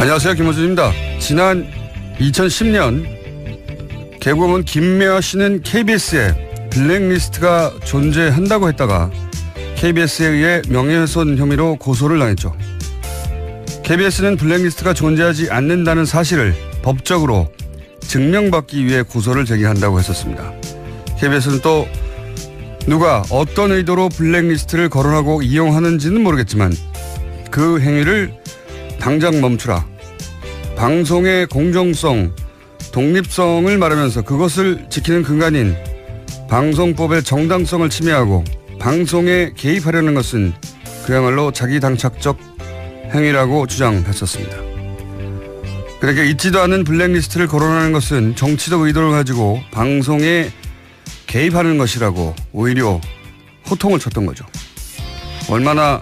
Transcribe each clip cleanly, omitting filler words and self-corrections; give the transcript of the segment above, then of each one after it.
안녕하세요, 김호준입니다. 지난 2010년 개국은 김미화 씨는 KBS에 블랙리스트가 존재한다고 했다가 KBS에 의해 명예훼손 혐의로 고소를 당했죠. KBS는 블랙리스트가 존재하지 않는다는 사실을 법적으로 증명받기 위해 고소를 제기한다고 했었습니다. KBS는 또 누가 어떤 의도로 블랙리스트를 거론하고 이용하는지는 모르겠지만 그 행위를 당장 멈추라. 방송의 공정성, 독립성을 말하면서 그것을 지키는 근간인 방송법의 정당성을 침해하고 방송에 개입하려는 것은 그야말로 자기당착적 행위라고 주장했었습니다. 그러니까 있지도 않은 블랙리스트를 거론하는 것은 정치적 의도를 가지고 방송에 개입하는 것이라고 오히려 호통을 쳤던 거죠. 얼마나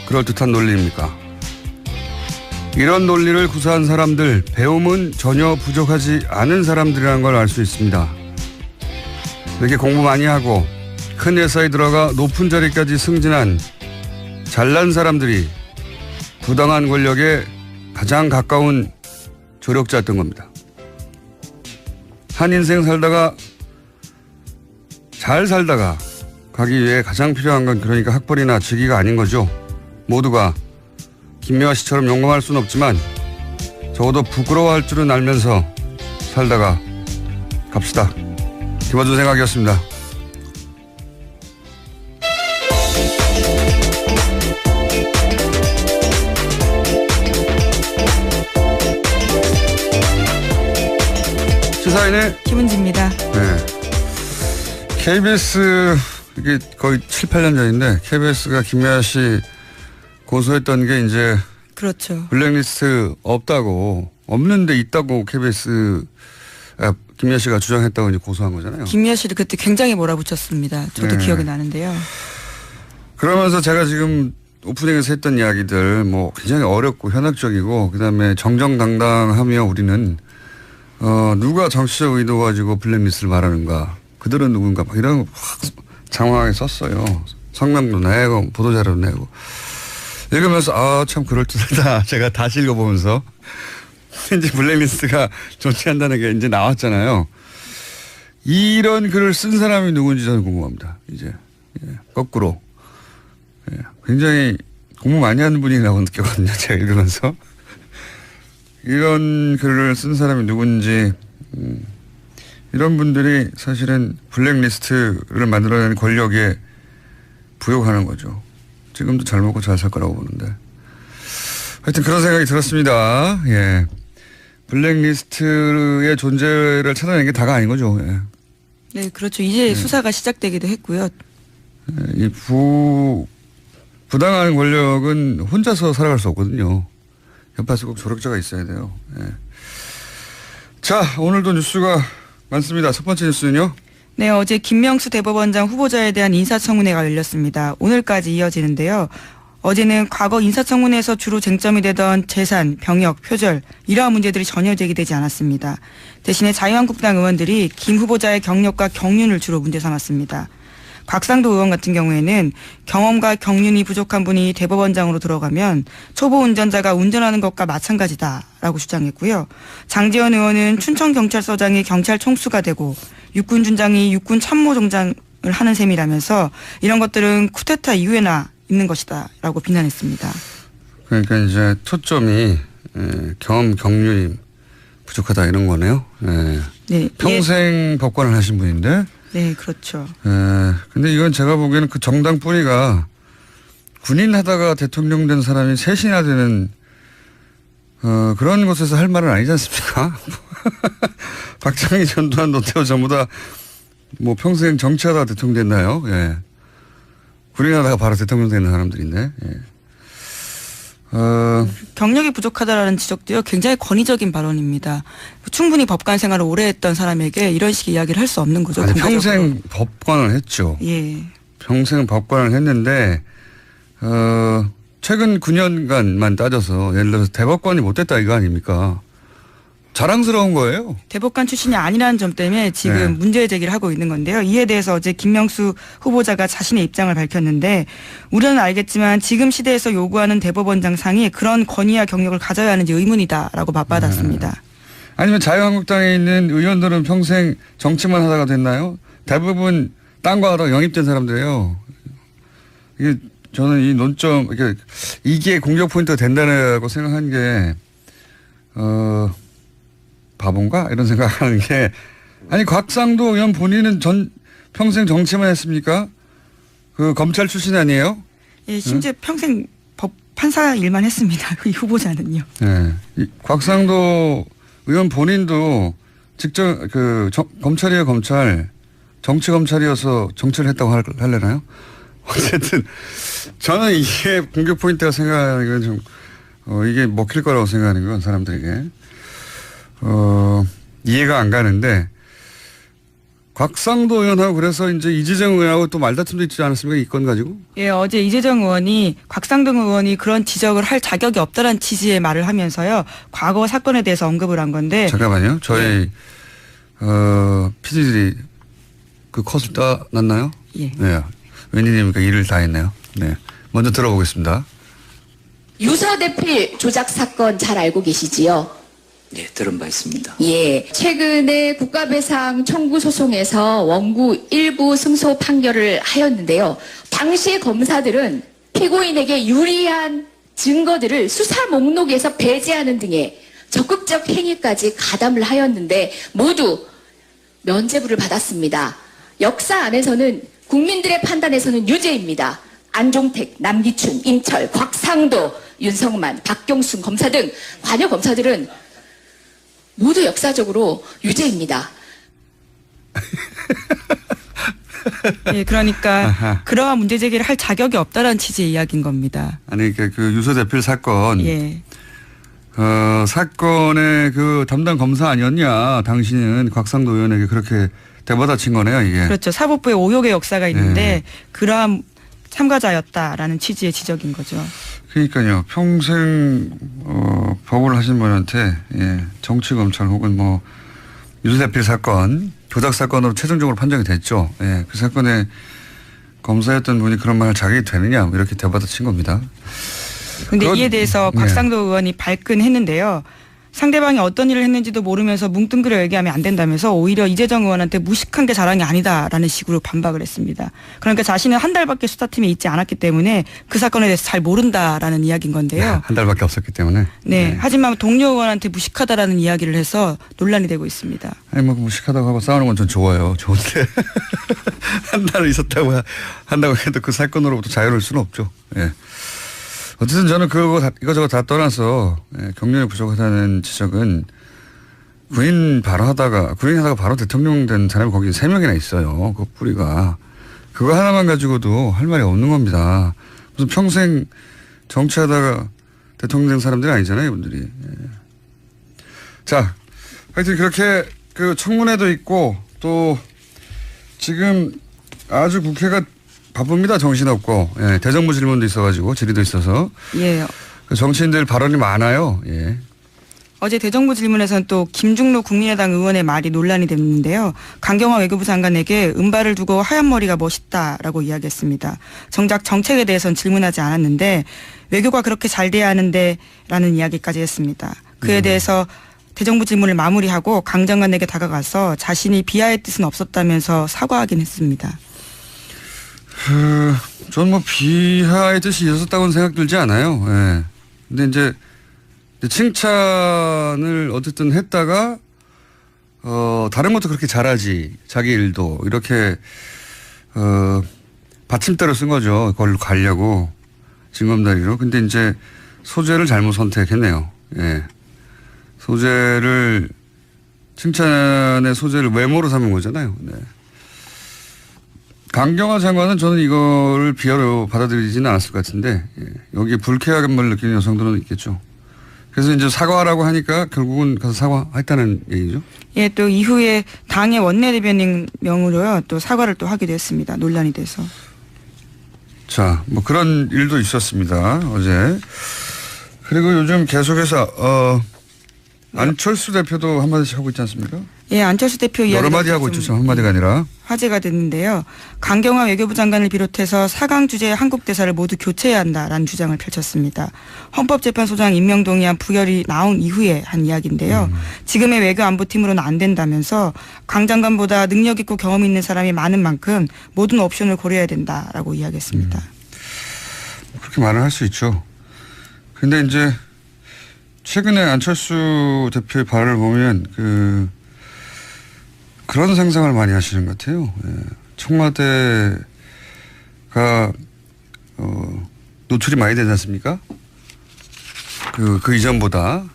그럴듯한 논리입니까? 이런 논리를 구사한 사람들, 배움은 전혀 부족하지 않은 사람들이라는 걸 알 수 있습니다. 이렇게 공부 많이 하고 큰 회사에 들어가 높은 자리까지 승진한 잘난 사람들이 부당한 권력에 가장 가까운 조력자였던 겁니다. 한 인생 살다가 잘 살다가 가기 위해 가장 필요한 건 그러니까 학벌이나 직위가 아닌 거죠. 모두가 김미화 씨처럼 용감할 수는 없지만 적어도 부끄러워할 줄은 알면서 살다가 갑시다. 김어준 생각이었습니다. 시사인의 김은지입니다. 네. KBS 이게 거의 7, 8년 전인데 KBS가 김미화 씨 고소했던 게 이제 그렇죠. 블랙리스트 없는데 있다고 KBS 김미화 씨가 주장했다고 이제 고소한 거잖아요. 김미화 씨를 그때 굉장히 몰아붙였습니다. 저도 네. 기억이 나는데요. 그러면서 제가 지금 오프닝에서 했던 이야기들 뭐 굉장히 어렵고 현학적이고 그다음에 정정당당하며 우리는 누가 정치적 의도 가지고 블랙리스트를 말하는가, 그들은 누군가 막 이런 거 확 장황하게 썼어요. 성명도 내고 보도자료도 내고. 읽으면서 참 그럴듯하다. 제가 다시 읽어보면서 이제 블랙리스트가 존재한다는 게 이제 나왔잖아요. 이런 글을 쓴 사람이 누군지 저는 궁금합니다. 이제 거꾸로 굉장히 공부 많이 하는 분이라고 느꼈거든요. 제가 읽으면서 이런 글을 쓴 사람이 누군지 이런 분들이 사실은 블랙리스트를 만들어내는 권력에 부역하는 거죠. 지금도 잘 먹고 잘 살 거라고 보는데. 하여튼 그런 생각이 들었습니다. 예. 블랙리스트의 존재를 찾아내는 게 다가 아닌 거죠. 예. 네, 그렇죠. 이제 수사가 시작되기도 했고요. 이 부당한 권력은 혼자서 살아갈 수 없거든요. 옆에서 꼭 조력자가 있어야 돼요. 예. 자, 오늘도 뉴스가 많습니다. 첫 번째 뉴스는요. 네, 어제 김명수 대법원장 후보자에 대한 인사청문회가 열렸습니다. 오늘까지 이어지는데요. 어제는 과거 인사청문회에서 주로 쟁점이 되던 재산, 병역, 표절 이러한 문제들이 전혀 제기되지 않았습니다. 대신에 자유한국당 의원들이 김 후보자의 경력과 경륜을 주로 문제 삼았습니다. 곽상도 의원 같은 경우에는 경험과 경륜이 부족한 분이 대법원장으로 들어가면 초보 운전자가 운전하는 것과 마찬가지다라고 주장했고요. 장제원 의원은 춘천경찰서장이 경찰 총수가 되고 육군준장이 육군참모총장을 하는 셈이라면서 이런 것들은 쿠데타 이후에나 있는 것이다라고 비난했습니다. 그러니까 이제 초점이 경험 경륜이 부족하다 이런 거네요. 네. 평생 법관을 하신 분인데. 네, 그렇죠. 근데 이건 제가 보기에는 그 정당 뿌리가 군인 하다가 대통령 된 사람이 셋이나 되는 그런 곳에서 할 말은 아니지 않습니까? 박정희, 전두환, 노태우 전부 다 뭐 평생 정치하다가 대통령 됐나요? 예. 군인 하다가 바로 대통령 되는 사람들인데. 예. 경력이 부족하다라는 지적도요 굉장히 권위적인 발언입니다. 충분히 법관 생활을 오래 했던 사람에게 이런 식의 이야기를 할 수 없는 거죠. 아니, 평생 법관을 했죠. 예. 평생 법관을 했는데 최근 9년간만 따져서 예를 들어서 대법관이 못 됐다 이거 아닙니까? 자랑스러운 거예요. 대법관 출신이 아니라는 점 때문에 지금 네. 문제 제기를 하고 있는 건데요. 이에 대해서 어제 김명수 후보자가 자신의 입장을 밝혔는데 우려는 알겠지만 지금 시대에서 요구하는 대법원장 상이 그런 권위와 경력을 가져야 하는지 의문이다라고 맞받았습니다. 아니면 자유한국당에 있는 의원들은 평생 정치만 하다가 됐나요? 대부분 딴거 하다가 영입된 사람들이에요. 이게 저는 이 논점, 이게 공격 포인트가 된다고 생각한 게, 바본가? 이런 생각하는 게, 아니, 곽상도 의원 본인은 평생 정치만 했습니까? 그 검찰 출신 아니에요? 예, 심지어 평생 판사 일만 했습니다. 이 후보자는요. 네. 곽상도 의원 본인도 직접 검찰이에요, 검찰. 정치 검찰이어서 정치를 했다고 할래나요? 어쨌든 저는 이게 공격 포인트가 생각하는 건 좀 이게 먹힐 거라고 생각하는 건 사람들에게 이해가 안 가는데 곽상도 의원하고 그래서 이제 이재정 의원하고 또 말다툼도 있지 않았습니까? 이 건 가지고? 예, 어제 이재정 의원이 곽상도 의원이 그런 지적을 할 자격이 없다는 취지의 말을 하면서요. 과거 사건에 대해서 언급을 한 건데. 잠깐만요. 저희 PD들이 그 컷을 따놨나요? 예. 네. 웬일입니까? 일을 다 했네요. 네. 먼저 들어보겠습니다. 유서대필 조작 사건 잘 알고 계시지요? 네, 들은 바 있습니다. 예. 최근에 국가배상 청구 소송에서 원고 일부 승소 판결을 하였는데요. 당시 검사들은 피고인에게 유리한 증거들을 수사 목록에서 배제하는 등의 적극적 행위까지 가담을 하였는데 모두 면죄부를 받았습니다. 역사 안에서는 국민들의 판단에서는 유죄입니다. 안종택, 남기춘, 임철, 곽상도, 윤석만, 박경순 검사 등 관여 검사들은 모두 역사적으로 유죄입니다. 예, 그러니까 그러한 문제 제기를 할 자격이 없다라는 취지의 이야기인 겁니다. 아니, 그 유서대필 사건. 예. 사건의 그 담당 검사 아니었냐. 당신은 곽상도 의원에게 그렇게 대받아친 거네요, 이게. 그렇죠. 사법부의 오욕의 역사가 있는데 네. 그러한 참가자였다라는 취지의 지적인 거죠. 그러니까요. 평생 법을 하신 분한테 정치 검찰 혹은 뭐 유서대필 사건, 조작 사건으로 최종적으로 판정이 됐죠. 예, 그 사건에 검사였던 분이 그런 말을 자격이 되느냐 뭐 이렇게 대받아친 겁니다. 그런데 이에 대해서 곽상도 의원이 발끈했는데요. 상대방이 어떤 일을 했는지도 모르면서 뭉뚱그려 얘기하면 안 된다면서 오히려 이재정 의원한테 무식한 게 자랑이 아니다라는 식으로 반박을 했습니다. 그러니까 자신은 한 달밖에 수사팀에 있지 않았기 때문에 그 사건에 대해서 잘 모른다라는 이야기인 건데요. 한 달밖에 없었기 때문에. 네. 하지만 동료 의원한테 무식하다라는 이야기를 해서 논란이 되고 있습니다. 아니 뭐 무식하다고 하고 싸우는 건 전 좋아요. 좋은데 한 달 있었다고 한다고 해도 그 사건으로부터 자유로울 수는 없죠. 예. 어쨌든 저는 이거저거 다 떠나서 경륜이 부족하다는 지적은 군인 하다가 바로 대통령 된 사람이 거기 3명이나 있어요. 그 뿌리가. 그거 하나만 가지고도 할 말이 없는 겁니다. 무슨 평생 정치하다가 대통령 된 사람들이 아니잖아요, 이분들이. 자, 하여튼 그렇게 그 청문회도 있고 또 지금 아주 국회가 바쁩니다. 정신없고. 예, 대정부 질문도 있어가지고 질의도 있어서. 예. 정치인들 발언이 많아요. 예. 어제 대정부 질문에서는 또 김중로 국민의당 의원의 말이 논란이 됐는데요. 강경화 외교부 장관에게 은발을 두고 하얀 머리가 멋있다라고 이야기했습니다. 정작 정책에 대해서는 질문하지 않았는데 외교가 그렇게 잘 돼야 하는데 라는 이야기까지 했습니다. 그에 대해서 대정부 질문을 마무리하고 강 장관에게 다가가서 자신이 비하의 뜻은 없었다면서 사과하긴 했습니다. 저는 뭐 비하의 뜻이 있었다고는 생각 들지 않아요. 예. 근데 이제 칭찬을 어쨌든 했다가 다른 것도 그렇게 잘하지 자기 일도 이렇게 받침대로 쓴 거죠. 그걸로 가려고 징검다리로. 근데 이제 소재를 잘못 선택했네요. 예. 칭찬의 소재를 외모로 삼은 거잖아요. 네. 강경화 장관은 저는 이거를 비하로 받아들이지는 않았을 것 같은데 여기에 불쾌함을 느끼는 여성들은 있겠죠. 그래서 이제 사과하라고 하니까 결국은 가서 사과했다는 얘기죠. 예, 또 이후에 당의 원내대변인 명으로요 또 사과를 또 하기도 했습니다. 논란이 돼서. 자, 뭐 그런 일도 있었습니다. 어제. 그리고 요즘 계속해서 안철수 대표도 한마디씩 하고 있지 않습니까? 예, 안철수 대표 이야기 여러 마디 하고 있죠. 한마디가 아니라. 화제가 됐는데요. 강경화 외교부 장관을 비롯해서 4강 주재 한국 대사를 모두 교체해야 한다라는 주장을 펼쳤습니다. 헌법재판소장 임명 동의안 부결이 나온 이후에 한 이야기인데요. 지금의 외교안보팀으로는 안 된다면서 강 장관보다 능력 있고 경험 있는 사람이 많은 만큼 모든 옵션을 고려해야 된다라고 이야기했습니다. 그렇게 말을 할 수 있죠. 근데 이제 최근에 안철수 대표의 발언을 보면 그런 상상을 많이 하시는 것 같아요. 예. 청와대가 노출이 많이 되지 않습니까? 그 이전보다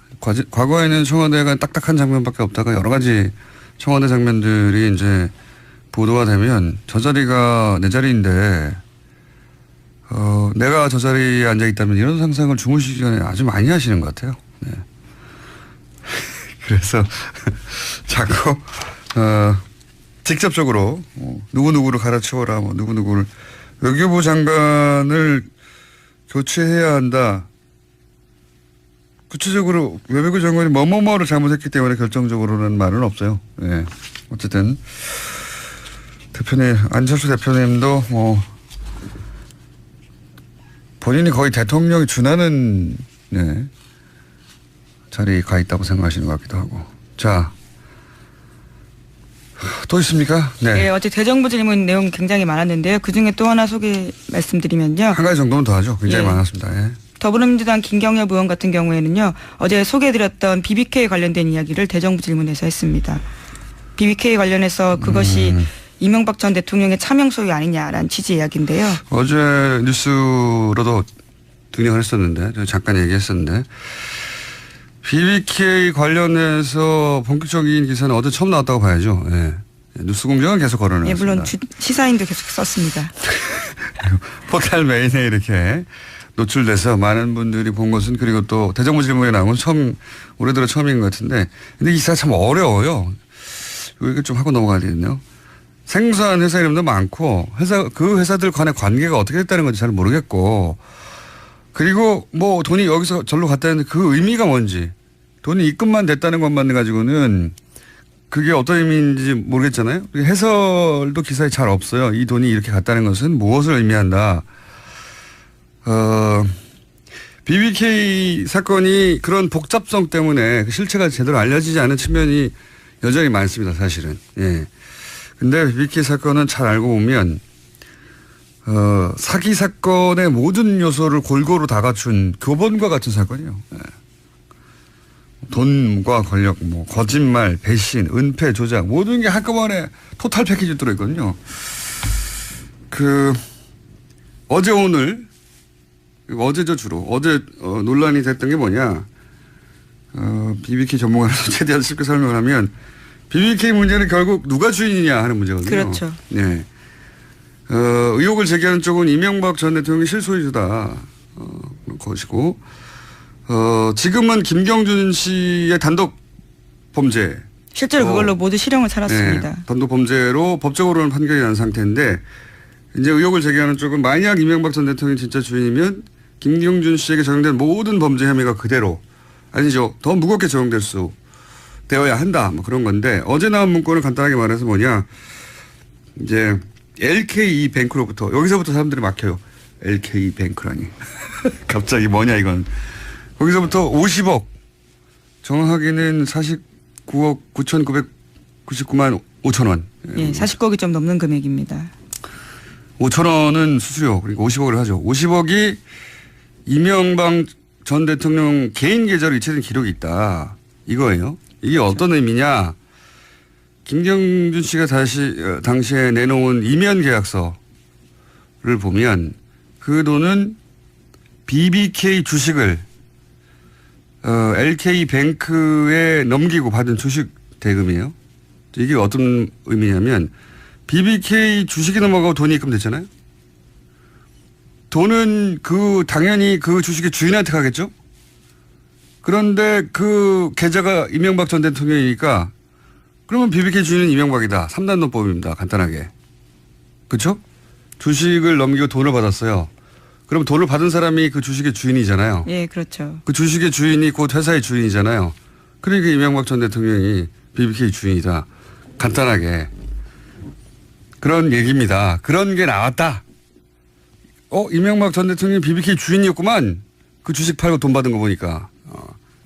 과거에는 청와대가 딱딱한 장면밖에 없다가 여러 가지 청와대 장면들이 이제 보도가 되면 저 자리가 내 자리인데 내가 저 자리에 앉아 있다면 이런 상상을 주무시기 전에 아주 많이 하시는 것 같아요. 네. 그래서 자꾸 직접적으로 누구누구를 갈아치워라, 누구누구를 외교부 장관을 교체해야 한다. 구체적으로 외교부 장관이 뭐뭐뭐를 잘못했기 때문에 결정적으로는 말은 없어요. 네. 어쨌든 대표님, 안철수 대표님도 본인이 거의 대통령이 준하는 자리에 가 있다고 생각하시는 것 같기도 하고. 자, 또 있습니까? 네. 네, 어제 대정부 질문 내용 굉장히 많았는데요. 그중에 또 하나 소개 말씀드리면요. 한 가지 정도는 더 하죠. 굉장히 예. 많았습니다. 예. 더불어민주당 김경엽 의원 같은 경우에는요. 어제 소개해드렸던 BBK 관련된 이야기를 대정부 질문에서 했습니다. BBK 관련해서 그것이 이명박 전 대통령의 차명 소유 아니냐라는 취지의 이야기인데요. 어제 뉴스로도 등장을 했었는데 제가 잠깐 얘기했었는데 BBK 관련해서 본격적인 기사는 어제 처음 나왔다고 봐야죠. 예. 뉴스 공장은 계속 걸어놨습니다. 예, 물론 시사인도 계속 썼습니다. 포털 메인에 이렇게 노출돼서 많은 분들이 본 것은 그리고 또 대정부 질문에 나온 건 올해 들어 처음인 것 같은데 근데 이 기사가 참 어려워요. 이거 좀 하고 넘어가야 되거든요. 생소한 회사 이름도 많고 그 회사들 간의 관계가 어떻게 됐다는 건지 잘 모르겠고 그리고 돈이 여기서 절로 갔다는데 그 의미가 뭔지 돈이 입금만 됐다는 것만 가지고는 그게 어떤 의미인지 모르겠잖아요. 해설도 기사에 잘 없어요. 이 돈이 이렇게 갔다는 것은 무엇을 의미한다. BBK 사건이 그런 복잡성 때문에 그 실체가 제대로 알려지지 않은 측면이 여전히 많습니다. 사실은. 예. 근데 BBK 사건은 잘 알고 보면 사기 사건의 모든 요소를 골고루 다 갖춘 교본과 같은 사건이에요. 예. 돈과 권력, 거짓말, 배신, 은폐, 조작 모든 게 한꺼번에 토탈 패키지 들어있거든요. 어제 오늘 어제죠 주로 어제 논란이 됐던 게 뭐냐? BBK 전문가로서 최대한 쉽게 설명을 하면 BBK 문제는 결국 누가 주인이냐 하는 문제거든요. 그렇죠. 네. 의혹을 제기하는 쪽은 이명박 전 대통령이 실소유주다. 것이고, 지금은 김경준 씨의 단독 범죄. 실제로 그걸로 모두 실형을 살았습니다. 네, 단독 범죄로 법적으로는 판결이 난 상태인데, 이제 의혹을 제기하는 쪽은 만약 이명박 전 대통령이 진짜 주인이면 김경준 씨에게 적용된 모든 범죄 혐의가 그대로, 아니죠. 더 무겁게 적용될 수 되어야 한다. 그런 건데, 어제 나온 문건을 간단하게 말해서 뭐냐, 이제, LKE 뱅크로부터 여기서부터 사람들이 막혀요. LKE 뱅크라니. 갑자기 뭐냐 이건. 거기서부터 50억 정확하게는 49억 9,999만 5천 원. 예, 40억이 좀 넘는 금액입니다. 5천 원은 수수료 그리고 50억을 하죠. 50억이 이명박 전 대통령 개인 계좌로 이체된 기록이 있다. 이거예요. 이게 어떤 의미냐. 김경준 씨가 당시에 내놓은 이면 계약서를 보면 그 돈은 BBK 주식을 LK 뱅크에 넘기고 받은 주식 대금이에요. 이게 어떤 의미냐면 BBK 주식이 넘어가고 돈이 입금됐잖아요. 돈은 당연히 그 주식의 주인한테 가겠죠. 그런데 그 계좌가 이명박 전 대통령이니까 그러면 BBK 주인은 이명박이다. 3단 논법입니다. 간단하게. 그렇죠? 주식을 넘기고 돈을 받았어요. 그럼 돈을 받은 사람이 그 주식의 주인이잖아요. 예, 그렇죠. 그 주식의 주인이 곧 회사의 주인이잖아요. 그러니까 이명박 전 대통령이 BBK 주인이다. 간단하게. 그런 얘기입니다. 그런 게 나왔다. 이명박 전 대통령이 BBK 주인이었구만. 그 주식 팔고 돈 받은 거 보니까.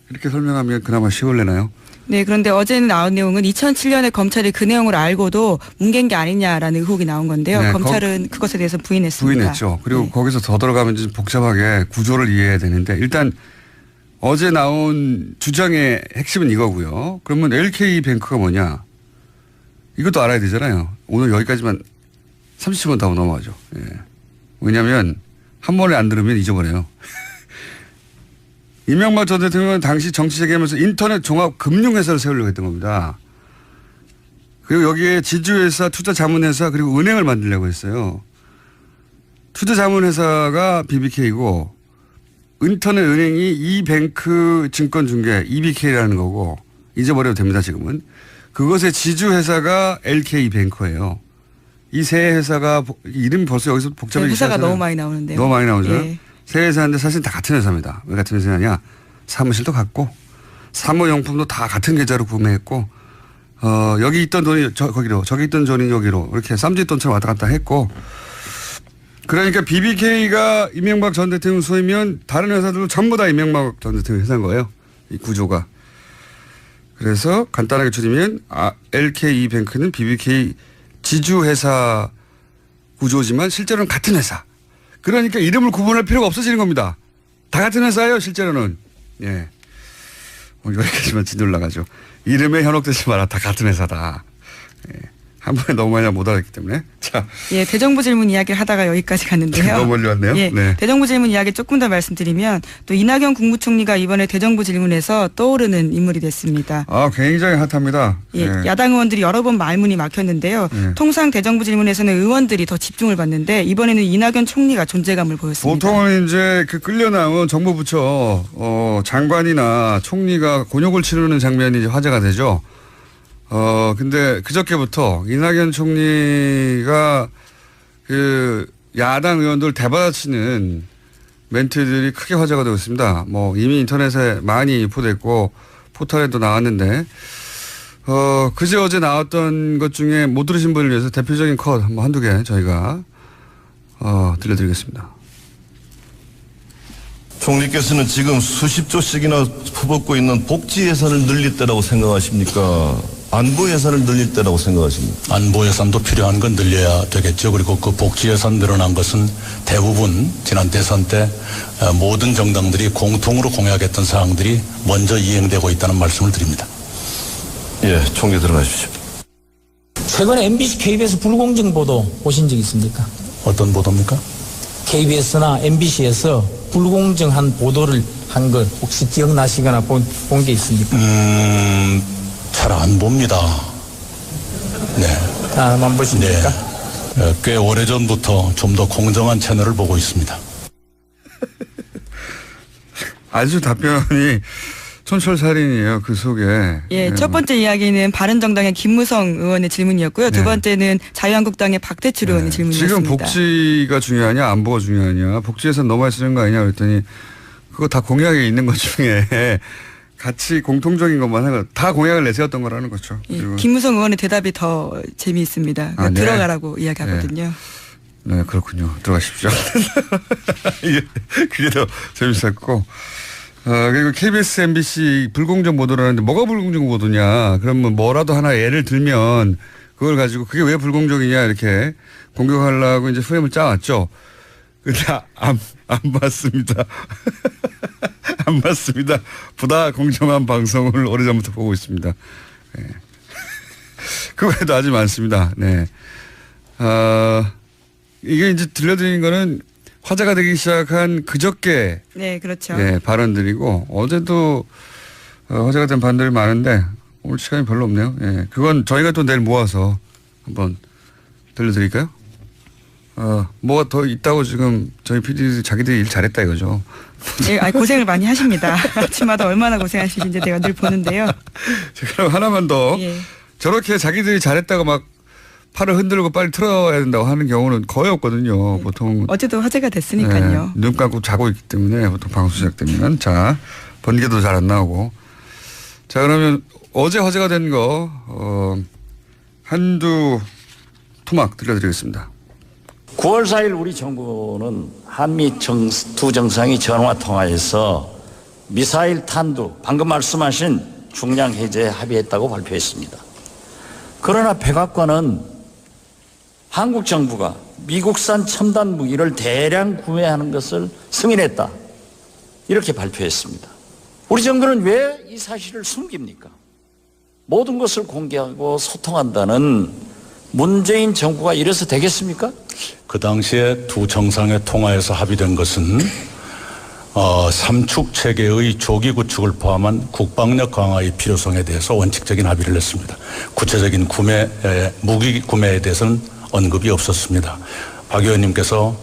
이렇게 설명하면 그나마 쉬울래나요? 네, 그런데 어제 나온 내용은 2007년에 검찰이 그 내용을 알고도 뭉갠 게 아니냐라는 의혹이 나온 건데요. 네, 검찰은 그것에 대해서 부인했습니다. 부인했죠. 그리고 네. 거기서 더 들어가면 좀 복잡하게 구조를 이해해야 되는데 일단 어제 나온 주장의 핵심은 이거고요. 그러면 LK뱅크가 뭐냐. 이것도 알아야 되잖아요. 오늘 여기까지만 30분 더 넘어가죠. 예. 왜냐하면 한 번에 안 들으면 잊어버려요. 이명박 전 대통령은 당시 정치 재개하면서 인터넷 종합 금융회사를 세우려고 했던 겁니다. 그리고 여기에 지주회사, 투자자문회사 그리고 은행을 만들려고 했어요. 투자자문회사가 BBK고 인터넷 은행이 이뱅크 증권중개 EBK라는 거고 잊어버려도 됩니다 지금은. 그것의 지주회사가 LK뱅크예요. 이 세 회사가 이름이 벌써 여기서 복잡해지잖아요. 회사가 너무 많이 나오는데요. 너무 많이 나오죠. 예. 세 회사인데 사실 다 같은 회사입니다. 왜 같은 회사냐? 사무실도 같고 사무용품도 다 같은 계좌로 구매했고 여기 있던 돈이 거기로 저기 있던 돈이 여기로 이렇게 쌈짓돈처럼 왔다 갔다 했고 그러니까 BBK가 이명박 전 대통령 소유면 다른 회사들도 전부 다 이명박 전 대통령 회사인 거예요. 이 구조가. 그래서 간단하게 줄이면 LKE뱅크는 BBK 지주회사 구조지만 실제로는 같은 회사. 그러니까 이름을 구분할 필요가 없어지는 겁니다. 다 같은 회사예요, 실제로는. 예. 오늘 여기까지만 진도 나가죠. 이름에 현혹되지 마라. 다 같은 회사다. 예. 한 번에 너무 많이 못 알았기 때문에. 자. 예, 대정부 질문 이야기를 하다가 여기까지 갔는데요. 너무 멀리 왔네요. 예, 네. 대정부 질문 이야기 조금 더 말씀드리면 또 이낙연 국무총리가 이번에 대정부 질문에서 떠오르는 인물이 됐습니다. 굉장히 핫합니다. 예, 예. 야당 의원들이 여러 번 말문이 막혔는데요. 예. 통상 대정부 질문에서는 의원들이 더 집중을 받는데 이번에는 이낙연 총리가 존재감을 보였습니다. 보통은 이제 그 끌려 나온 정부 부처 장관이나 총리가 곤욕을 치르는 장면이 이제 화제가 되죠. 근데 그저께부터 이낙연 총리가 그 야당 의원들 대받아치는 멘트들이 크게 화제가 되고 있습니다. 뭐 이미 인터넷에 많이 유포됐고 포털에도 나왔는데 그제 어제 나왔던 것 중에 못 들으신 분을 위해서 대표적인 컷 한두 개 저희가 들려드리겠습니다. 총리께서는 지금 수십조씩이나 퍼붓고 있는 복지 예산을 늘릴 때라고 생각하십니까? 안보 예산을 늘릴 때라고 생각하십니까? 안보 예산도 필요한 건 늘려야 되겠죠. 그리고 그 복지 예산 늘어난 것은 대부분 지난 대선 때 모든 정당들이 공통으로 공약했던 사항들이 먼저 이행되고 있다는 말씀을 드립니다. 예, 총리 들어가십시오. 최근에 MBC, KBS 불공정 보도 보신 적 있습니까? 어떤 보도입니까? KBS나 MBC에서 불공정한 보도를 한 걸 혹시 기억나시거나 본 게 있습니까? 잘 안 봅니다. 네. 안 보십니까? 네. 꽤 오래전부터 좀 더 공정한 채널을 보고 있습니다. 아주 답변이 촌철살인이에요. 그 속에. 예, 첫 번째 이야기는 바른정당의 김무성 의원의 질문이었고요. 두 네. 번째는 자유한국당의 박대출 의원의 질문이었습니다. 지금 복지가 중요하냐 안보가 중요하냐 복지에서 너무 많이 쓰는 거 아니냐 그랬더니 그거 다 공약에 있는 것 중에 같이 공통적인 것만 하고 다 공약을 내세웠던 거라는 거죠. 예, 그리고 김무성 의원의 대답이 더 재미있습니다. 네. 들어가라고 이야기하거든요. 네, 그렇군요. 들어가십시오. 그게 더 재밌었고. 그리고 KBS, MBC 불공정 보도를 하는데 뭐가 불공정 보도냐. 그러면 뭐라도 하나 예를 들면 그걸 가지고 그게 왜 불공정이냐 이렇게 공격하려고 이제 프레임을 짜왔죠. 근데 안 봤습니다. 안 봤습니다. 보다 공정한 방송을 오래전부터 보고 있습니다. 네. 그 외에도 아주 많습니다. 네. 이게 이제 들려드리는 거는 화제가 되기 시작한 그저께 네, 그렇죠. 네, 발언들이고 어제도 화제가 된 발언들이 많은데 오늘 시간이 별로 없네요. 예, 그건 저희가 또 내일 모아서 한번 들려드릴까요? 뭐가 더 있다고 지금 저희 PD들이 자기들이 일 잘했다 이거죠. 예, 고생을 많이 하십니다. 아침마다 얼마나 고생하시는지 제가 늘 보는데요. 그럼 하나만 더. 예. 저렇게 자기들이 잘했다고 막 팔을 흔들고 빨리 틀어야 된다고 하는 경우는 거의 없거든요. 보통. 어제도 화제가 됐으니까요. 눈 감고 자고 있기 때문에 보통 방송 시작되면. 자, 번개도 잘 안 나오고. 자, 그러면 어제 화제가 된 거, 한두 토막 들려드리겠습니다. 9월 4일 우리 정부는 한미 두 정상이 전화 통화해서 미사일 탄두, 방금 말씀하신 중량 해제에 합의했다고 발표했습니다. 그러나 백악관은 한국 정부가 미국산 첨단 무기를 대량 구매하는 것을 승인했다. 이렇게 발표했습니다. 우리 정부는 왜 이 사실을 숨깁니까? 모든 것을 공개하고 소통한다는 문재인 정부가 이래서 되겠습니까? 그 당시에 두 정상의 통화에서 합의된 것은 삼축 체계의 조기 구축을 포함한 국방력 강화의 필요성에 대해서 원칙적인 합의를 했습니다. 구체적인 무기 구매에 대해서는 언급이 없었습니다. 박 의원님께서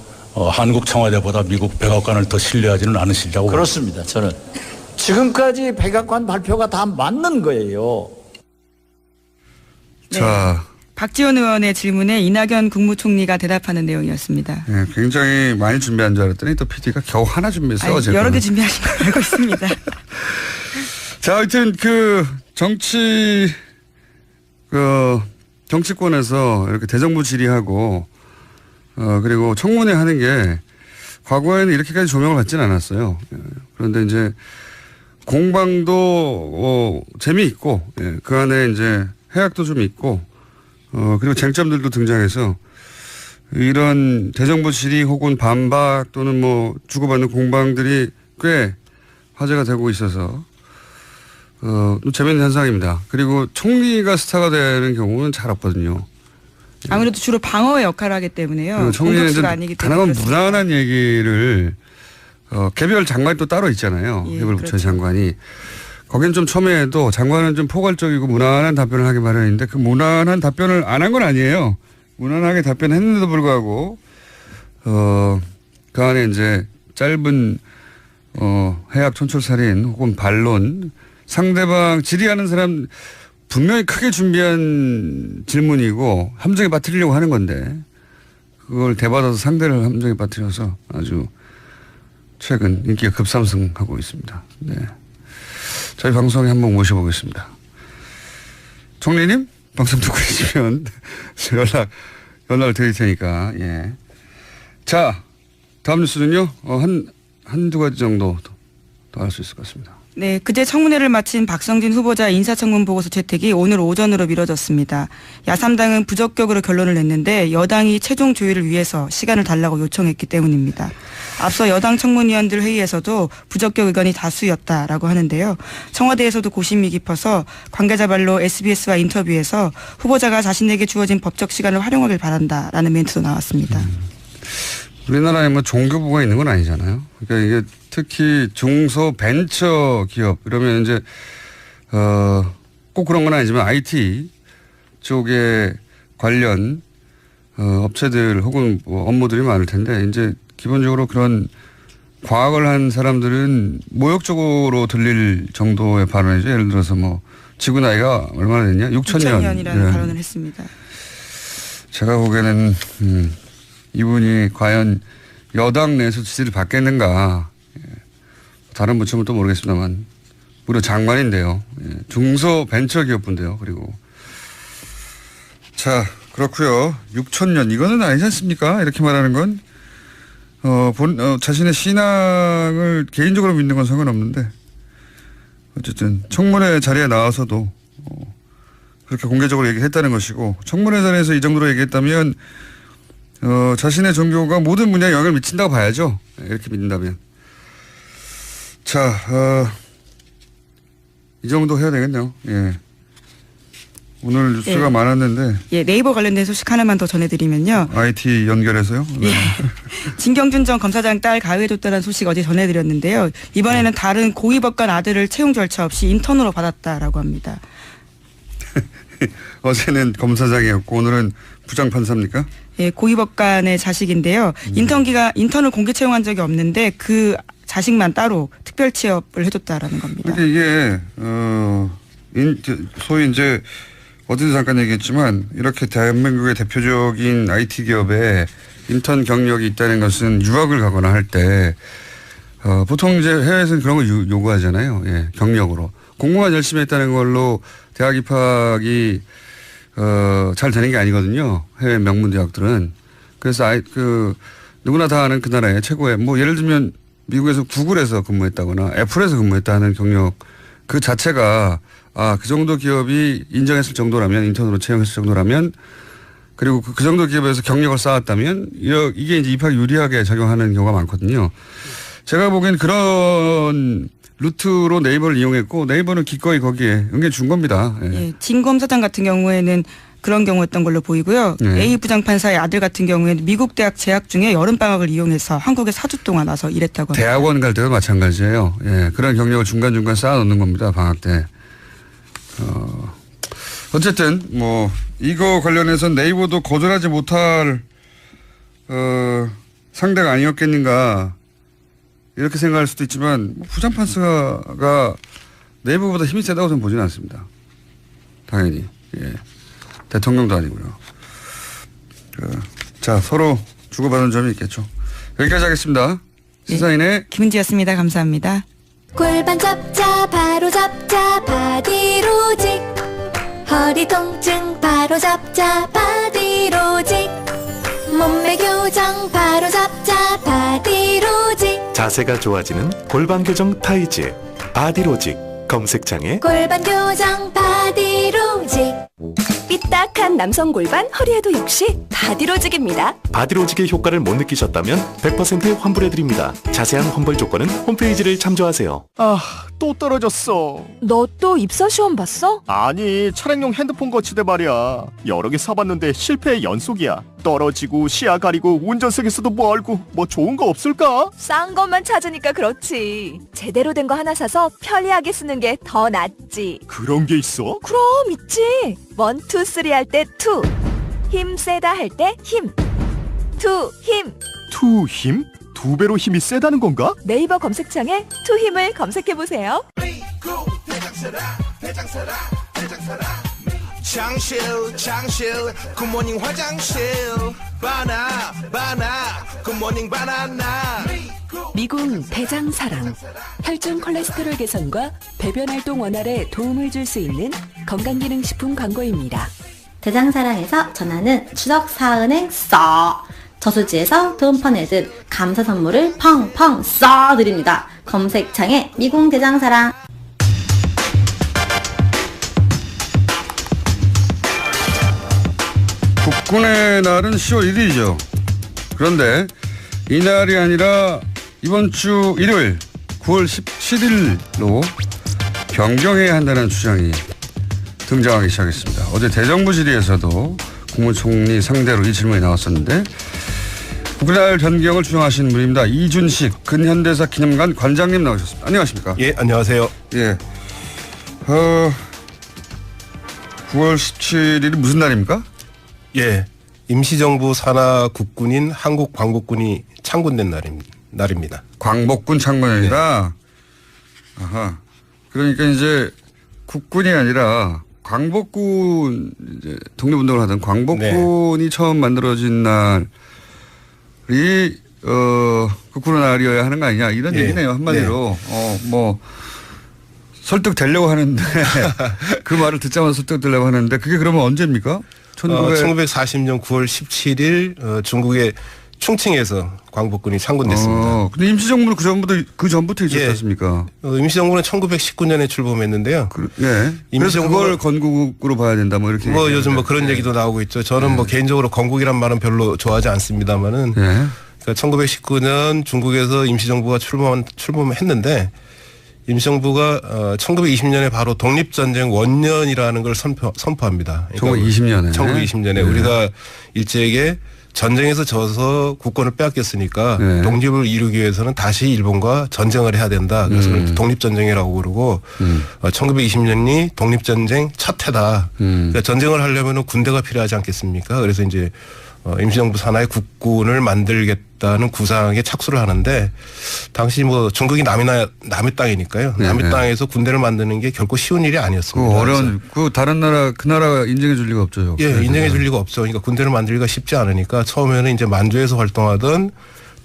한국 청와대보다 미국 백악관을 더 신뢰하지는 않으시려고. 그렇습니다. 저는 지금까지 백악관 발표가 다 맞는 거예요. 네. 자. 박지원 의원의 질문에 이낙연 국무총리가 대답하는 내용이었습니다. 네, 굉장히 많이 준비한 줄 알았더니 또 PD가 겨우 하나 준비해서. 여러 개 준비하신 걸 알고 있습니다. 자, 하여튼 정치권에서 이렇게 대정부 질의하고 그리고 청문회 하는 게 과거에는 이렇게까지 조명을 받지는 않았어요. 그런데 이제 공방도 재미있고 그 안에 이제 해악도 좀 있고 그리고 쟁점들도 등장해서 이런 대정부 질의 혹은 반박 또는 뭐 주고받는 공방들이 꽤 화제가 되고 있어서 재미있는 현상입니다. 그리고 총리가 스타가 되는 경우는 잘 없거든요. 아무래도 주로 방어의 역할을 하기 때문에요. 총리는 아니기 때문에 다양한 무난한 얘기를 개별 장관이 또 따로 있잖아요. 예, 개별 부처 그렇죠. 장관이. 거긴 좀 첨예해도 장관은 좀 포괄적이고 무난한 답변을 하기 마련인데 그 무난한 답변을 안 한 건 아니에요. 무난하게 답변했는데도 불구하고 그 안에 이제 짧은 해악 촌철살인 혹은 반론 상대방 질의하는 사람 분명히 크게 준비한 질문이고 함정에 빠뜨리려고 하는 건데 그걸 대받아서 상대를 함정에 빠뜨려서 아주 최근 인기가 급상승하고 있습니다. 네. 저희 방송에 한번 모셔보겠습니다. 총리님 방송 듣고 계시면 연락을 드릴 테니까. 예. 자, 다음 뉴스는요. 한두 가지 정도 더 할 수 있을 것 같습니다. 네, 그제 청문회를 마친 박성진 후보자 인사청문 보고서 채택이 오늘 오전으로 미뤄졌습니다. 야3당은 부적격으로 결론을 냈는데 여당이 최종 조율을 위해서 시간을 달라고 요청했기 때문입니다. 앞서 여당 청문위원들 회의에서도 부적격 의견이 다수였다라고 하는데요. 청와대에서도 고심이 깊어서 관계자 말로 SBS와 인터뷰에서 후보자가 자신에게 주어진 법적 시간을 활용하길 바란다라는 멘트도 나왔습니다. 우리나라에 뭐 종교부가 있는 건 아니잖아요. 그러니까 이게 특히 중소 벤처 기업 이러면 이제 꼭 그런 건 아니지만 IT 쪽에 관련 업체들 혹은 뭐 업무들이 많을 텐데 이제 기본적으로 그런 과학을 한 사람들은 모욕적으로 들릴 정도의 발언이죠. 예를 들어서 뭐 지구 나이가 얼마나 됐냐? 6,000년이라는 네. 발언을 했습니다. 제가 보기에는 이분이 과연 여당 내에서 지지를 받겠는가. 다른 부처는 또 모르겠습니다만 무려 장관인데요. 중소벤처기업부인데요. 그리고 자 그렇고요. 6,000년 이거는 아니지 않습니까? 이렇게 말하는 건 자신의 신앙을 개인적으로 믿는 건 상관없는데 어쨌든 청문회 자리에 나와서도 그렇게 공개적으로 얘기했다는 것이고 청문회 자리에서 이 정도로 얘기했다면 자신의 종교가 모든 분야에 영향을 미친다고 봐야죠. 이렇게 믿는다면. 자, 이 정도 해야 되겠네요. 예. 오늘 뉴스가 많았는데. 예, 네이버 관련된 소식 하나만 더 전해드리면요. IT 연결해서요? 네. 예. 진경준 전 검사장 딸 가해줬다는 소식 어제 전해드렸는데요. 이번에는 다른 고위법관 아들을 채용 절차 없이 인턴으로 받았다라고 합니다. 어제는 검사장이었고 오늘은 부장판사입니까? 예, 고위법관의 자식인데요. 인턴을 공개 채용한 적이 없는데 그 자식만 따로 특별 취업을 해줬다라는 겁니다. 이게 소위 이제 어제도 잠깐 얘기했지만 이렇게 대한민국의 대표적인 IT 기업에 인턴 경력이 있다는 것은 유학을 가거나 할 때 보통 이제 해외에서는 그런 걸 요구하잖아요. 예, 경력으로 공부만 열심히 했다는 걸로 대학 입학이 잘 되는 게 아니거든요. 해외 명문 대학들은. 그래서 누구나 다 아는 그 나라의 최고의 뭐 예를 들면 미국에서 구글에서 근무했다거나 애플에서 근무했다는 경력 그 자체가 그 정도 기업이 인정했을 정도라면 인턴으로 채용했을 정도라면 그리고 그 정도 기업에서 경력을 쌓았다면 이게 이제 입학 유리하게 작용하는 경우가 많거든요. 제가 보기엔 그런 루트로 네이버를 이용했고 네이버는 기꺼이 거기에 응해준 겁니다. 예. 예, 진 검사장 같은 경우에는 그런 경우였던 걸로 보이고요. 네. A 부장판사의 아들 같은 경우에는 미국 대학 재학 중에 여름방학을 이용해서 한국에 4주 동안 와서 일했다고 합니다. 대학원 갈 때도 마찬가지예요. 예, 그런 경력을 중간중간 쌓아놓는 겁니다. 방학 때. 어쨌든 뭐 이거 관련해서 네이버도 거절하지 못할 상대가 아니었겠는가 이렇게 생각할 수도 있지만 부장판사가 네이버보다 힘이 세다고 저는 보지는 않습니다. 당연히. 예. 대통령도 아니고요. 자, 서로 주고받은 점이 있겠죠. 여기까지 하겠습니다. 시사인의 김은지였습니다. 감사합니다. 골반 잡자 바로 잡자 바디로직 허리 통증 바로 잡자 바디로직 몸매 교정 바로 잡자 바디로직 자세가 좋아지는 골반 교정 타이즈 바디로직 검색창에 골반 교정 바디로직 삐딱한 남성 골반 허리에도 역시 바디로직입니다. 바디로직의 효과를 못 느끼셨다면 100% 환불해드립니다. 자세한 환불 조건은 홈페이지를 참조하세요. 또 떨어졌어. 너 또 입사 시험 봤어? 아니, 차량용 핸드폰 거치대 말이야. 여러 개 사봤는데 실패의 연속이야. 떨어지고 시야 가리고 운전석에서도 멀고 뭐 좋은 거 없을까? 싼 것만 찾으니까 그렇지. 제대로 된 거 하나 사서 편리하게 쓰는 게 더 낫지. 그런 게 있어? 그럼 있지. 1, 2, 3 할 때 2. 힘 세다 할 때 힘. 2 힘. 투 힘? 2배로 힘이 세다는 건가? 네이버 검색창에 2 힘을 검색해보세요. 장실 굿모닝 화장실 바나 굿모닝 바나나 미궁 대장사랑 혈중 콜레스테롤 개선과 배변 활동 원활에 도움을 줄 수 있는 건강기능식품 광고입니다. 대장사랑에서 전하는 추석 사은행 써 저수지에서 돈 퍼내듯 감사 선물을 펑펑 써드립니다. 검색창에 미궁 대장사랑. 국군의 날은 10월 1일이죠. 그런데 이날이 아니라 이번 주 일요일 9월 17일로 변경해야 한다는 주장이 등장하기 시작했습니다. 어제 대정부 질의에서도 국무총리 상대로 이 질문이 나왔었는데 국군의 변경을 주장하시는 분입니다. 이준식 근현대사 기념관 관장님 나오셨습니다. 안녕하십니까? 예, 안녕하세요. 예. 9월 17일이 무슨 날입니까? 예, 임시정부 산하 국군인 한국광복군이 창군된 날입니다. 광복군 창군이라. 네. 아하. 그러니까 이제 국군이 아니라 광복군 이제 독립운동을 하던 광복군이 네. 처음 만들어진 날이 국군의 날이어야 하는 거 아니냐 이런 네. 얘기네요 한마디로. 네. 뭐 설득되려고 하는데 그 말을 듣자마자 설득되려고 하는데 그게 그러면 언제입니까? 1940년 9월 17일 중국의 충칭에서 광복군이 창군됐습니다. 근데 임시정부는 그 전부터 있었지 않습니까? 임시정부는 1919년에 출범했는데요. 예. 그래서 그걸 건국으로 봐야 된다 뭐 이렇게. 뭐 요즘 뭐 그런 얘기도 나오고 있죠. 저는 뭐 개인적으로 건국이란 말은 별로 좋아하지 않습니다만은. 그러니까 1919년 중국에서 임시정부가 출범했는데. 임시정부가 1920년에 바로 독립전쟁 원년이라는 걸 선포합니다. 그러니까 1920년에. 1920년에 우리가 일제에게 전쟁에서 져서 국권을 빼앗겼으니까 독립을 이루기 위해서는 다시 일본과 전쟁을 해야 된다. 그래서 독립전쟁이라고 그러고 1920년이 독립전쟁 첫 해다. 그러니까 전쟁을 하려면 군대가 필요하지 않겠습니까? 그래서 이제 임시정부 산하의 국군을 만들겠다는 구상에 착수를 하는데 당시 뭐 중국이 남의 땅이니까요. 남의 땅에서 군대를 만드는 게 결코 쉬운 일이 아니었습니다. 어려운 다른 나라 그 나라가 인정해 줄 리가 없죠. 예, 인정해 줄 리가 없죠. 그러니까 군대를 만들기가 쉽지 않으니까 처음에는 이제 만주에서 활동하던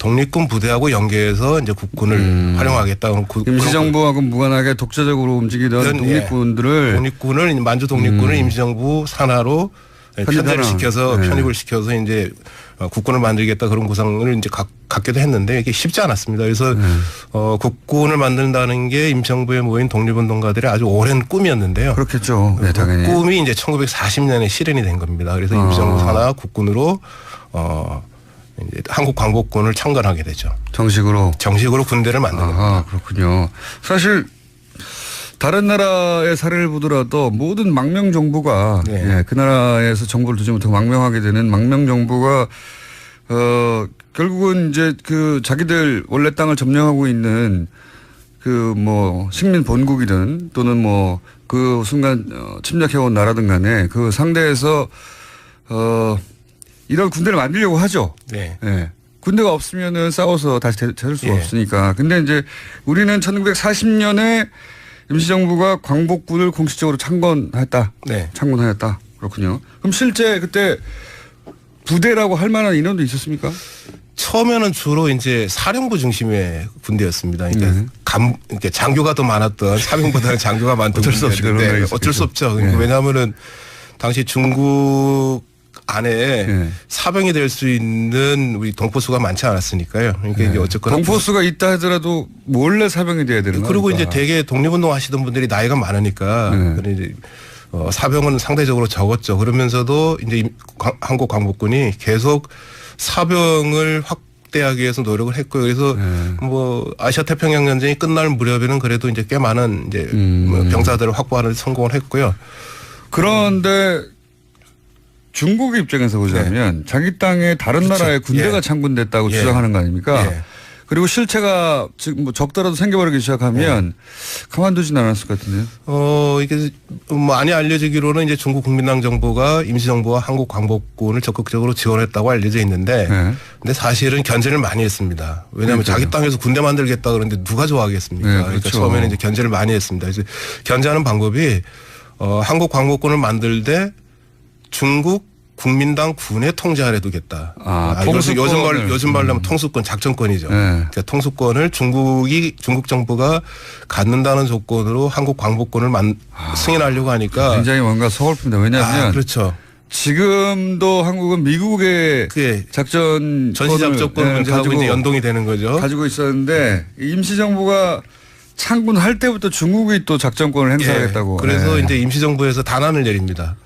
독립군 부대하고 연계해서 이제 국군을 활용하겠다. 임시정부하고 무관하게 독자적으로 움직이던 독립군들을 독립군을 만주 독립군을 임시정부 산하로 편대를 시켜서 편입을 시켜서 이제 국군을 만들겠다 그런 구상을 이제 갖기도 했는데 이게 쉽지 않았습니다. 그래서 국군을 만든다는 게 임시정부에 모인 독립운동가들의 아주 오랜 꿈이었는데요. 그렇겠죠. 네, 당연히. 그 꿈이 이제 1940년에 실현이 된 겁니다. 그래서 임시정부 산하 국군으로 이제 한국 광복군을 창건하게 되죠. 정식으로 군대를 만든 겁니다. 그렇군요. 사실 다른 나라의 사례를 보더라도 모든 망명 정부가 그 나라에서 정부를 두지 못하고 망명하게 되는 망명 정부가 결국은 이제 그 자기들 원래 땅을 점령하고 있는 그 뭐 식민 본국이든 또는 뭐 그 순간 침략해온 나라든 간에 그 상대에서 이런 군대를 만들려고 하죠. 네. 군대가 없으면은 싸워서 다시 찾을 수가 없으니까. 근데 이제 우리는 1940년에 임시정부가 광복군을 공식적으로 창건했다. 창건하였다. 그렇군요. 그럼 실제 그때 부대라고 할 만한 인원도 있었습니까? 처음에는 주로 이제 사령부 중심의 군대였습니다. 그러니까 이렇게 장교가 더 많았던 사병보다는 장교가 많던 군대였는데 어쩔 수 없죠. 그러니까 왜냐하면은 당시 중국 안에 사병이 될 수 있는 우리 동포수가 많지 않았으니까요. 그러니까 이제 어쨌거나 동포수가 있다 하더라도 몰래 사병이 돼야 되는 거니까. 그리고 이제 대개 독립운동 하시던 분들이 나이가 많으니까 이제 사병은 상대적으로 적었죠. 그러면서도 이제 한국 광복군이 계속 사병을 확대하기 위해서 노력을 했고요. 그래서 뭐 아시아 태평양 전쟁이 끝날 무렵에는 그래도 이제 꽤 많은 이제 병사들을 확보하는 데 성공을 했고요. 그런데 중국의 입장에서 보자면 자기 땅에 다른 나라의 군대가 창군됐다고 주장하는 거 아닙니까? 그리고 실체가 지금 뭐 적더라도 생겨버리기 시작하면 가만두진 않았을 것 같은데요. 이게 많이 알려지기로는 이제 중국 국민당 정부가 임시정부와 한국 광복군을 적극적으로 지원했다고 알려져 있는데, 근데 사실은 견제를 많이 했습니다. 왜냐하면 자기 땅에서 군대 만들겠다 그러는데 누가 좋아하겠습니까? 그러니까 처음에는 이제 견제를 많이 했습니다. 그래서 견제하는 방법이 한국 광복군을 만들 때 중국 국민당 군의 통제 아래 두겠다. 요즘 말로 하면 통수권, 작전권이죠. 그러니까 통수권을 중국 정부가 갖는다는 조건으로 한국 광복군을 승인하려고 하니까 굉장히 뭔가 서글픕니다. 왜냐하면 그렇죠. 지금도 한국은 미국의 전시작전권 문제하고 이제 연동이 되는 거죠. 가지고 있었는데 임시정부가 창군할 때부터 중국이 또 작전권을 행사하겠다고. 그래서 이제 임시정부에서 단안을 내립니다.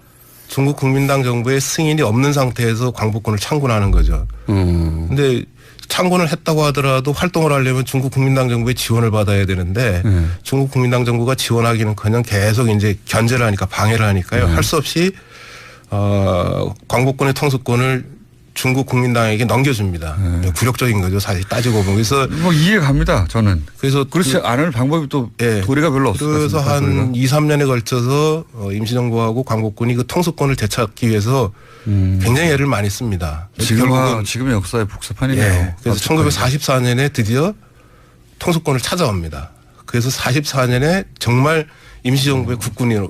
중국 국민당 정부의 승인이 없는 상태에서 광복군을 창군하는 거죠. 근데 창군을 했다고 하더라도 활동을 하려면 중국 국민당 정부의 지원을 받아야 되는데 중국 국민당 정부가 지원하기는커녕 계속 이제 견제를 하니까 방해를 하니까요. 할 수 없이 광복군의 통수권을 중국 국민당에게 넘겨줍니다. 굴욕적인 거죠, 사실 따지고 보면. 그래서 뭐 이해 갑니다, 저는. 그래서 그렇지 않을 방법이 또 도리가 별로 없을 것 그래서 같습니다. 한 2, 3년에 걸쳐서 임시정부하고 광복군이 그 통수권을 되찾기 위해서 굉장히 애를 많이 씁니다. 지금의 역사의 복사판이네요. 그래서 1944년에 드디어 통수권을 찾아옵니다. 그래서 44년에 정말 임시정부의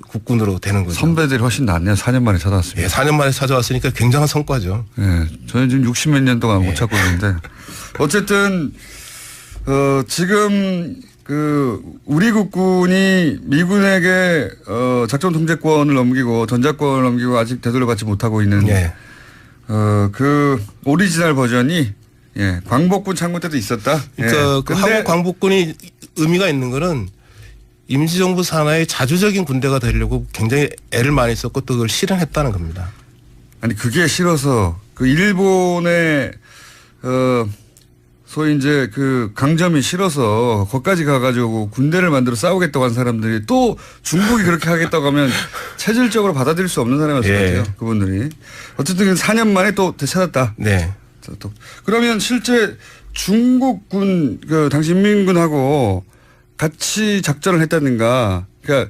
국군으로 되는 거죠. 선배들이 훨씬 낫네요. 4년 만에 찾아왔습니다. 4년 만에 찾아왔으니까 굉장한 성과죠. 저는 지금 60몇 년 동안 못 찾고 있는데 어쨌든 지금 우리 국군이 미군에게 작전 통제권을 넘기고 전자권을 넘기고 아직 되돌려받지 못하고 있는 그 오리지널 버전이 광복군 창군 때도 있었다. 그러니까 그 한국 광복군이 의미가 있는 거는 임시정부 산하의 자주적인 군대가 되려고 굉장히 애를 많이 썼고 또 그걸 실현했다는 겁니다. 아니 그게 싫어서 그 일본의 소위 이제 그 강점이 싫어서 거기까지 가가지고 군대를 만들어 싸우겠다고 한 사람들이 또 중국이 그렇게 하겠다고 하면 체질적으로 받아들일 수 없는 사람이었을 것 같아요. 그분들이. 어쨌든 4년 만에 또 되찾았다. 그러면 실제 중국군 당시 인민군하고 같이 작전을 했다든가, 그러니까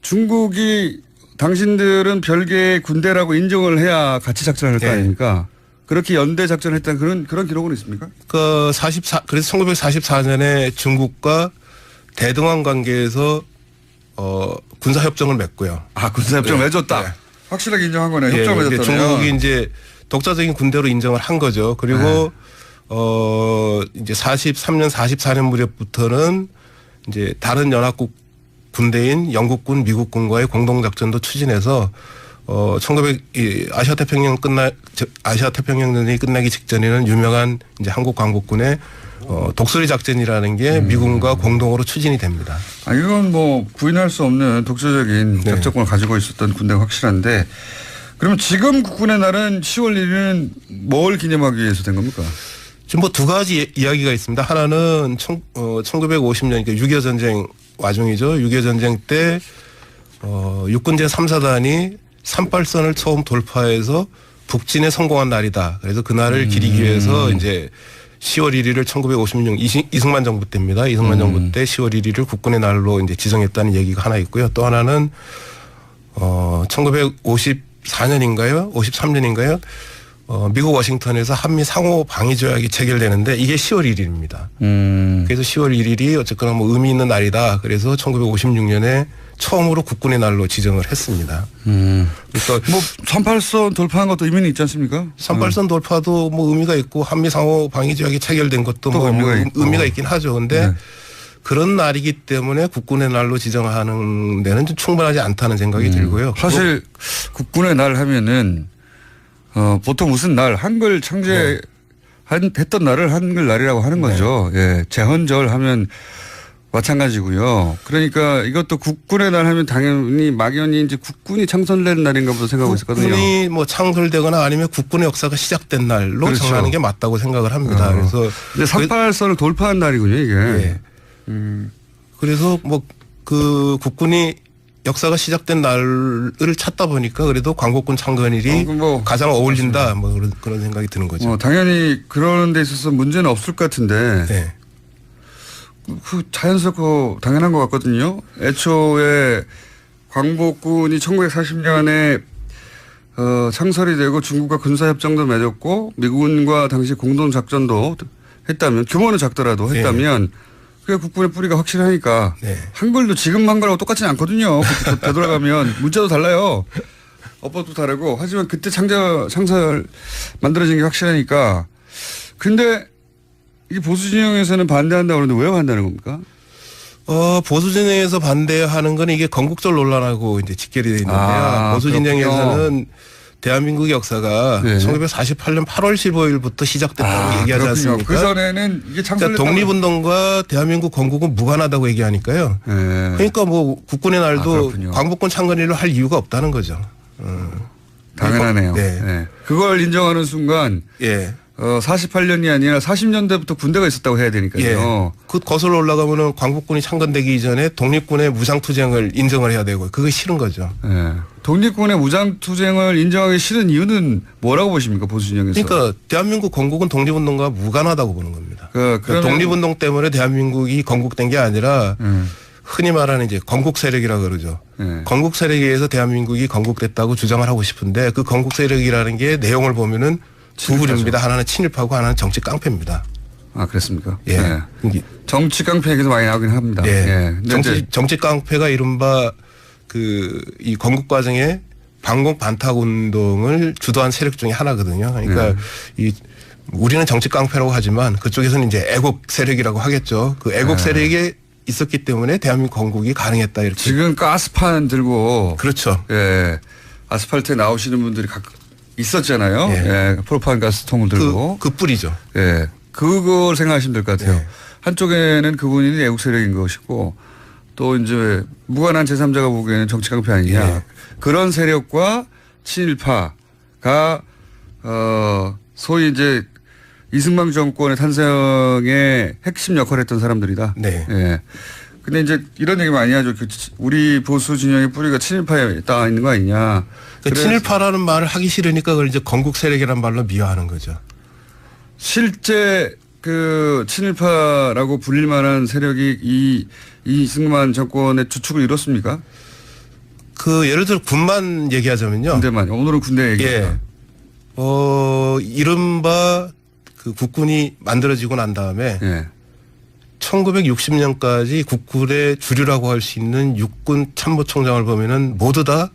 중국이 당신들은 별개의 군대라고 인정을 해야 같이 작전을 할 거 아닙니까? 그렇게 연대 작전을 했다는 그런 기록은 있습니까? 그래서 1944년에 중국과 대등한 관계에서 군사협정을 맺고요. 군사협정을 맺었다. 확실하게 인정한 거네요. 협정을 맺었다네요. 중국이 이제 독자적인 군대로 인정을 한 거죠. 그리고 이제 43년, 44년 무렵부터는 이제 다른 연합국 군대인 영국군, 미국군과의 공동작전도 추진해서 1900 아시아 태평양 전쟁이 끝나기 직전에는 유명한 이제 한국 광복군의 독수리 작전이라는 게 미군과 공동으로 추진이 됩니다. 이건 뭐 부인할 수 없는 독자적인 작전권을 가지고 있었던 군대가 확실한데, 그럼 지금 국군의 날은 10월 1일은 뭘 기념하기 위해서 된 겁니까? 지금 뭐 두 가지 이야기가 있습니다. 하나는 1950년, 그러니까 6.25 전쟁 와중이죠. 6.25 전쟁 때 육군 제3사단이 38선을 처음 돌파해서 북진에 성공한 날이다. 그래서 그날을 기리기 위해서 이제 10월 1일을 1956 이승만 정부 때입니다. 이승만 정부 때 10월 1일을 국군의 날로 이제 지정했다는 얘기가 하나 있고요. 또 하나는 1954년인가요? 53년인가요? 미국 워싱턴에서 한미 상호 방위 조약이 체결되는데 이게 10월 1일입니다. 그래서 10월 1일이 어쨌거나 뭐 의미 있는 날이다. 그래서 1956년에 처음으로 국군의 날로 지정을 했습니다. 그러니까 뭐 38선 돌파한 것도 의미는 있지 않습니까? 38선 돌파도 뭐 의미가 있고 한미 상호 방위 조약이 체결된 것도 뭐 의미가 있긴 하죠. 근데 그런 날이기 때문에 국군의 날로 지정하는 데는 좀 충분하지 않다는 생각이 들고요. 사실 국군의 날 하면은 보통 무슨 날 한글 했던 날을 한글 날이라고 하는 거죠. 예, 제헌절 하면 마찬가지고요. 그러니까 이것도 국군의 날 하면 당연히 막연히 이제 국군이 창설된 날인가 보다 생각하고 있었거든요. 국군이 뭐 창설되거나 아니면 국군의 역사가 시작된 날로 그렇죠. 정하는 게 맞다고 생각을 합니다. 그래서 38선을 돌파한 날이군요, 이게. 예. 그래서 뭐 그 국군이 역사가 시작된 날을 찾다 보니까 그래도 광복군 창건일이 가장 어울린다 뭐 그런 생각이 드는 거죠. 당연히 그런 데 있어서 문제는 없을 것 같은데. 네. 그 자연스럽고 당연한 것 같거든요. 애초에 광복군이 1940년에 창설이 되고 중국과 군사협정도 맺었고 미군과 당시 공동작전도 했다면, 규모는 작더라도 했다면 그게 국군의 뿌리가 확실하니까. 한글도 지금 한글하고 똑같지는 않거든요. 되돌아가면 문자도 달라요. 어법도 다르고. 하지만 그때 창설 만들어진 게 확실하니까. 근데 이 보수 진영에서는 반대한다고 그러는데 왜 반대하는 겁니까? 보수 진영에서 반대하는 건 이게 건국절 논란하고 이제 직결이 되어 있는데요. 보수 진영에서는 대한민국의 역사가 1948년 8월 15일부터 시작됐다고 얘기하지 않습니까? 그 전에는 이게 창설됐다고. 독립운동과 대한민국 건국은 무관하다고 얘기하니까요. 그러니까 뭐 국군의 날도 광복군 창건일로 할 이유가 없다는 거죠. 당연하네요. 네. 그걸 인정하는 순간 48년이 아니라 40년대부터 군대가 있었다고 해야 되니까요. 그 거슬러 올라가면은 광복군이 창건되기 이전에 독립군의 무장투쟁을 인정을 해야 되고 그게 싫은 거죠. 독립군의 무장투쟁을 인정하기 싫은 이유는 뭐라고 보십니까, 보수 진영에서? 그러니까 대한민국 건국은 독립운동과 무관하다고 보는 겁니다. 그러니까 독립운동 때문에 대한민국이 건국된 게 아니라 흔히 말하는 이제 건국 세력이라 그러죠. 건국 세력에 의해서 대한민국이 건국됐다고 주장을 하고 싶은데 그 건국 세력이라는 게 내용을 보면은 두 부류입니다. 하나는 친일파고 하나는 정치 깡패입니다. 그렇습니까? 정치 깡패 얘기도 많이 나오긴 합니다. 정치 깡패가 이른바 이 건국 과정에 반공 반탁 운동을 주도한 세력 중에 하나거든요. 그러니까 우리는 정치 깡패라고 하지만 그쪽에서는 이제 애국 세력이라고 하겠죠. 그 애국 세력에 있었기 때문에 대한민국 건국이 가능했다 이렇게. 지금 가스판 들고. 그렇죠. 아스팔트에 나오시는 분들이 있었잖아요. 프로판 가스통을 들고. 그 뿌리죠. 그걸 생각하시면 될 것 같아요. 한쪽에는 그분이 애국 세력인 것이고 또 이제 무관한 제3자가 보기에는 정치 깡패 아니냐. 그런 세력과 친일파가 소위 이제 이승만 정권의 탄생의 핵심 역할을 했던 사람들이다. 근데 이제 이런 얘기 많이 하죠. 우리 보수 진영의 뿌리가 친일파에 딱 있는 거 아니냐. 친일파라는 말을 하기 싫으니까 그걸 이제 건국 세력이라는 말로 미화하는 거죠. 실제 그 친일파라고 불릴 만한 세력이 이승만 정권의 주축을 이뤘습니까? 예를 들어 군만 얘기하자면요. 군대만. 오늘은 군대 얘기입니다. 이른바 그 국군이 만들어지고 난 다음에 1960년까지 국군의 주류라고 할 수 있는 육군 참모총장을 보면은 모두 다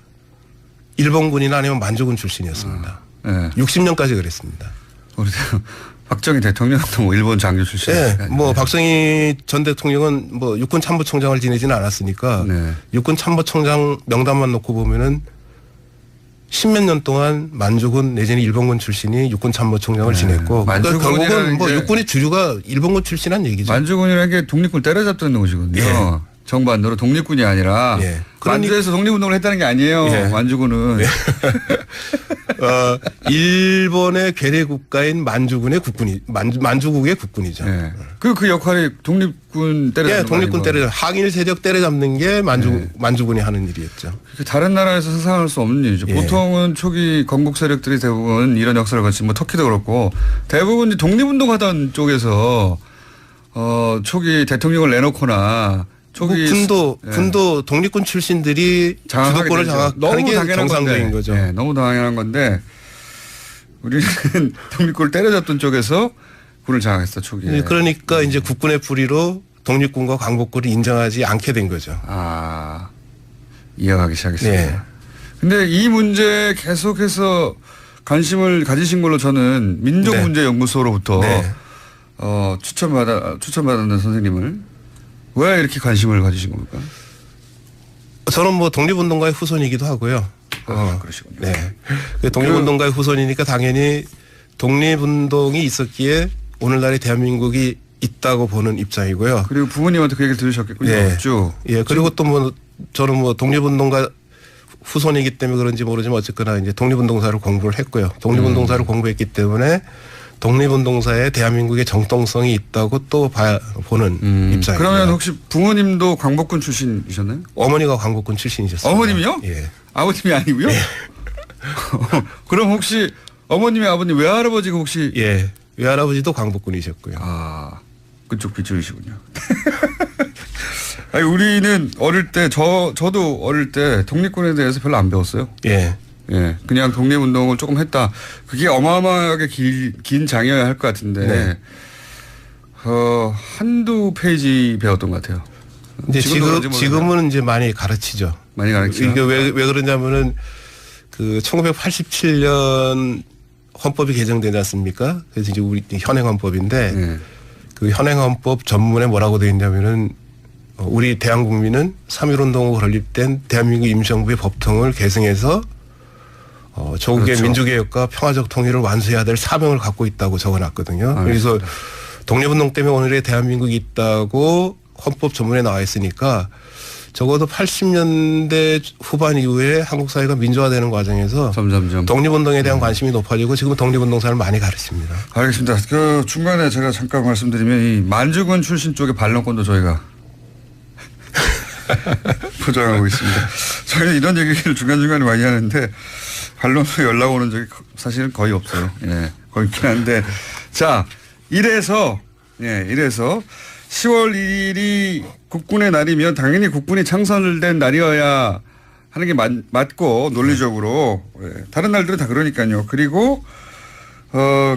일본군이나 아니면 만주군 출신이었습니다. 60년까지 그랬습니다. 박정희 대통령도 뭐 일본 장교 출신. 네, 뭐 박정희 전 대통령은 뭐 육군 참모총장을 지내지는 않았으니까 네. 육군 참모총장 명단만 놓고 보면은 10몇 년 동안 만주군 내지는 일본군 출신이 육군 참모총장을 지냈고 그러니까 결국은 뭐 육군의 주류가 일본군 출신한 얘기죠. 만주군이라는 게 독립군 때려잡던 곳이거든요. 예. 정반대로 독립군이 아니라 예. 만주에서 독립운동을 했다는 게 아니에요. 예. 만주군은. 일본의 괴뢰 국가인 만주군의 국군이 만주국의 국군이죠. 예. 그 역할이 독립군 때려잡는 예, 독립군 때려 항일 세력 때려잡는 게 만주군이 하는 일이었죠. 다른 나라에서 상상할 수 없는 일이죠. 예. 보통은 초기 건국 세력들이 대부분 이런 역사를 거친 뭐 터키도 그렇고 대부분 독립운동하던 쪽에서 초기 대통령을 내놓거나 초기 군도 독립군 출신들이 주도권을 장악하는 게 정상적인 거죠. 네, 너무 당연한 건데 우리는 독립군을 때려잡던 쪽에서 군을 장악했어 초기에. 네, 그러니까 이제 국군의 불의로 독립군과 광복군을 인정하지 않게 된 거죠. 아, 이해하기 시작했습니다. 네. 근데 이 문제에 계속해서 관심을 가지신 걸로 저는 민족문제연구소로부터 네. 추천받았는 선생님을 왜 이렇게 관심을 가지신 겁니까? 저는 뭐 독립운동가의 후손이기도 하고요. 그러시군요. 네. 독립운동가의 후손이니까 당연히 독립운동이 있었기에 오늘날의 대한민국이 있다고 보는 입장이고요. 그리고 부모님한테 그 얘기를 들으셨겠군요. 네. 쭉. 예. 그리고 또 뭐 저는 뭐 독립운동가 후손이기 때문에 그런지 모르지만 어쨌거나 이제 독립운동사를 공부를 했고요. 독립운동사를 공부했기 때문에 독립운동사에 대한민국의 정통성이 있다고 또 보는 입장입니다. 그러면 혹시 부모님도 광복군 출신이셨나요? 어머니가 광복군 출신이셨어요. 어머님이요? 예. 아버님이 아니고요? 예. 그럼 혹시 어머님의 아버님 외할아버지가 혹시? 예. 외할아버지도 광복군이셨고요. 아, 그쪽 빗줄이시군요. 아니, 우리는 어릴 때 저도 어릴 때 독립군에 대해서 별로 안 배웠어요. 예. 예, 그냥 독립운동을 조금 했다. 그게 어마어마하게 긴 장이어야 할 것 같은데, 네. 한두 페이지 배웠던 것 같아요. 이제 지금은 이제 많이 가르치죠. 많이 가르치죠. 이게 왜 그러냐면은 그 1987년 헌법이 개정되지 않습니까? 그래서 이제 우리 현행헌법인데 네. 그 현행헌법 전문에 뭐라고 되어 있냐면은 우리 대한국민은 3.1운동으로 건립된 대한민국 임시정부의 법통을 개정해서 조국의 그렇죠. 민주개혁과 평화적 통일을 완수해야 될 사명을 갖고 있다고 적어놨거든요. 알겠습니다. 그래서 독립운동 때문에 오늘의 대한민국이 있다고 헌법 전문에 나와 있으니까 적어도 80년대 후반 이후에 한국 사회가 민주화되는 과정에서 점점점 독립운동에 대한 관심이 높아지고 지금 독립운동사를 많이 가르칩니다. 알겠습니다. 그 중간에 제가 잠깐 말씀드리면 이 만주군 출신 쪽의 반론권도 저희가 포장하고 있습니다. 저희는 이런 얘기를 중간중간에 많이 하는데 반론으로 연락 오는 적이 사실은 거의 없어요. 예, 거의 없긴 한데. 자, 이래서 10월 1일이 국군의 날이면 당연히 국군이 창설된 날이어야 하는 게 맞고 논리적으로. 예, 다른 날들은 다 그러니까요. 그리고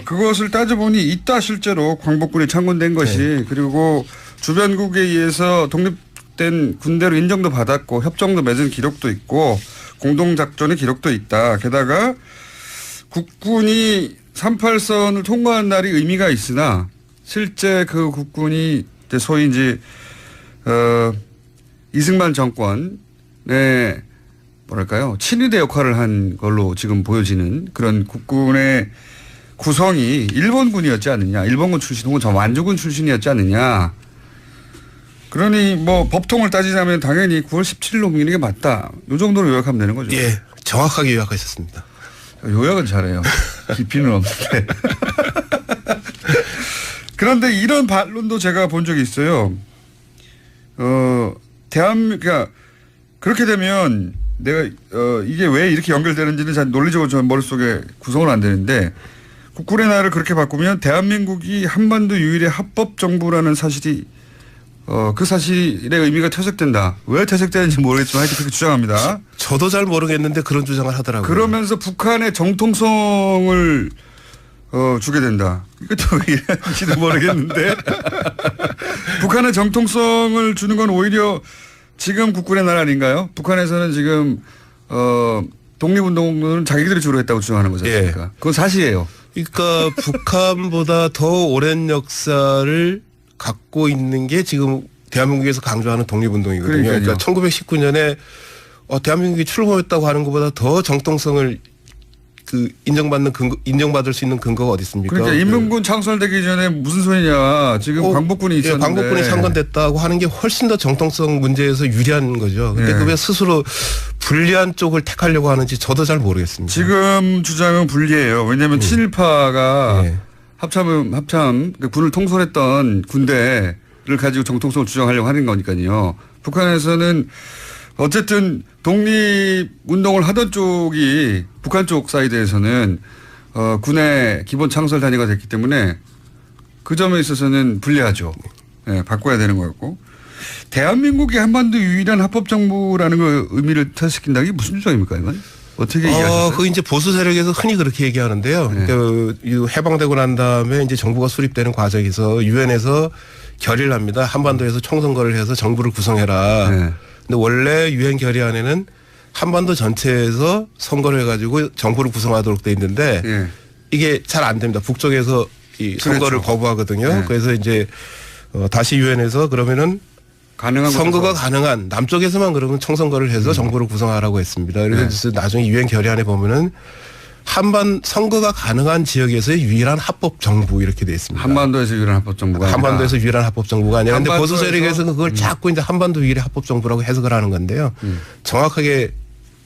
그것을 따져보니 있다 실제로 광복군이 창건된 것이. 네. 그리고 주변국에 의해서 독립된 군대로 인정도 받았고 협정도 맺은 기록도 있고 공동작전의 기록도 있다. 게다가 국군이 38선을 통과한 날이 의미가 있으나 실제 그 국군이 소위 이제 이승만 정권의 뭐랄까요 친위대 역할을 한 걸로 지금 보여지는 그런 국군의 구성이 일본군이었지 않느냐, 일본군 출신 혹은 저 만주군 출신이었지 않느냐. 그러니 뭐 법통을 따지자면 당연히 9월 17일로 옮기는 게 맞다. 이 정도로 요약하면 되는 거죠. 예, 정확하게 요약하셨습니다. 요약은 잘해요. 깊이는 없는데. 그런데 이런 반론도 제가 본 적이 있어요. 그러니까 그렇게 되면 내가 이게 왜 이렇게 연결되는지는 잘 논리적으로 저 머릿속에 구성은 안 되는데 국군의 날을 그렇게 바꾸면 대한민국이 한반도 유일의 합법 정부라는 사실이 그 사실의 의미가 퇴색된다. 왜 퇴색되는지 모르겠지만 하여튼 그렇게 주장합니다. 저도 잘 모르겠는데 그런 주장을 하더라고요. 그러면서 북한의 정통성을 주게 된다. 이것도 왜 이런지도 모르겠는데 북한의 정통성을 주는 건 오히려 지금 국군의 날 아닌가요? 북한에서는 지금 독립운동은 자기들이 주로 했다고 주장하는 거지 않습니까? 예. 그건 사실이에요. 그러니까 북한보다 더 오랜 역사를 갖고 있는 게 지금 대한민국에서 강조하는 독립운동이거든요. 그러니까 1919년에 대한민국이 출범했다고 하는 것보다 더 정통성을 인정받을 수 있는 근거가 어디 있습니까? 그러니까 인민군 창설되기 전에 무슨 소리냐. 지금 광복군이 있었는데. 광복군이 창건됐다고 하는 게 훨씬 더 정통성 문제에서 유리한 거죠. 근데 그 왜 스스로 불리한 쪽을 택하려고 하는지 저도 잘 모르겠습니다. 지금 주장은 불리해요. 왜냐하면 친일파가 합참 군을 통솔했던 군대를 가지고 정통성을 주장하려고 하는 거니까요. 북한에서는 어쨌든 독립운동을 하던 쪽이 북한 쪽 사이드에서는 군의 기본 창설 단위가 됐기 때문에 그 점에 있어서는 불리하죠. 네, 바꿔야 되는 거였고. 대한민국이 한반도 유일한 합법정부라는 거 의미를 터시킨다는 게 무슨 주장입니까 이건? 어떻게 이해하셨어요? 그 이제 보수 세력에서 흔히 그렇게 얘기하는데요. 그러니까 해방되고 난 다음에 이제 정부가 수립되는 과정에서 유엔에서 결의를 합니다. 한반도에서 총선거를 해서 정부를 구성해라. 근데 원래 유엔 결의안에는 한반도 전체에서 선거를 해가지고 정부를 구성하도록 돼 있는데 이게 잘 안 됩니다. 북쪽에서 이 선거를 그렇죠. 거부하거든요. 그래서 이제 다시 유엔에서 그러면은 선거가 가능한 남쪽에서만 그러면 총선거를 해서 정부를 구성하라고 했습니다. 그래서 나중에 유엔 결의안에 보면은 선거가 가능한 지역에서의 유일한 합법 정부 이렇게 돼 있습니다. 한반도에서 유일한 합법 정부가 아니라. 한반도에서 유일한 합법 정부가 아니라. 근데 보수 세력에서는 그걸 자꾸 이제 한반도 유일의 합법 정부라고 해석을 하는 건데요. 정확하게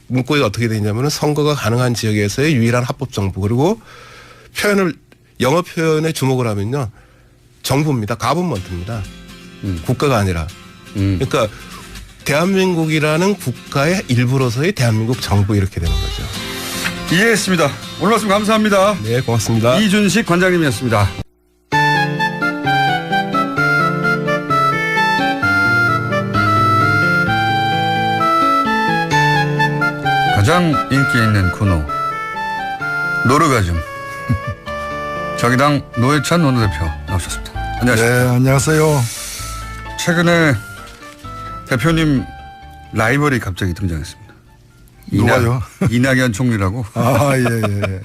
문구가 어떻게 되냐면은 선거가 가능한 지역에서의 유일한 합법 정부. 그리고 영어 표현에 주목을 하면요. 정부입니다. 가버먼트입니다. 국가가 아니라. 그러니까 대한민국이라는 국가의 일부로서의 대한민국 정부 이렇게 되는 거죠. 이해했습니다. 오늘 말씀 감사합니다. 네, 고맙습니다. 이준식 관장님이었습니다. 가장 인기 있는 코너 노르가즘 정의당 노회찬 원내대표 나오셨습니다. 안녕하십니까. 네, 안녕하세요. 최근에 대표님 라이벌이 갑자기 등장했습니다. 누가요? 이낙연 총리라고. 예.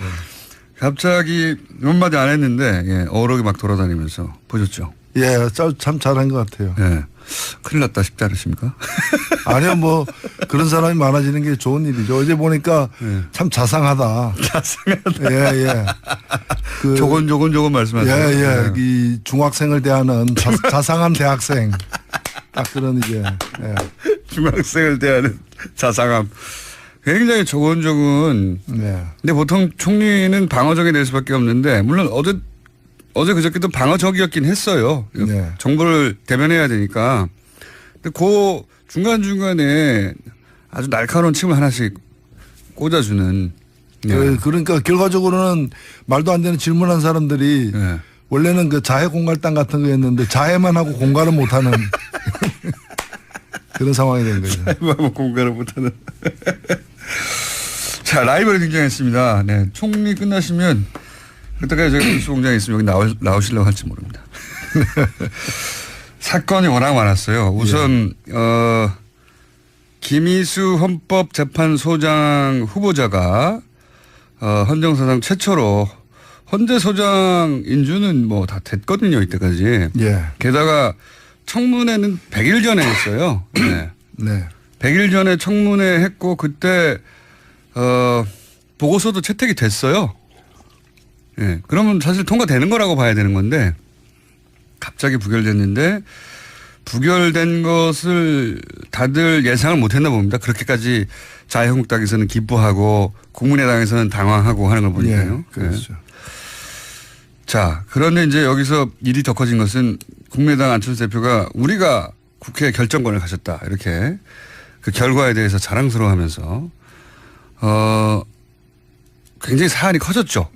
갑자기 몇 마디 안 했는데 어록이 막 돌아다니면서 보셨죠? 예, 참 잘한 것 같아요. 예. 큰일 났다 싶지 않으십니까? 아니요, 뭐 그런 사람이 많아지는 게 좋은 일이죠. 어제 보니까 참 자상하다. 자상하다. 예. 조곤조곤 말씀하세요. 이 중학생을 대하는 자상한 대학생. 딱 그런 이제. 중학생을 대하는 자상함. 굉장히 조곤조곤. 근데 보통 총리는 방어적이 될 수밖에 없는데 물론 어제 그저께도 방어적이었긴 했어요. 정부를 대변해야 되니까. 근데 그 중간중간에 아주 날카로운 침을 하나씩 꽂아주는. 그러니까 결과적으로는 말도 안 되는 질문한 사람들이 원래는 그 자해 공갈당 같은 거였는데 자해만 하고 공갈을 못하는 그런 상황이 된 거죠. 자해만 하고 공갈을 못하는. 자, 라이벌이 등장했습니다. 네, 총리 끝나시면 그때까지 저희 뉴스공장에 있으면 여기 나오시려고 할지 모릅니다. 사건이 워낙 많았어요. 우선 김희수 헌법재판소장 후보자가 헌정사상 최초로 헌재소장 인준은 뭐 다 됐거든요. 이때까지. 게다가 청문회는 100일 전에 했어요. 네. 100일 전에 청문회 했고 그때 보고서도 채택이 됐어요. 그러면 사실 통과되는 거라고 봐야 되는 건데 갑자기 부결됐는데 부결된 것을 다들 예상을 못했나 봅니다. 그렇게까지 자유한국당에서는 기뻐하고 국민의당에서는 당황하고 하는 걸 보니까요. 그렇죠. 자, 그런데 이제 여기서 일이 더 커진 것은 국민의당 안철수 대표가 우리가 국회 결정권을 가졌다 이렇게 그 결과에 대해서 자랑스러워하면서 굉장히 사안이 커졌죠.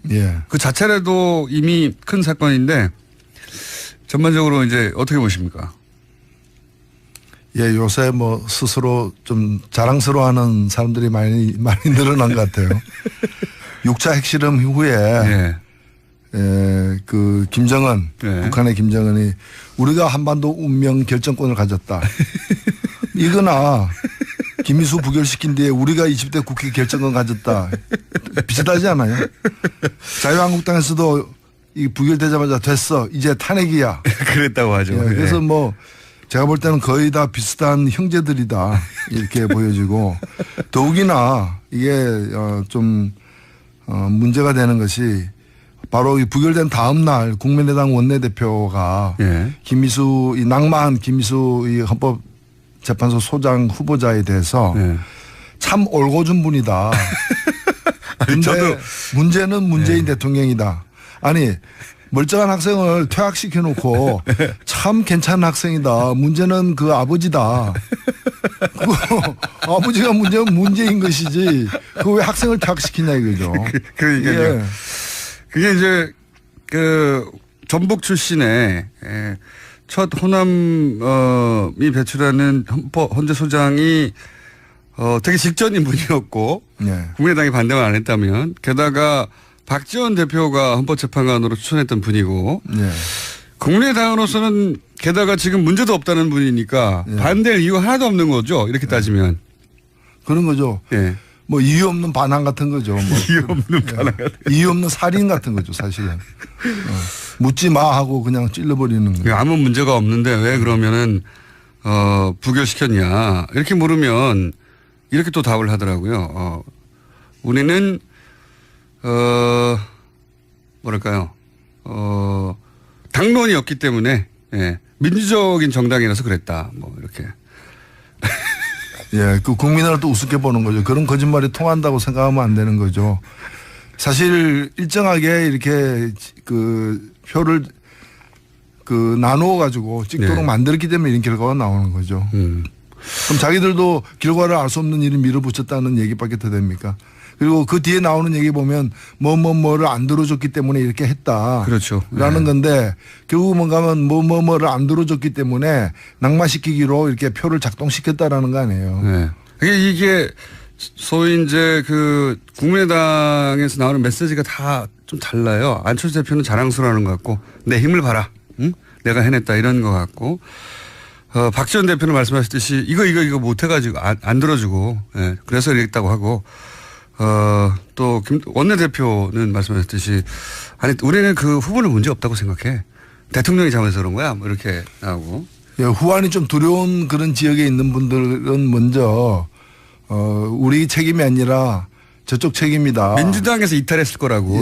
그 자체라도 이미 큰 사건인데 전반적으로 이제 어떻게 보십니까? 요새 뭐 스스로 좀 자랑스러워하는 사람들이 많이 늘어난 것 같아요. 6차 핵실험 이후에 그 김정은 북한의 김정은이 우리가 한반도 운명 결정권을 가졌다. 이거나 김미수 부결시킨 뒤에 우리가 20대 국회 결정권 가졌다. 비슷하지 않아요? 자유한국당에서도 이 부결되자마자 됐어. 이제 탄핵이야. 그랬다고 하죠. 예, 그래서 뭐 제가 볼 때는 거의 다 비슷한 형제들이다. 이렇게 보여지고 더욱이나 이게 좀 문제가 되는 것이 바로 이 부결된 다음 날 국민의당 원내대표가 김미수 이 낭만 김미수 이 헌법재판소 소장 후보자에 대해서 참 올고준 분이다. 근데 문제는 문재인 대통령이다. 아니 멀쩡한 학생을 퇴학시켜 놓고 참 괜찮은 학생이다. 문제는 그 아버지다. 아버지가 문제는 문제인 것이지. 그 왜 학생을 퇴학시키냐 이거죠. 그러니까요. 그게 이제 그 전북 출신의 첫 호남이 배출하는 헌재 소장이 되게 직전인 분이었고 국민의당이 반대만 안 했다면 게다가 박지원 대표가 헌법재판관으로 추천했던 분이고 국민의당으로서는 게다가 지금 문제도 없다는 분이니까 반대할 이유가 하나도 없는 거죠. 이렇게 따지면. 그런 거죠. 뭐 이유 없는 반항 같은 거죠. 뭐 이유 없는 반항 같은 이유 없는 살인 같은 거죠. 사실은. 묻지 마 하고 그냥 찔러버리는 거예요. 아무 문제가 없는데 왜 그러면은 부결시켰냐 이렇게 물으면 이렇게 또 답을 하더라고요. 우리는 뭐랄까요. 당론이 없기 때문에 민주적인 정당이라서 그랬다. 뭐 이렇게. 예, 그 국민을 또 우습게 보는 거죠. 그런 거짓말이 통한다고 생각하면 안 되는 거죠. 사실 일정하게 이렇게 그 표를 그 나누어 가지고 찍도록 만들었기 때문에 이런 결과가 나오는 거죠. 그럼 자기들도 결과를 알 수 없는 일을 밀어붙였다는 얘기밖에 더 됩니까? 그리고 그 뒤에 나오는 얘기 보면 뭐를 안 들어줬기 때문에 이렇게 했다. 그렇죠. 라는 건데 결국 뭔가 하면 뭐를 안 들어줬기 때문에 낙마시키기로 이렇게 표를 작동시켰다라는 거 아니에요. 이게 소위 이제 그 국민의당에서 나오는 메시지가 다 좀 달라요. 안철수 대표는 자랑스러워하는 것 같고 내 힘을 봐라. 응? 내가 해냈다 이런 것 같고 박지원 대표는 말씀하셨듯이 이거 못해가지고 안 들어주고 그래서 이랬다고 하고 또 원내대표는 말씀하셨듯이 아니 우리는 그 후보는 문제 없다고 생각해. 대통령이 잘못해서 그런 거야. 뭐 이렇게 나오고. 후환이 좀 두려운 그런 지역에 있는 분들은 먼저 우리 책임이 아니라 저쪽 책임이다. 민주당에서 이탈했을 거라고.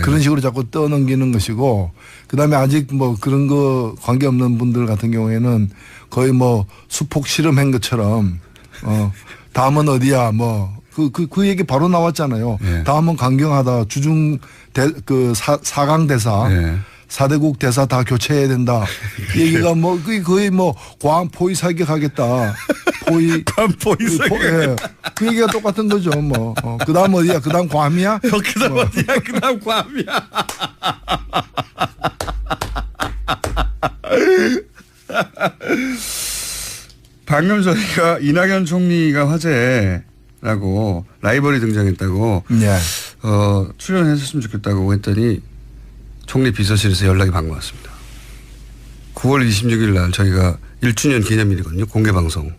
그런 식으로 자꾸 떠넘기는 것이고 그다음에 아직 뭐 그런 거 관계없는 분들 같은 경우에는 거의 뭐 수폭 실험한 것처럼 다음은 어디야 뭐 그 얘기 바로 나왔잖아요. 다음은 강경하다. 주중 그 4강 대사. 4대국 대사 다 교체해야 된다. 얘기가 뭐 거의 뭐 과한 포위 사격하겠다. 과한 포위 사격. 그 얘기가 똑같은 거죠. 뭐. 그다음 어디야? 그다음 괌이야? 그다음 어디야? 그다음 괌이야. 방금 저희가 이낙연 총리가 화제라고 라이벌이 등장했다고 출연했으면 좋겠다고 했더니 총리 비서실에서 연락이 방금 왔습니다. 9월 26일 날 저희가 1주년 기념일이거든요. 공개방송.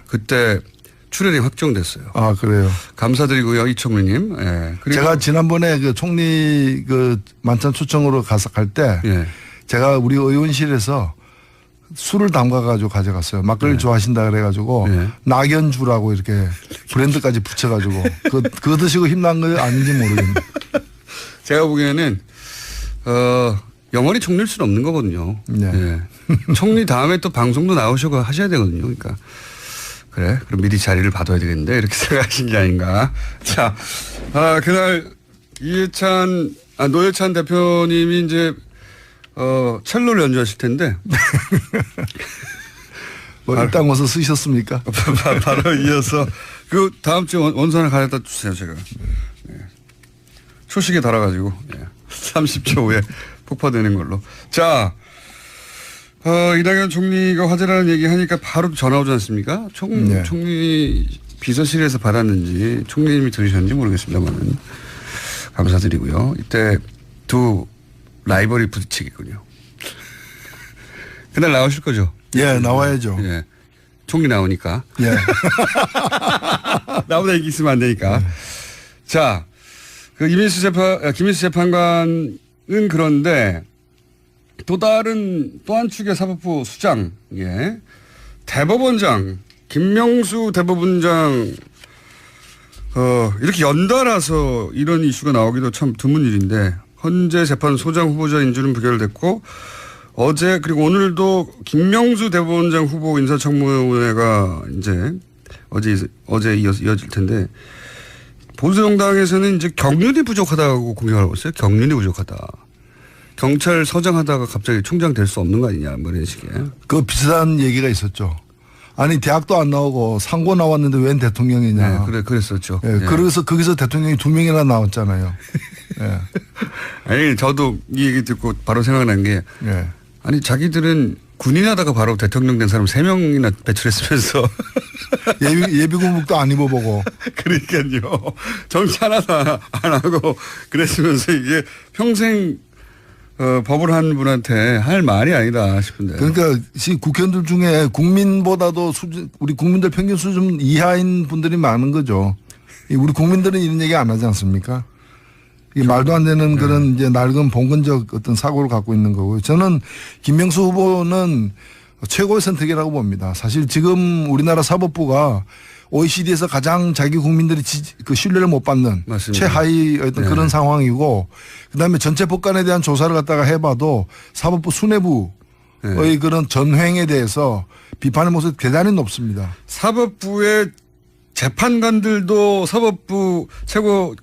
그때 출연이 확정됐어요. 아, 그래요? 감사드리고요. 이 총리님. 제가 지난번에 그 총리 그 만찬 초청으로 갈 때 제가 우리 의원실에서 술을 담가가지고 가져갔어요. 막걸리 좋아하신다 그래가지고 낙연주라고 이렇게 브랜드까지 붙여가지고 그거 드시고 힘난 거 아닌지 모르겠네요. 제가 보기에는 영원히 총리일 수는 없는 거거든요. 총리 다음에 또 방송도 나오시고 하셔야 되거든요. 그러니까 그래 그럼 미리 자리를 봐둬야 되겠는데 이렇게 생각하신 게 아닌가. 자, 그날 노회찬 대표님이 이제 첼로를 연주하실 텐데 뭐 일단 와서 쓰셨습니까? 바로 이어서 그 다음 주에 원서 하나 가져다 주세요. 제가 초식에 달아가지고 30초 후에 폭파되는 걸로. 자, 이낙연 총리가 화제라는 얘기 하니까 바로 전화 오지 않습니까? 총리 비서실에서 받았는지 총리님이 들으셨는지 모르겠습니다만 감사드리고요. 이때 두 라이벌이 부딪히겠군요. 그날 나오실 거죠? 나와야죠. 총리 나오니까. 예. 나보다 인기 있으면 안 되니까. 자, 그 김민수 재판관은 그런데 또 한 축의 사법부 수장, 예. 대법원장, 김명수 대법원장, 이렇게 연달아서 이런 이슈가 나오기도 참 드문 일인데, 헌재 재판소장 후보자 인준은 부결됐고, 어제 그리고 오늘도 김명수 대법원장 후보 인사청문회가 이제 어제 이어질 텐데, 보수정당에서는 이제 경륜이 부족하다고 공격하고 있어요. 경륜이 부족하다. 경찰서장 하다가 갑자기 총장 될 수 없는 거 아니냐, 뭐 이런 식의. 그 비슷한 얘기가 있었죠. 아니 대학도 안 나오고 상고 나왔는데 웬 대통령이냐. 네, 그랬었죠. 예, 예. 그래서 거기서 대통령이 2명이나 나왔잖아요. 예. 아니 저도 이 얘기 듣고 바로 생각난 게 예. 아니 자기들은 군인하다가 바로 대통령 된 사람 3명이나 배출했으면서 예비군복도 안 입어보고. 그러니까요. 정치 하나도 안 하고 그랬으면서 이게 평생 법을 한 분한테 할 말이 아니다 싶은데. 그러니까 국회의원들 중에 국민보다도 우리 국민들 평균 수준 이하인 분들이 많은 거죠. 우리 국민들은 이런 얘기 안 하지 않습니까? 이 말도 안 되는 그런 이제 낡은 봉건적 어떤 사고를 갖고 있는 거고요. 저는 김명수 후보는 최고의 선택이라고 봅니다. 사실 지금 우리나라 사법부가 OECD에서 가장 자기 국민들이 그 신뢰를 못 받는 맞습니다. 최하위 어떤 그런 상황이고, 그다음에 전체 법관에 대한 조사를 갖다가 해봐도 사법부 수뇌부의 그런 전횡에 대해서 비판의 모습이 대단히 높습니다. 사법부의 재판관들도 사법부 최고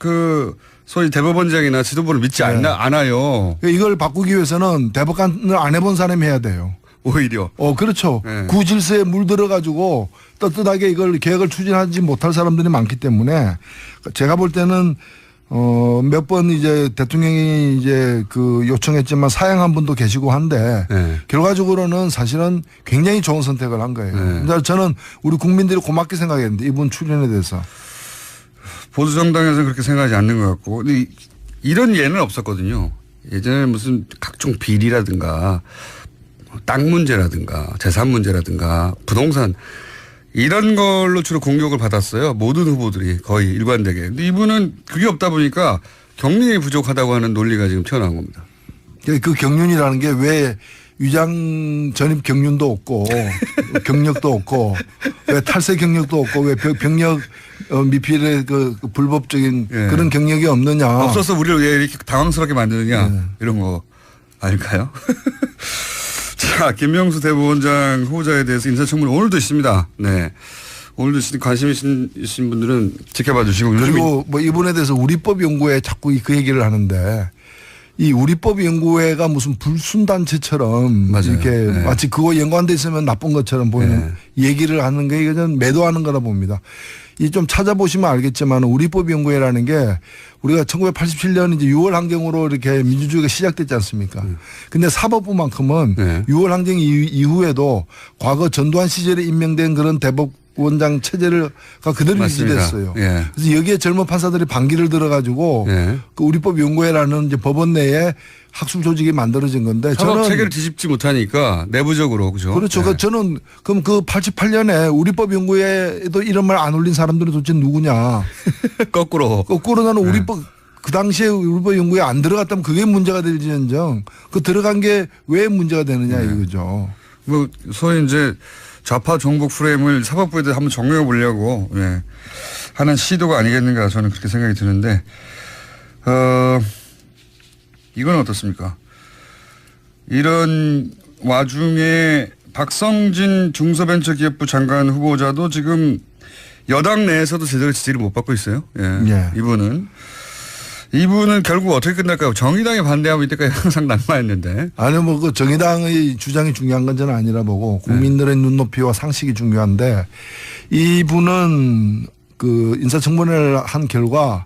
소위 대법원장이나 지도부를 믿지 않아요. 이걸 바꾸기 위해서는 대법관을 안 해본 사람이 해야 돼요. 오히려. 그렇죠. 구질서에 물들어가지고 떳떳하게 이걸 계획을 추진하지 못할 사람들이 많기 때문에 제가 볼 때는 몇 번 이제 대통령이 이제 요청했지만 사양한 분도 계시고 한데 결과적으로는 사실은 굉장히 좋은 선택을 한 거예요. 그래서 저는 우리 국민들이 고맙게 생각했는데 이분 출연에 대해서. 보수정당에서는 그렇게 생각하지 않는 것 같고. 근데 이런 예는 없었거든요. 예전에 무슨 각종 비리라든가 땅 문제라든가 재산 문제라든가 부동산 이런 걸로 주로 공격을 받았어요. 모든 후보들이 거의 일관되게. 근데 이분은 그게 없다 보니까 경륜이 부족하다고 하는 논리가 지금 튀어나온 겁니다. 그 경륜이라는 게 왜 위장 전입 경륜도 없고 경력도 없고 왜 탈세 경력도 없고 왜 병력 미필의 그 불법적인 그런 경력이 없느냐. 없어서 우리를 왜 이렇게 당황스럽게 만드느냐 이런 거 아닐까요? 자, 김명수 대법원장 후보자에 대해서 인사청문회 오늘도 있습니다. 네. 오늘도 관심 있으신 분들은 지켜봐 주시고. 그리고 뭐 이분에 대해서 우리법연구회 자꾸 그 얘기를 하는데 이 우리법연구회가 무슨 불순단체처럼 이렇게 마치 그거 연관돼 있으면 나쁜 것처럼 보이는 얘기를 하는 게 이건 매도하는 거라 봅니다. 이 좀 찾아보시면 알겠지만 우리법연구회라는 게 우리가 1987년 이제 6월 항쟁으로 이렇게 민주주의가 시작됐지 않습니까? 근데 사법부만큼은 6월 항쟁 이후에도 과거 전두환 시절에 임명된 그런 대법원장 체제가 그대로 유지됐어요. 그래서 여기에 젊은 판사들이 반기를 들어가지고 그 우리법연구회라는 이제 법원 내에 학술 조직이 만들어진 건데 사법 체계를 뒤집지 못하니까 내부적으로 그죠? 그렇죠. 저는 그럼 그 88년에 우리법연구회에도 이런 말 안 올린 사람들은 도대체 누구냐? 거꾸로 나는 우리법 그 당시에 우리법연구회에 안 들어갔다면 그게 문제가 될지언정 그 들어간 게 왜 문제가 되느냐 이거죠. 뭐 소위 이제 좌파 종북 프레임을 사법부에 대해 한번 정리해 보려고 하는 시도가 아니겠는가 저는 그렇게 생각이 드는데 이건 어떻습니까? 이런 와중에 박성진 중소벤처기업부 장관 후보자도 지금 여당 내에서도 제대로 지지를 못 받고 있어요. 이분은 결국 어떻게 끝날까요? 정의당에 반대하고 이때까지 항상 낙마했는데. 아니 뭐 그 정의당의 주장이 중요한 건 저는 아니라 보고 국민들의 눈높이와 상식이 중요한데 이분은 그 인사청문회를 한 결과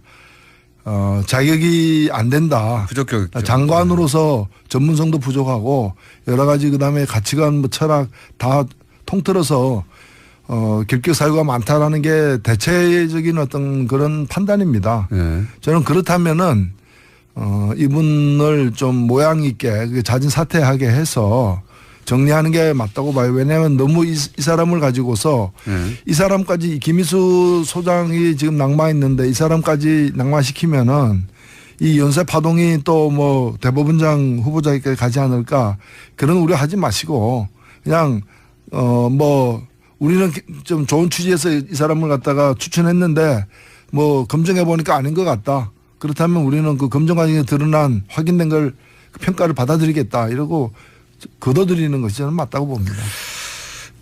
자격이 안 된다. 부적격. 장관으로서 전문성도 부족하고 여러 가지 그다음에 가치관 뭐 철학 다 통틀어서 결격 사유가 많다라는 게 대체적인 어떤 그런 판단입니다. 저는 그렇다면은 이분을 좀 모양 있게 자진 사퇴하게 해서 정리하는 게 맞다고 봐요. 왜냐하면 너무 이 사람을 가지고서 이 사람까지 김희수 소장이 지금 낙마했는데 이 사람까지 낙마시키면은 이 연쇄 파동이 또 뭐 대법원장 후보자에게 가지 않을까 그런 우려하지 마시고 그냥 뭐 우리는 좀 좋은 취지에서 이 사람을 갖다가 추천했는데 뭐 검증해 보니까 아닌 것 같다. 그렇다면 우리는 그 검증 과정에 드러난 확인된 걸 평가를 받아들이겠다 이러고 거둬들이는 것이 저는 맞다고 봅니다.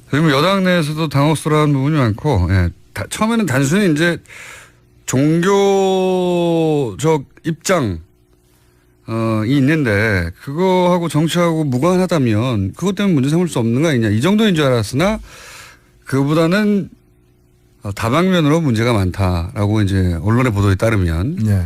그리고 여당 내에서도 당혹스러운 부분이 많고 예, 처음에는 단순히 이제 종교적 입장이 있는데 그거하고 정치하고 무관하다면 그것 때문에 문제 삼을 수 없는 거 아니냐 이 정도인 줄 알았으나 그보다는 다방면으로 문제가 많다라고 이제 언론의 보도에 따르면 네.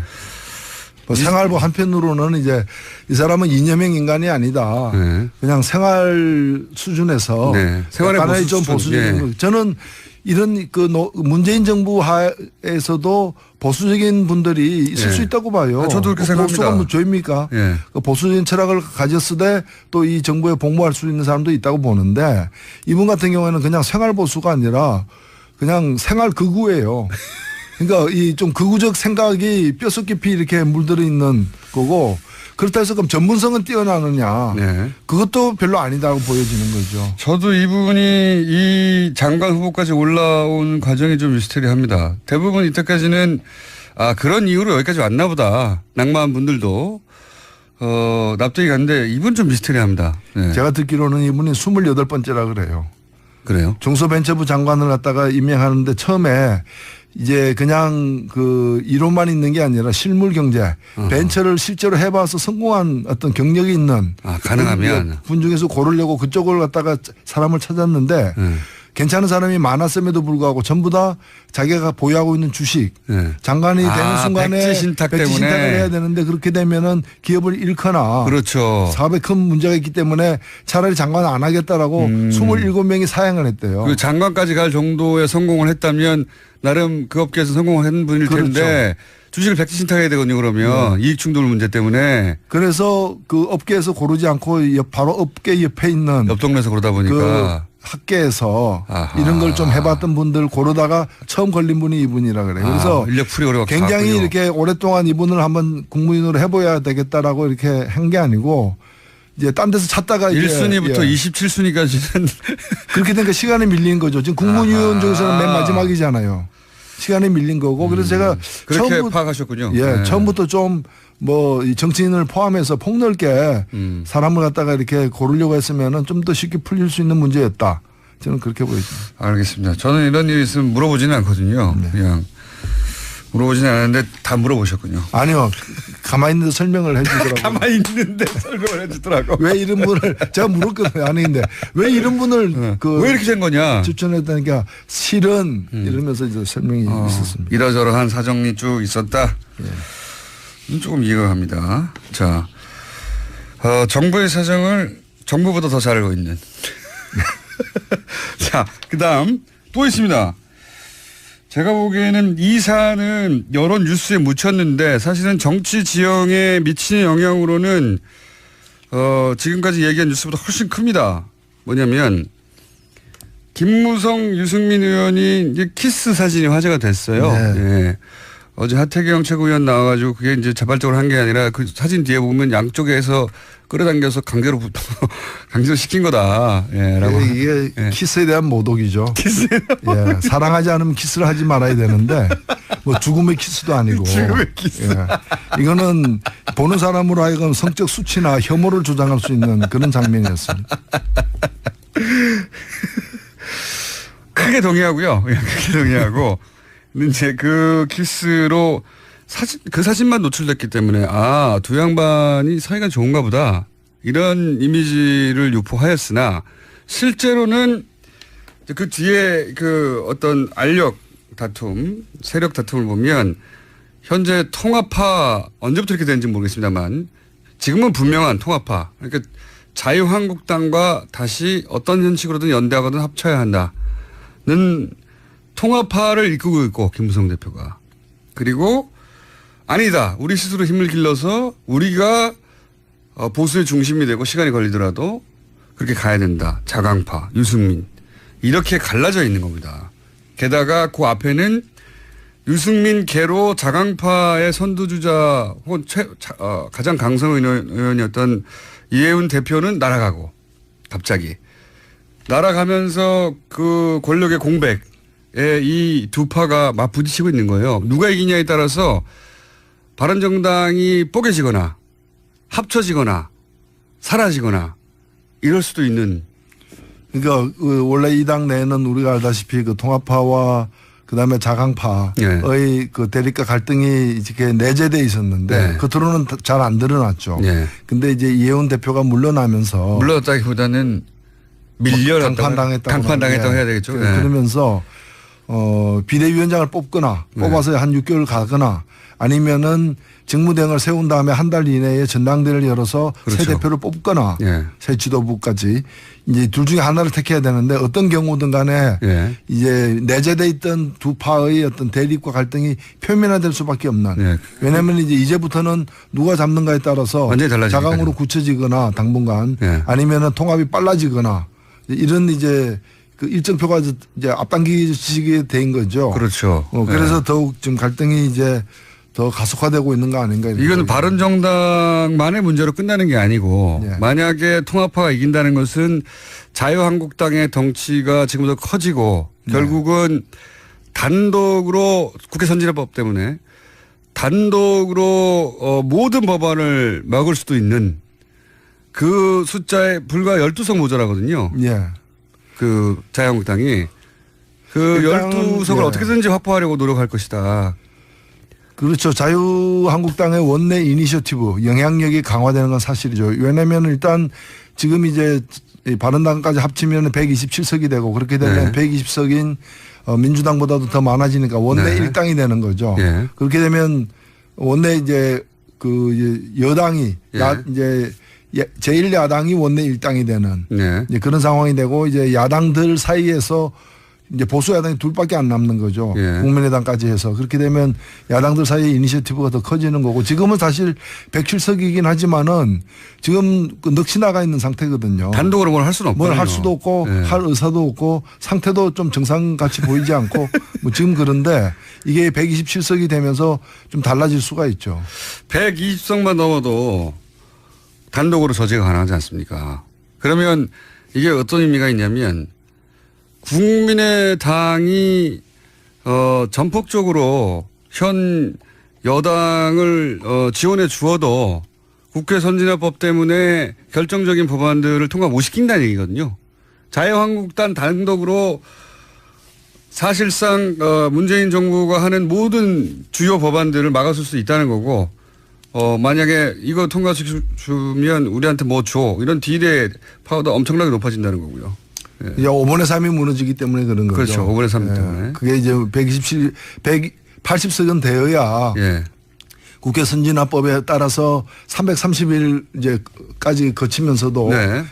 뭐 생활부 한편으로는 이제 이 사람은 이념형 인간이 아니다. 네. 그냥 생활 수준에서 네. 생활의 약간의 좀 보수적인 네. 저는 이런 그 문재인 정부 하에서도 보수적인 분들이 있을 수 있다고 봐요. 저도 그렇게 생각합니다. 보수가 뭐 죄입니까? 그 보수적인 철학을 가졌으되 또 이 정부에 복무할 수 있는 사람도 있다고 보는데 이분 같은 경우에는 그냥 생활 보수가 아니라 그냥 생활 극우예요. 그러니까 이 좀 극우적 생각이 뼛속 깊이 이렇게 물들어 있는 거고 그렇다 해서 그럼 전문성은 뛰어나느냐. 그것도 별로 아니다고 보여지는 거죠. 저도 이분이 이 장관 후보까지 올라온 과정이 좀 미스테리합니다. 대부분 이때까지는 그런 이유로 여기까지 왔나 보다. 낙마한 분들도 납득이 갔는데 이분 좀 미스테리합니다. 네. 제가 듣기로는 이분이 28번째라 그래요. 그래요? 중소벤처부 장관을 갖다가 임명하는데 처음에 이제 그냥 그 이론만 있는 게 아니라 실물 경제, 벤처를 실제로 해봐서 성공한 어떤 경력이 있는 가능하면 분 중에서 고르려고 그쪽을 갖다가 사람을 찾았는데 괜찮은 사람이 많았음에도 불구하고 전부 다 자기가 보유하고 있는 주식 장관이 되는 순간에 백지 신탁을 해야 되는데 그렇게 되면은 기업을 잃거나 그렇죠. 사업에 큰 문제가 있기 때문에 차라리 장관 안 하겠다라고 27명이 사양을 했대요. 그 장관까지 갈 정도의 성공을 했다면 나름 그 업계에서 성공을 한 분일 텐데 그렇죠. 주식을 백지 신탁해야 되거든요. 그러면 이익 충돌 문제 때문에. 그래서 그 업계에서 고르지 않고 바로 업계 옆에 있는 옆 동네에서 그러다 보니까 그 학계에서 이런 걸 좀 해봤던 분들 고르다가 처음 걸린 분이 이분이라 그래요. 그래서 인력풀이 어려워 굉장히 이렇게 오랫동안 이분을 한번 국무위원으로 해봐야 되겠다라고 이렇게 한 게 아니고 이제 딴 데서 찾다가 1순위부터 27순위까지는 그렇게 되니까 시간이 밀린 거죠. 지금 국무위원 중에서는 맨 마지막이잖아요. 시간이 밀린 거고 그래서 제가 그렇게 파악하셨군요. 처음부터 좀 뭐 이 정치인을 포함해서 폭넓게 사람을 갖다가 이렇게 고르려고 했으면은 좀 더 쉽게 풀릴 수 있는 문제였다. 저는 그렇게 보여집니다. 알겠습니다. 저는 이런 일이 있으면 물어보지는 않거든요. 그냥 물어보지는 않았는데 다 물어보셨군요. 아니요. 가만히 있는데 설명을 해 주더라고요. 가만히 있는데 설명을 해 주더라고. 왜 이런 분을 제가 물을 건 아닌데 왜 이런 분을 왜 이렇게 된 거냐 추천했다니까 실은 이러면서 이제 설명이 있었습니다. 이러저러한 사정이 쭉 있었다. 조금 이해가 갑니다. 자, 정부의 사정을 정부보다 더 잘 알고 있는. 자, 그다음 또 있습니다. 제가 보기에는 이 사안은 여러 뉴스에 묻혔는데 사실은 정치 지형에 미치는 영향으로는 지금까지 얘기한 뉴스보다 훨씬 큽니다. 뭐냐면 김무성, 유승민 의원이 이제 키스 사진이 화제가 됐어요. 네. 어제 하태경 최고위원 나와가지고 그게 이제 자발적으로 한 게 아니라 그 사진 뒤에 보면 양쪽에서 끌어당겨서 강제로 시킨 거다. 라고. 이게 키스에 대한 모독이죠. 사랑하지 않으면 키스를 하지 말아야 되는데 뭐 죽음의 키스도 아니고. 죽음의 키스. 이거는 보는 사람으로 하여금 성적 수치나 혐오를 조장할 수 있는 그런 장면이었습니다. 크게 동의하고요. 크게 동의하고. 근데 이제 그 키스로 그 사진만 노출됐기 때문에 두 양반이 사이가 좋은가 보다. 이런 이미지를 유포하였으나 실제로는 그 뒤에 그 어떤 알력 다툼, 세력 다툼을 보면 현재 통합파 언제부터 이렇게 되는지 모르겠습니다만 지금은 분명한 통합파. 그러니까 자유한국당과 다시 어떤 형식으로든 연대하거든 합쳐야 한다는 통합파를 이끌고 있고 김무성 대표가. 그리고 아니다. 우리 스스로 힘을 길러서 우리가 보수의 중심이 되고 시간이 걸리더라도 그렇게 가야 된다. 자강파, 유승민. 이렇게 갈라져 있는 겁니다. 게다가 그 앞에는 유승민 계로 자강파의 선두주자 혹은 가장 강성 의원이었던 이해운 대표는 날아가고 갑자기 날아가면서 그 권력의 공백에 이 두 파가 막 부딪히고 있는 거예요. 누가 이기냐에 따라서 바른정당이 뽀개지거나 합쳐지거나 사라지거나 이럴 수도 있는. 그러니까 원래 이 당 내에는 우리가 알다시피 그 통합파와 그다음에 자강파의 그 대립과 갈등이 이렇게 내재돼 있었는데 겉으로는 잘 안 드러났죠. 근데 이제 이해운 대표가 물러나면서 물러났다기보다는 강판당했다고 해야 되겠죠. 그러면서 비대위원장을 뽑아서 한 6개월 가거나 아니면은 직무대행을 세운 다음에 한 달 이내에 전당대회를 열어서 새 대표를 뽑거나 새 지도부까지 이제 둘 중에 하나를 택해야 되는데 어떤 경우든 간에 이제 내재돼 있던 두 파의 어떤 대립과 갈등이 표면화될 수밖에 없는. 왜냐하면 이제부터는 누가 잡는가에 따라서 자강으로 굳혀지거나 당분간 아니면은 통합이 빨라지거나 이런 이제 그 일정표가 이제 앞당기시게 된 거죠. 그렇죠. 그래서 더욱 지금 갈등이 이제 더 가속화되고 있는 거 아닌가. 이건 바른정당만의 문제로 끝나는 게 아니고 만약에 통합파가 이긴다는 것은 자유한국당의 덩치가 지금부터 커지고 결국은 단독으로 국회 선진화법 때문에 단독으로 모든 법안을 막을 수도 있는 그 숫자에 불과 12석 모자라거든요. 그 자유한국당이 그 12석을 어떻게든지 확보하려고 노력할 것이다. 그렇죠. 자유한국당의 원내 이니셔티브 영향력이 강화되는 건 사실이죠. 왜냐하면 일단 지금 이제 바른당까지 합치면 127석이 되고 그렇게 되면 120석인 민주당보다도 더 많아지니까 원내 1당이 되는 거죠. 그렇게 되면 원내 이제 그 여당이 이제 제1야당이 원내 1당이 되는 이제 그런 상황이 되고 이제 야당들 사이에서 이제 보수 야당이 둘밖에 안 남는 거죠. 국민의당까지 해서. 그렇게 되면 야당들 사이에 이니셔티브가 더 커지는 거고 지금은 사실 107석이긴 하지만은 지금 그 넋이 나가 있는 상태거든요. 단독으로 뭘 할 수는 없고. 뭘 할 수도 없고 할 의사도 없고 상태도 좀 정상같이 보이지 않고 뭐 지금 그런데 이게 127석이 되면서 좀 달라질 수가 있죠. 120석만 넘어도 단독으로 저지가 가능하지 않습니까? 그러면 이게 어떤 의미가 있냐면 국민의당이 전폭적으로 현 여당을 지원해 주어도 국회 선진화법 때문에 결정적인 법안들을 통과 못 시킨다는 얘기거든요. 자유한국당 단독으로 사실상 문재인 정부가 하는 모든 주요 법안들을 막아설 수 있다는 거고 만약에 이거 통과시키면 우리한테 뭐 줘 이런 딜의 파워가 엄청나게 높아진다는 거고요. 이제 5분의 3이 무너지기 때문에 그런 거죠. 그렇죠. 5분의 3 때문에. 그게 이제 180석은 되어야 국회 선진화법에 따라서 330일 이제까지 거치면서도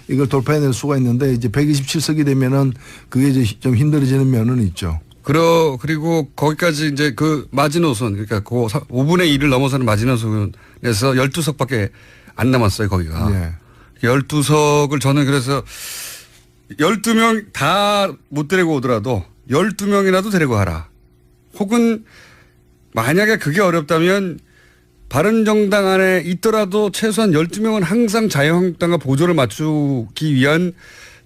이걸 돌파해낼 수가 있는데 이제 127석이 되면은 그게 이제 좀 힘들어지는 면은 있죠. 그리고 거기까지 이제 그 마지노선 그러니까 그 5분의 1을 넘어서는 마지노선에서 12석밖에 안 남았어요 거기가. 12석을 저는 그래서 12명 다 못 데리고 오더라도 12명이라도 데리고 와라. 혹은 만약에 그게 어렵다면 바른정당 안에 있더라도 최소한 12명은 항상 자유한국당과 보조를 맞추기 위한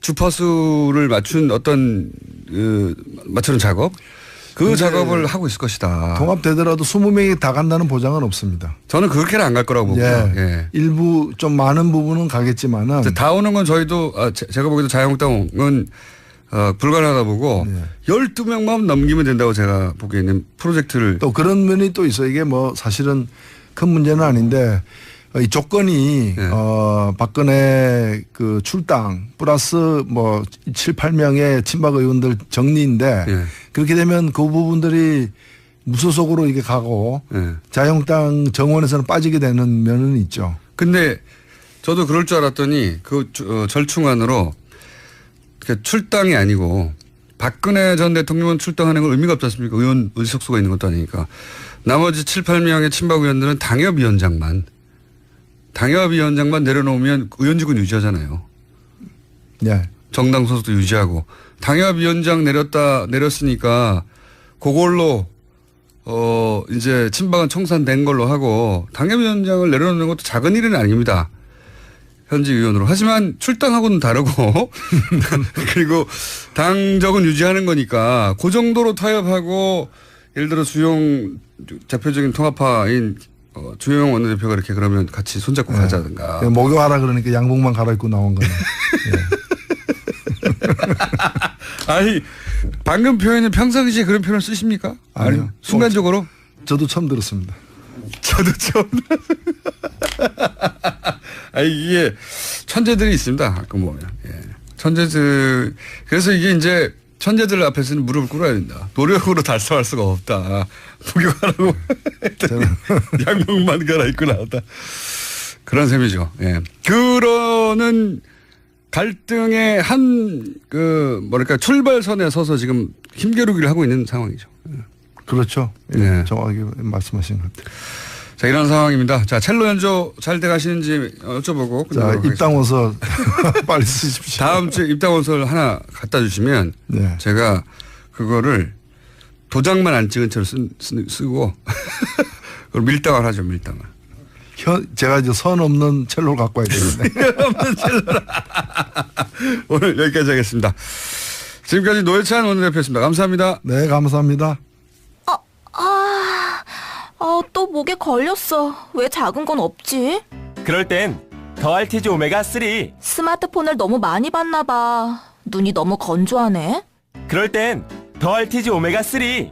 주파수를 맞춘 어떤 맞추는 작업 그 작업을 하고 있을 것이다. 통합되더라도 20명이 다 간다는 보장은 없습니다. 저는 그렇게는 안 갈 거라고 보고요. 일부 좀 많은 부분은 가겠지만은 다 오는 건 저희도 제가 보기에도 자유한국당은 불가능하다 보고 12명만 넘기면 된다고 제가 보기에는 프로젝트를 또 그런 면이 또 있어요. 이게 뭐 사실은 큰 문제는 아닌데 이 조건이 박근혜 그 출당 플러스 뭐 7, 8명의 친박 의원들 정리인데 그렇게 되면 그 부분들이 무소속으로 이게 가고 자유한국당 정원에서는 빠지게 되는 면은 있죠. 근데 저도 그럴 줄 알았더니 그 절충안으로 출당이 아니고 박근혜 전 대통령은 출당하는 건 의미가 없지 않습니까? 의원 의석수가 있는 것도 아니니까. 나머지 7, 8명의 친박 의원들은 당협위원장만 내려놓으면 의원직은 유지하잖아요. 네. 정당 소속도 유지하고 당협위원장 내렸으니까 그걸로 이제 친박은 청산된 걸로 하고 당협위원장을 내려놓는 것도 작은 일은 아닙니다. 현직 의원으로. 하지만 출당하고는 다르고 그리고 당적은 유지하는 거니까 그 정도로 타협하고 예를 들어 주용 대표적인 통합파인 주영 원내대표가 이렇게 그러면 같이 손잡고 가자든가. 목욕하라 그러니까 양복만 갈아입고 나온 거네. 아니 방금 표현은 평상시에 그런 표현을 쓰십니까? 아니요. 순간적으로? 저도 처음 들었습니다. 저도 처음. 아니 이게 천재들이 있습니다. 가끔 보면. 예. 천재들. 그래서 이게 이제 천재들 앞에서는 무릎을 꿇어야 된다. 노력으로 달성할 수가 없다. 목욕하라고 양복만 갈아입고 나왔다. 그런 셈이죠. 예. 그러는 갈등의 뭐랄까 출발선에 서서 지금 힘겨루기를 하고 있는 상황이죠. 그렇죠. 예. 정확하게 말씀하신 것 같아요. 자, 이런 상황입니다. 자, 첼로 연주 잘 돼 가시는지 여쭤보고. 자, 입당원서 빨리 쓰십시오. 다음 주에 입당원서를 하나 갖다 주시면 제가 그거를 도장만 안 찍은 채로 쓰고 그걸 밀당을 하죠, 밀당을. 제가 이제 선 없는 첼로를 갖고 와야 되는데. 없는 첼로를. 오늘 여기까지 하겠습니다. 지금까지 노회찬 원내대표였습니다. 감사합니다. 네, 감사합니다. 또 목에 걸렸어. 왜 작은 건 없지? 그럴 땐 더할 TG 오메가3. 스마트폰을 너무 많이 봤나 봐. 눈이 너무 건조하네. 그럴 땐 더할 TG 오메가3.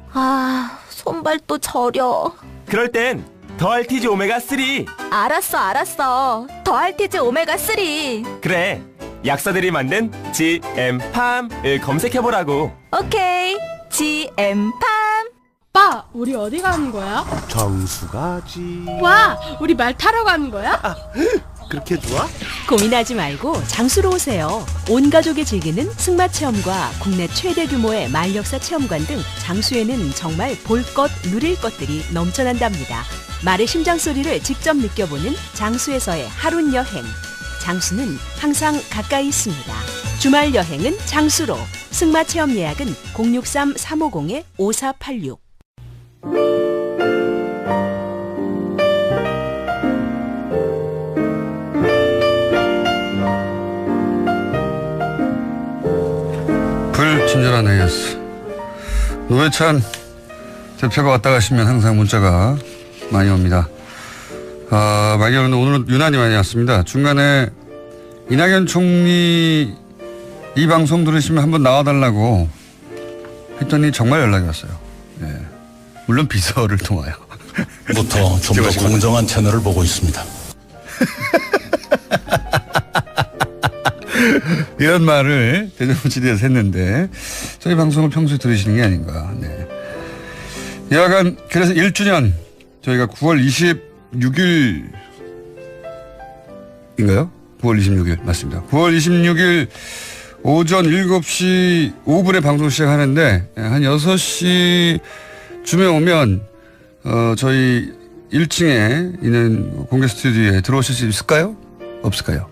손발도 저려. 그럴 땐 더할 TG 오메가3. 알았어. 더할 TG 오메가3. 그래. 약사들이 만든 GM팜을 검색해보라고. 오케이. GM팜. 오빠, 우리 어디 가는 거야? 정수 가지. 와, 우리 말 타러 가는 거야? 그렇게 좋아? 고민하지 말고 장수로 오세요. 온 가족이 즐기는 승마 체험과 국내 최대 규모의 말역사 체험관 등 장수에는 정말 볼 것, 누릴 것들이 넘쳐난답니다. 말의 심장 소리를 직접 느껴보는 장수에서의 하룬 여행. 장수는 항상 가까이 있습니다. 주말 여행은 장수로. 승마 체험 예약은 063-350-5486. 불친절한 AS. 노회찬 대표가 왔다 가시면 항상 문자가 많이 옵니다. 많이 오는데 오늘은 유난히 많이 왔습니다. 중간에 이낙연 총리 이 방송 들으시면 한번 나와달라고 했더니 정말 연락이 왔어요. 네. 물론 비서를 통하여. 부터 좀 더 공정한 채널을 보고 있습니다. 이런 말을 대전지대에서 했는데 저희 방송을 평소에 들으시는 게 아닌가. 네. 여하간 그래서 1주년 저희가 9월 26일인가요? 9월 26일 맞습니다. 9월 26일 오전 7시 5분에 방송 시작하는데 한 6시쯤에 오면 저희 1층에 있는 공개 스튜디오에 들어오실 수 있을까요? 없을까요?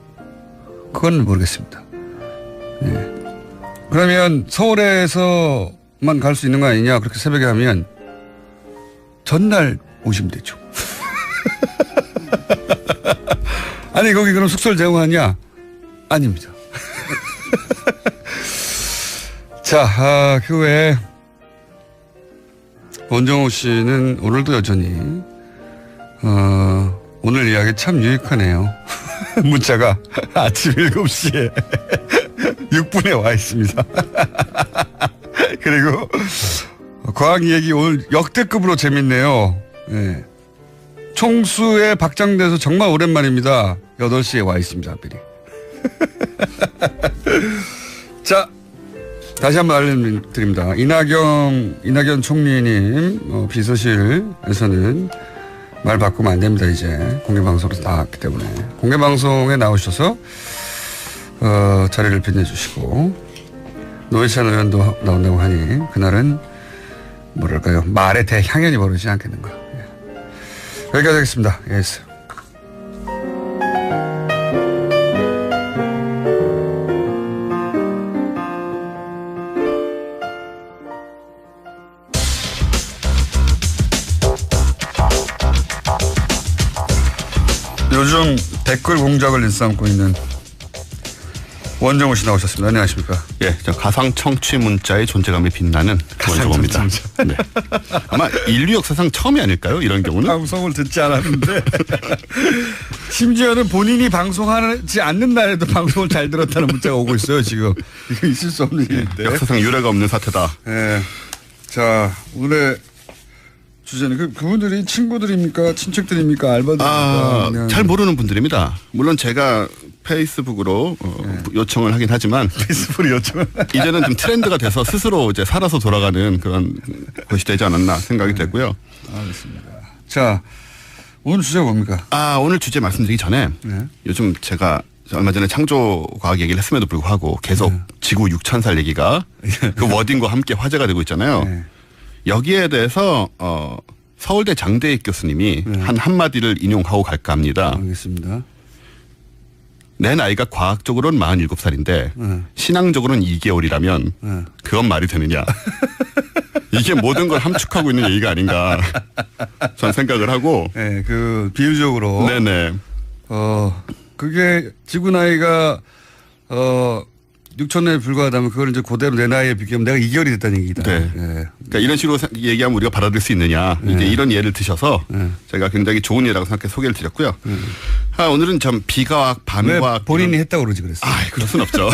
그건 모르겠습니다. 네. 그러면 서울에서만 갈 수 있는 거 아니냐 그렇게 새벽에 하면 전날 오시면 되죠. 아니 거기 그럼 숙소를 제공하냐? 아닙니다. 자, 그 외에 원정호 씨는 오늘도 여전히 오늘 이야기 참 유익하네요. 문자가 아침 7시에 6분에 와 있습니다. 그리고 과학 얘기 오늘 역대급으로 재밌네요. 네. 총수에 박장대소 정말 오랜만입니다. 8시에 와 있습니다. 미리. 자, 다시 한번 알려드립니다. 이낙연 총리님 비서실에서는 말 바꾸면 안 됩니다. 이제 공개방송으로 나왔기 때문에 공개방송에 나오셔서 자리를 빛내주시고 노회찬 의원도 나온다고 하니 그날은 뭐랄까요 말의 대향연이 벌어지지 않겠는가. 예. 여기까지 하겠습니다. 예스. 요즘 댓글 공작을 일삼고 있는 원정우 씨 나오셨습니다. 안녕하십니까? 예, 저 가상 청취 문자의 존재감이 빛나는 원정우입니다. 네. 아마 인류 역사상 처음이 아닐까요? 이런 경우는? 방송을 듣지 않았는데 심지어는 본인이 방송하지 않는 날에도 방송을 잘 들었다는 문자가 오고 있어요. 지금 이거 있을 수 없는 일인데. 역사상 유례가 없는 사태다. 네. 자, 오늘의 주제는 그분들이 친구들입니까? 친척들입니까? 알바들입니까? 잘 모르는 분들입니다. 물론 제가 페이스북으로 요청을 하긴 하지만 페이스북으로 요청을 이제는 좀 트렌드가 돼서 스스로 이제 살아서 돌아가는 그런 것이 되지 않았나 생각이 되고요. 알겠습니다. 자, 오늘 주제가 뭡니까? 오늘 주제 말씀드리기 전에 요즘 제가 얼마 전에 창조과학 얘기를 했음에도 불구하고 계속 지구 6,000살 얘기가 그 워딩과 함께 화제가 되고 있잖아요. 여기에 대해서 서울대 장대익 교수님이 한 한마디를 인용하고 갈까 합니다. 알겠습니다. 내 나이가 과학적으로는 47살인데 신앙적으로는 2개월이라면 그건 말이 되느냐. 이게 모든 걸 함축하고 있는 얘기가 아닌가 저는 생각을 하고. 네, 그 비유적으로. 네네. 그게 지구 나이가 6,000년에 불과하다면 그걸 이제 그대로 내 나이에 비교하면 내가 2개월이 됐다는 얘기다. 네. 그러니까 이런 식으로 얘기하면 우리가 받아들일 수 있느냐. 이제 이런 예를 드셔서 제가 굉장히 좋은 예라고 생각해 소개를 드렸고요. 오늘은 좀 비과학, 반과학. 본인이 했다고 그러지 그랬어요. 그럴 순 없죠.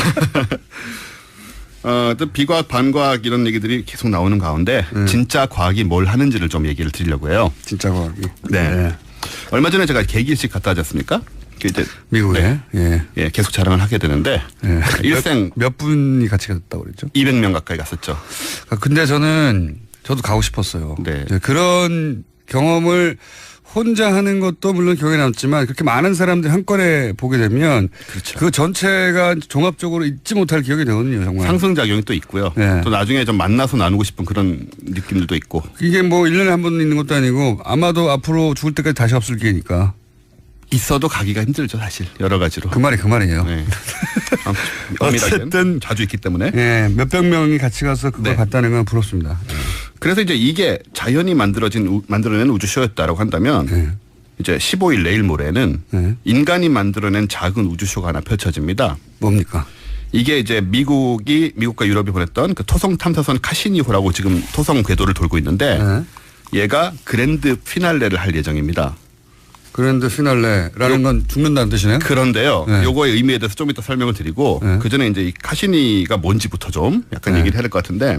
또 비과학, 반과학 이런 얘기들이 계속 나오는 가운데 진짜 과학이 뭘 하는지를 좀 얘기를 드리려고 해요. 진짜 과학이. 네. 얼마 전에 제가 개기일식 갔다 하지 않습니까? 이제 미국에 예, 계속 자랑을 하게 되는데 일생 몇 분이 같이 갔다고 그랬죠? 200명 가까이 갔었죠. 근데 저도 가고 싶었어요. 네. 그런 경험을 혼자 하는 것도 물론 기억에 남지만 그렇게 많은 사람들이 한꺼번에 보게 되면 그렇죠. 그 전체가 종합적으로 잊지 못할 기억이 되거든요. 정말. 상승작용이 또 있고요. 또 나중에 좀 만나서 나누고 싶은 그런 느낌들도 있고. 이게 뭐 1년에 한 번 있는 것도 아니고 아마도 앞으로 죽을 때까지 다시 없을 기회니까. 있어도 가기가 힘들죠, 사실. 여러 가지로. 그 말이에요. 네. 어쨌든 자주 있기 때문에. 네, 몇백 명이 같이 가서 그걸 봤다는 건 부럽습니다. 그래서 이제 이게 자연이 만들어낸 우주쇼였다라고 한다면 이제 15일 내일 모레는 인간이 만들어낸 작은 우주쇼가 하나 펼쳐집니다. 뭡니까? 이게 이제 미국과 유럽이 보냈던 그 토성 탐사선 카시니호라고 지금 토성 궤도를 돌고 있는데 얘가 그랜드 피날레를 할 예정입니다. 그랜드 피날레라는 건 죽는다는 뜻이네요. 그런데요. 요거의 의미에 대해서 좀 이따 설명을 드리고 그 전에 이제 이 카시니가 뭔지부터 좀 약간 얘기를 해야 될 것 같은데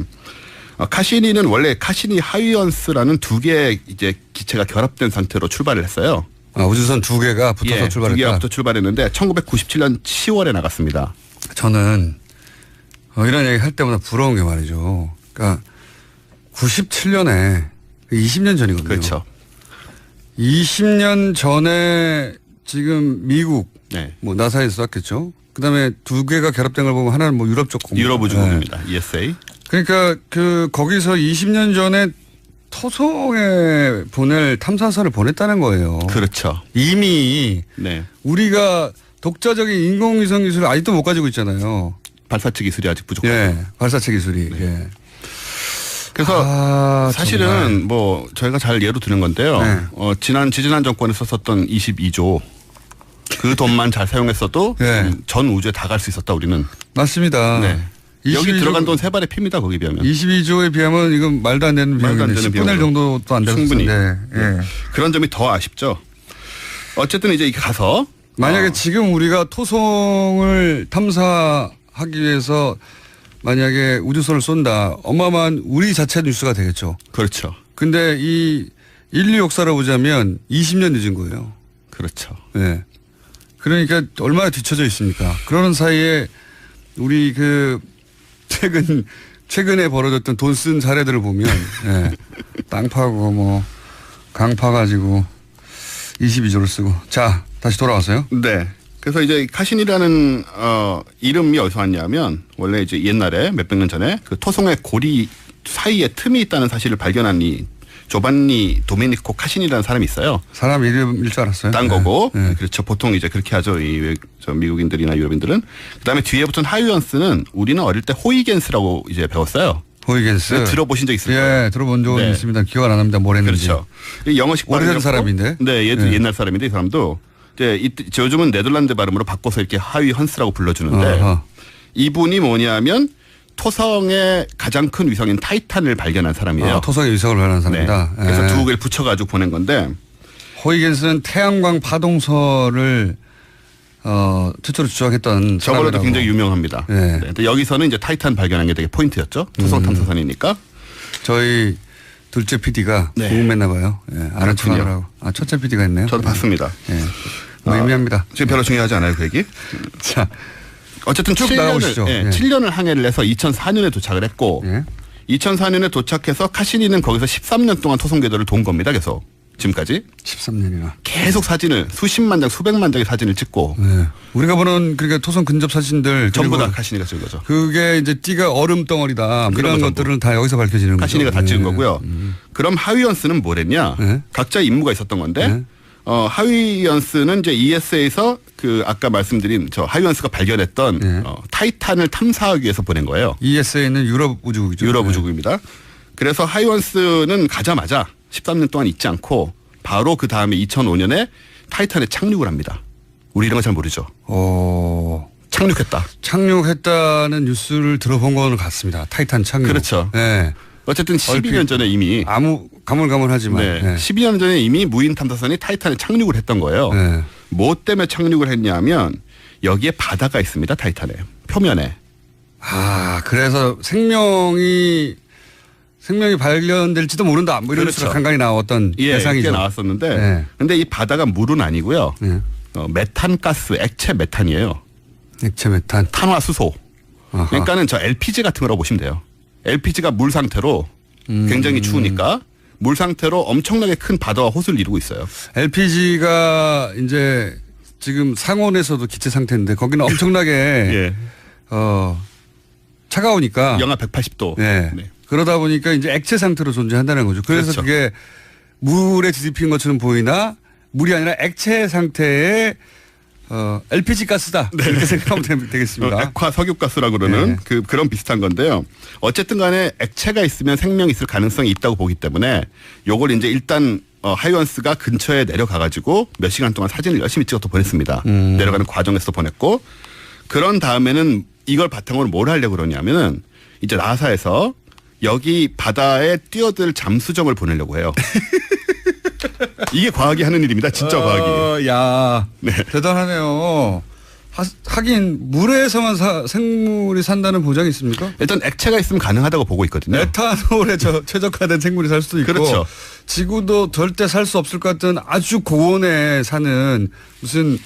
카시니는 원래 카시니 하이언스라는 두 개의 이제 기체가 결합된 상태로 출발을 했어요. 우주선 두 개가 붙어서 출발했다. 두 개가 붙어 출발했는데 1997년 10월에 나갔습니다. 저는 이런 얘기 할 때마다 부러운 게 말이죠. 그러니까 97년에 20년 전이거든요. 그렇죠. 20년 전에 지금 미국, 뭐 나사에서 쐈겠죠. 그다음에 두 개가 결합된 걸 보면 하나는 뭐 유럽 쪽 공무. 유럽 우주국입니다. ESA. 그러니까 거기서 20년 전에 토성에 보낼 탐사선을 보냈다는 거예요. 그렇죠. 이미 우리가 독자적인 인공위성 기술을 아직도 못 가지고 있잖아요. 발사체 기술이 아직 부족해요. 예, 발사체 기술이. 그래서 사실은 정말. 뭐 저희가 잘 예로 드는 건데요. 지지난 정권에서 썼던 22조 그 돈만 잘 사용했어도 전 우주에 다 갈 수 있었다 우리는. 맞습니다. 여기 들어간 돈 세 발의 피입니다. 거기 비하면. 22조에 비하면 이건 말도 안 되는 비용인데 10분의 1 정도도 안 되는 충분히. 그런 점이 더 아쉽죠. 어쨌든 이제 가서 만약에 지금 우리가 토성을 탐사하기 위해서 만약에 우주선을 쏜다. 어마어마한 우리 자체 뉴스가 되겠죠. 그렇죠. 근데 이 인류 역사를 보자면 20년 늦은 거예요. 그렇죠. 네. 그러니까 얼마나 뒤처져 있습니까? 그러는 사이에 우리 최근에 벌어졌던 돈 쓴 사례들을 보면 땅 파고 뭐 강 파가지고 22조를 쓰고. 자, 다시 돌아와서요. 네. 그래서 이제 카신이라는 이름이 어디서 왔냐면 원래 이제 옛날에 몇백 년 전에 그 토성의 고리 사이에 틈이 있다는 사실을 발견한 이 조반니 도메니코 카신이라는 사람이 있어요. 사람 이름일 줄 알았어요. 딴 거고. 그렇죠. 보통 이제 그렇게 하죠. 저 미국인들이나 유럽인들은. 그다음에 뒤에 붙은 하이언스는 우리는 어릴 때 호이겐스라고 이제 배웠어요. 호이겐스. 들어보신 적 있을 거예요. 예, 들어본 적은 있습니다. 기억 안 납니다. 뭘 했는지. 그렇죠. 영어식 오래된 사람인데. 네, 얘도 옛날 사람인데 이 사람도 이제 요즘은 네덜란드 발음으로 바꿔서 이렇게 하위 헌스라고 불러주는데 이분이 뭐냐면 토성의 가장 큰 위성인 타이탄을 발견한 사람이에요. 토성의 위성을 발견한 사람이다. 네. 그래서 두 개를 붙여가지고 보낸 건데 호이겐스는 태양광 파동설을 최초로 주장했던 저걸로도 굉장히 유명합니다. 네. 근데 여기서는 이제 타이탄 발견한 게 되게 포인트였죠. 토성 탐사선이니까. 저희 둘째 PD가 궁금했나 봐요. 네. 아는 척하느라고. 첫째 PD가 했네요. 저도 봤습니다. 네. 의미합니다. 지금 별로 중요하지 않아요, 그 얘기. 자, 어쨌든 쭉 나오시죠. 7년을 항해를 해서 2004년에 도착을 했고 2004년에 도착해서 카시니는 거기서 13년 동안 토성 궤도를 돈 겁니다. 계속 지금까지 13년이나 계속 사진을 수십만 장 수백만 장의 사진을 찍고 우리가 보는 그러니까 토성 근접 사진들 전부 다 카시니가 찍은 거죠. 그게 이제 띠가 얼음 덩어리다 이런 것들은 다 여기서 밝혀지는 거죠. 카시니가 다 찍은 거고요. 그럼 하위연스는 뭐랬냐? 각자 임무가 있었던 건데 하위연스는 이제 ESA에서 그 아까 말씀드린 저 하위연스가 발견했던 타이탄을 탐사하기 위해서 보낸 거예요. ESA는 유럽 우주국이죠. 유럽 우주국입니다. 그래서 하위연스는 가자마자 13년 동안 있지 않고 바로 그 다음에 2005년에 타이탄에 착륙을 합니다. 우리 이런 거 잘 모르죠. 착륙했다. 착륙했다는 뉴스를 들어본 거는 같습니다. 타이탄 착륙. 그렇죠. 네. 어쨌든 12년 전에 이미 가물가물하지만 12년 전에 이미 무인 탐사선이 타이탄에 착륙을 했던 거예요. 뭐 때문에 착륙을 했냐면 여기에 바다가 있습니다. 타이탄에 표면에. 그래서 생명이 발견될지도 모른다. 뭐 이런 뉴스가 간간히 나왔던 대상이죠. 나왔었는데 근데 이 바다가 물은 아니고요. 메탄가스, 액체 메탄이에요. 액체 메탄. 탄화수소. 그러니까는 저 LPG 같은 거라고 보시면 돼요. LPG가 물 상태로 굉장히 추우니까 물 상태로 엄청나게 큰 바다와 호수를 이루고 있어요. LPG가 이제 지금 상온에서도 기체 상태인데 거기는 엄청나게 차가우니까 영하 180도. 그러다 보니까 이제 액체 상태로 존재한다는 거죠. 그래서 그렇죠. 그게 물에 뒤집힌 것처럼 보이나 물이 아니라 액체 상태의 LPG 가스다. 이렇게 생각하면 되겠습니다. 액화 석유가스라고 그러는 그런 비슷한 건데요. 어쨌든 간에 액체가 있으면 생명이 있을 가능성이 있다고 보기 때문에 요걸 이제 일단 하이원스가 근처에 내려가가지고 몇 시간 동안 사진을 열심히 찍어서 보냈습니다. 내려가는 과정에서 보냈고 그런 다음에는 이걸 바탕으로 뭘 하려고 그러냐면은 이제 나사에서 여기 바다에 뛰어들 잠수정을 보내려고 해요. 이게 과학이 하는 일입니다. 진짜 과학이. 대단하네요. 하긴 물에서만 생물이 산다는 보장이 있습니까? 일단 액체가 있으면 가능하다고 보고 있거든요. 에탄올에 최적화된 생물이 살 수도 있고 그렇죠. 지구도 절대 살 수 없을 것 같은 아주 고온에 사는 무슨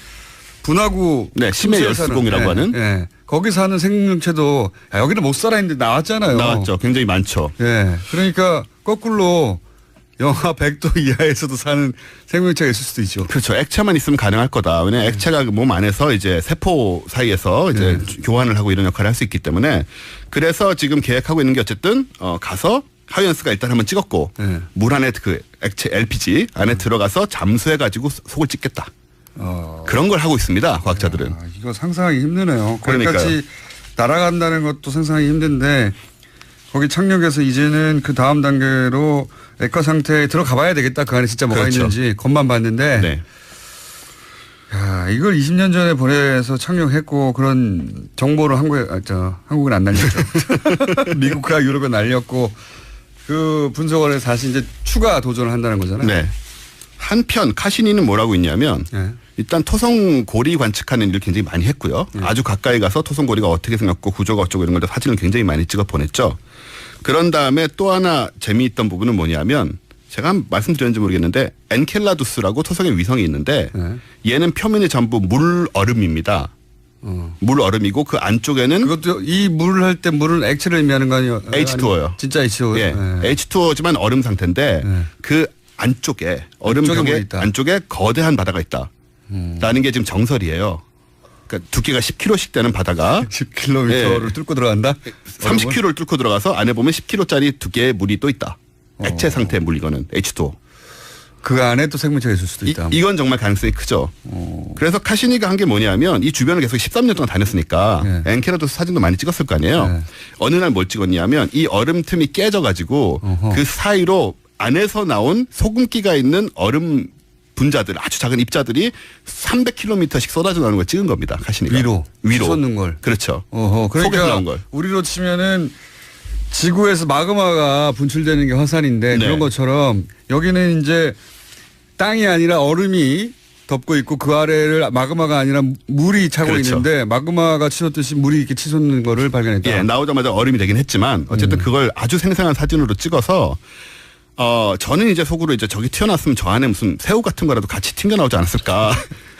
분화구 심해 열수공이라고 하는 거기 사는 생명체도 여기는 못 살아 있는데 나왔잖아요. 나왔죠. 굉장히 많죠. 그러니까 거꾸로 영하 100도 이하에서도 사는 생명체가 있을 수도 있죠. 그렇죠. 액체만 있으면 가능할 거다. 왜냐하면 액체가 몸 안에서 이제 세포 사이에서 이제 교환을 하고 이런 역할을 할 수 있기 때문에 그래서 지금 계획하고 있는 게 어쨌든 가서 하이언스가 일단 한번 찍었고 물 안에 그 액체 LPG 안에 들어가서 잠수해가지고 속을 찍겠다. 그런 걸 하고 있습니다. 과학자들은. 이거 상상하기 힘드네요. 그러니까요. 거기까지 날아간다는 것도 상상하기 힘든데 거기 착륙해서 이제는 그 다음 단계로 액화 상태에 들어가 봐야 되겠다. 그 안에 진짜 뭐가 있는지 겉만 봤는데 이걸 20년 전에 보내서 착륙했고 그런 정보를 한국은 안 날렸죠. 미국과 유럽에 날렸고 그 분석을 해서 다시 이제 추가 도전을 한다는 거잖아요. 한편 카시니는 뭐라고 있냐면 일단 토성고리 관측하는 일을 굉장히 많이 했고요. 아주 가까이 가서 토성고리가 어떻게 생겼고 구조가 어쩌고 이런 걸 사진을 굉장히 많이 찍어 보냈죠. 그런 다음에 또 하나 재미있던 부분은 뭐냐면 제가 말씀드렸는지 모르겠는데 엔켈라두스라고 토성의 위성이 있는데 얘는 표면이 전부 물 얼음입니다. 물 얼음이고 그 안쪽에는 그것도 이 물을 할 때 물은 액체를 의미하는 거 아니에요? H2O요. 진짜 H2O. H2O지만 얼음 상태인데 그 안쪽에 얼음벽의 안쪽에 거대한 바다가 있다. 라는 게 지금 정설이에요. 그러니까 두께가 10km씩 되는 바다가 10km를 뚫고 들어간다? 30km를 뚫고 들어가서 안에 보면 10km짜리 두께의 물이 또 있다. 액체 상태의 물 이거는 H2O. 그 안에 또 생명체가 있을 수도 있다. 이건 정말 가능성이 크죠. 그래서 카시니가 한 게 뭐냐면 이 주변을 계속 13년 동안 다녔으니까 엔켈라두스 사진도 많이 찍었을 거 아니에요. 어느 날 뭘 찍었냐면 이 얼음 틈이 깨져가지고 그 사이로 안에서 나온 소금기가 있는 얼음 분자들 아주 작은 입자들이 300km씩 쏟아져 나오는 걸 찍은 겁니다. 카시니가. 위로 쏟는 걸. 그렇죠. 그러니까 속에서 나온 걸. 우리로 치면은 지구에서 마그마가 분출되는 게 화산인데 네. 그런 것처럼 여기는 이제 땅이 아니라 얼음이 덮고 있고 그 아래를 마그마가 아니라 물이 차고 그렇죠. 있는데 마그마가 치솟듯이 물이 이렇게 치솟는 거를 발견했다. 예, 나오자마자 얼음이 되긴 했지만 어쨌든 그걸 아주 생생한 사진으로 찍어서 저는 이제 속으로 이제 저기 튀어나왔으면 저 안에 무슨 새우 같은 거라도 같이 튕겨 나오지 않았을까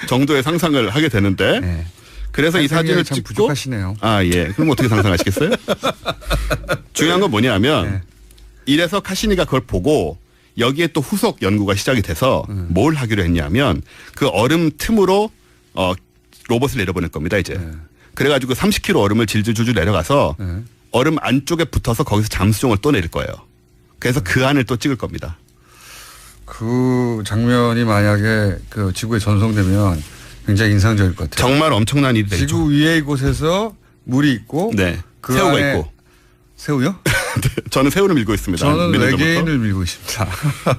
정도의 상상을 하게 되는데 네. 그래서 이 사진을 참 찍고 부족하시네요. 아, 예. 그럼 어떻게 상상하시겠어요? 중요한 건 뭐냐면 이래서 카시니가 그걸 보고 여기에 또 후속 연구가 시작이 돼서 뭘 하기로 했냐면 그 얼음 틈으로 로봇을 내려보낼 겁니다, 이제. 그래가지고 30km 얼음을 질질줄줄 내려가서 얼음 안쪽에 붙어서 거기서 잠수정을 또 내릴 거예요. 그래서 그 안을 또 찍을 겁니다. 그 장면이 만약에 그 지구에 전송되면 굉장히 인상적일 것 같아요. 정말 엄청난 일이 되죠. 지구 위의 곳에서 물이 있고 네. 그 새우가 안에 있고. 새우요? 저는 새우를 밀고 있습니다. 저는 몇 년 전부터. 외계인을 밀고 있습니다.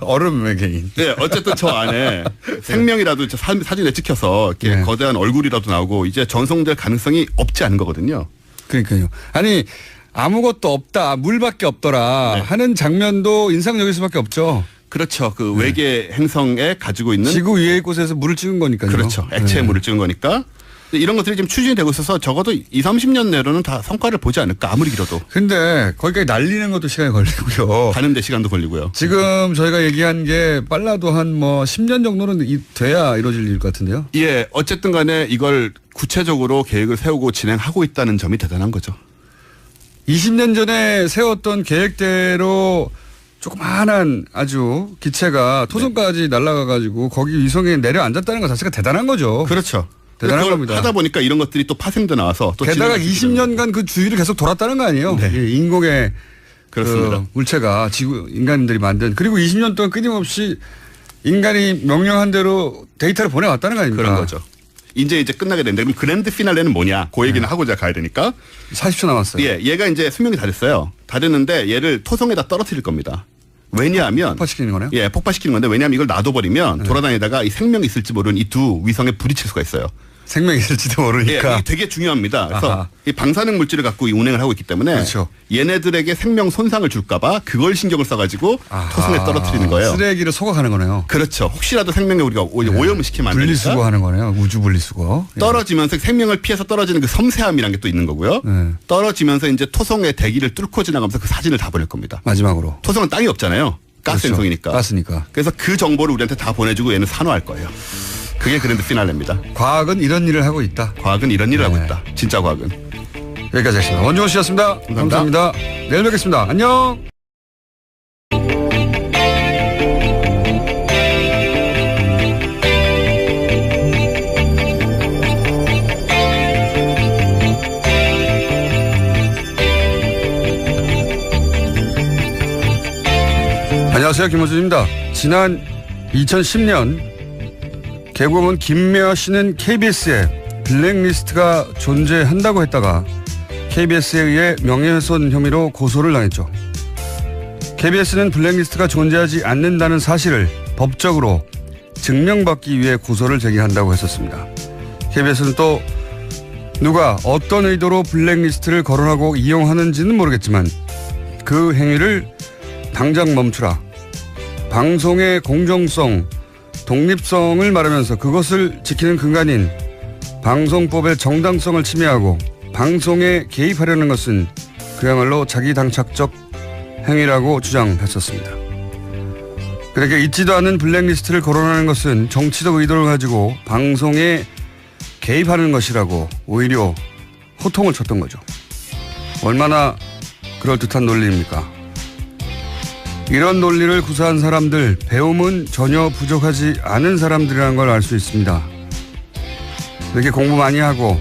얼음 외계인. 네, 어쨌든 저 안에 생명이라도 사진에 찍혀서 이렇게 거대한 얼굴이라도 나오고 이제 전송될 가능성이 없지 않은 거거든요. 그러니까요. 아니 아무것도 없다, 물밖에 없더라 하는 장면도 인상적일 수밖에 없죠. 그렇죠. 그 외계 행성에 가지고 있는 지구 위의 곳에서 물을 찍은 거니까요. 그렇죠. 액체의 물을 찍은 거니까. 이런 것들이 지금 추진이 되고 있어서 적어도 20-30년 내로는 다 성과를 보지 않을까 아무리 길어도. 근데 거기까지 날리는 것도 시간이 걸리고요. 가는데 시간도 걸리고요. 지금 저희가 얘기한 게 빨라도 한 뭐 10년 정도는 돼야 이루어질 일 같은데요. 예. 어쨌든 간에 이걸 구체적으로 계획을 세우고 진행하고 있다는 점이 대단한 거죠. 20년 전에 세웠던 계획대로 조그마한 아주 기체가 토성까지 날아가가지고 거기 위성에 내려앉았다는 것 자체가 대단한 거죠. 그렇죠. 대단한 겁니다. 하다 보니까 이런 것들이 또 파생돼 나와서 또 게다가 20년간 그 주위를 계속 돌았다는 거 아니에요? 네. 예, 인공의 그렇습니다. 그 물체가 지구 인간들이 만든 그리고 20년 동안 끊임없이 인간이 명령한 대로 데이터를 보내왔다는 거 아닙니까? 그런 거죠. 이제 끝나게 되는데 그럼 그랜드 피날레는 뭐냐? 그 얘기는 하고 가야 되니까. 40초 남았어요. 예, 얘가 이제 수명이 다 됐어요. 다 됐는데 얘를 토성에다 떨어뜨릴 겁니다. 왜냐하면 폭파시키는 거네요? 예, 폭파시키는 건데 왜냐하면 이걸 놔둬버리면 돌아다니다가 이 생명이 있을지 모르는 이 두 위성에 불이 칠 수가 있어요. 생명이 있을지도 모르니까. 예, 이게 되게 중요합니다. 그래서 아하. 이 방사능 물질을 갖고 운행을 하고 있기 때문에 그렇죠. 얘네들에게 생명 손상을 줄까봐 그걸 신경을 써가지고 토성에 떨어뜨리는 거예요. 쓰레기를 소각하는 거네요. 그렇죠. 혹시라도 생명에 우리가 오염을 시키면 안 되니까. 분리수거하는 거네요. 우주 분리수거. 떨어지면서 생명을 피해서 떨어지는 그 섬세함이라는 게 또 있는 거고요. 떨어지면서 이제 토성의 대기를 뚫고 지나가면서 그 사진을 다 보낼 겁니다. 마지막으로. 토성은 땅이 없잖아요. 가스 그렇죠. 행성이니까. 가스니까. 그래서 그 정보를 우리한테 다 보내주고 얘는 산화할 거예요. 그게 그랜드 피날레입니다. 과학은 이런 일을 하고 있다. 과학은 이런 일을 하고 있다. 진짜 과학은. 여기까지 하겠습니다. 원종호 씨였습니다. 감사합니다. 내일 뵙겠습니다. 안녕. 안녕하세요. 김호준입니다. 지난 2010년 개국은 김미화 씨는 KBS에 블랙리스트가 존재한다고 했다가 KBS에 의해 명예훼손 혐의로 고소를 당했죠. KBS는 블랙리스트가 존재하지 않는다는 사실을 법적으로 증명받기 위해 고소를 제기한다고 했었습니다. KBS는 또 누가 어떤 의도로 블랙리스트를 거론하고 이용하는지는 모르겠지만 그 행위를 당장 멈추라. 방송의 공정성, 독립성을 말하면서 그것을 지키는 근간인 방송법의 정당성을 침해하고 방송에 개입하려는 것은 그야말로 자기당착적 행위라고 주장했었습니다. 그러니까 있지도 않은 블랙리스트를 거론하는 것은 정치적 의도를 가지고 방송에 개입하는 것이라고 오히려 호통을 쳤던 거죠. 얼마나 그럴듯한 논리입니까? 이런 논리를 구사한 사람들, 배움은 전혀 부족하지 않은 사람들이라는 걸 알 수 있습니다. 이렇게 공부 많이 하고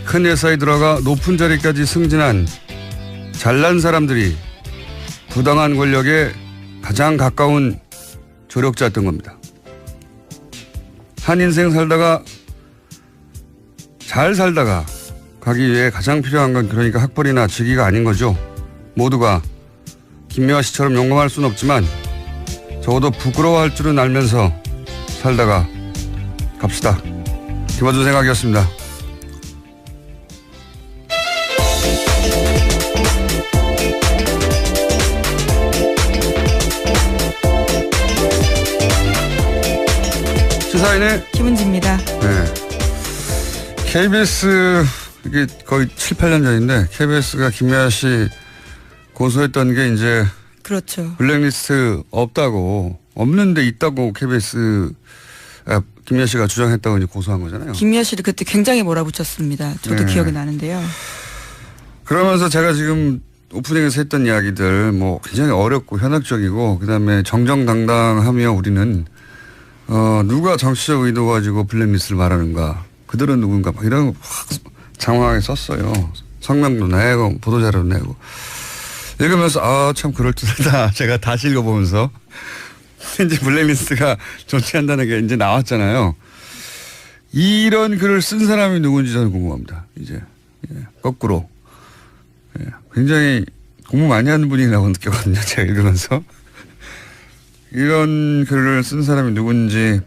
큰 회사에 들어가 높은 자리까지 승진한 잘난 사람들이 부당한 권력에 가장 가까운 조력자였던 겁니다. 한 인생 살다가 잘 살다가 가기 위해 가장 필요한 건 그러니까 학벌이나 직위가 아닌 거죠. 모두가 김미화 씨처럼 용감할 수는 없지만 적어도 부끄러워할 줄은 알면서 살다가 갑시다. 김어준 생각이었습니다. 시사인의 김은지입니다. 네. KBS 이게 거의 7, 8년 전인데 KBS가 김미아 씨 고소했던 게 이제 그렇죠. 블랙리스트 없는데 있다고 김미아 씨가 주장했다고 이제 고소한 거잖아요. 김미아 씨를 그때 굉장히 몰아붙였습니다. 저도 네. 기억이 나는데요. 그러면서 제가 지금 오프닝에서 했던 이야기들 뭐 굉장히 어렵고 현학적이고 그다음에 정정당당하며 우리는 누가 정치적 의도 가지고 블랙리스트를 말하는가, 그들은 누군가 막 이런 거 확 장황하게 썼어요. 성명도 내고 보도자료도 내고 읽으면서 참 그럴듯하다. 제가 다시 읽어보면서 이제 블랙리스트가 존재한다는 게 이제 나왔잖아요. 이런 글을 쓴 사람이 누군지 저는 궁금합니다. 이제 거꾸로 굉장히 공부 많이 하는 분이라고 느꼈거든요. 제가 읽으면서 이런 글을 쓴 사람이 누군지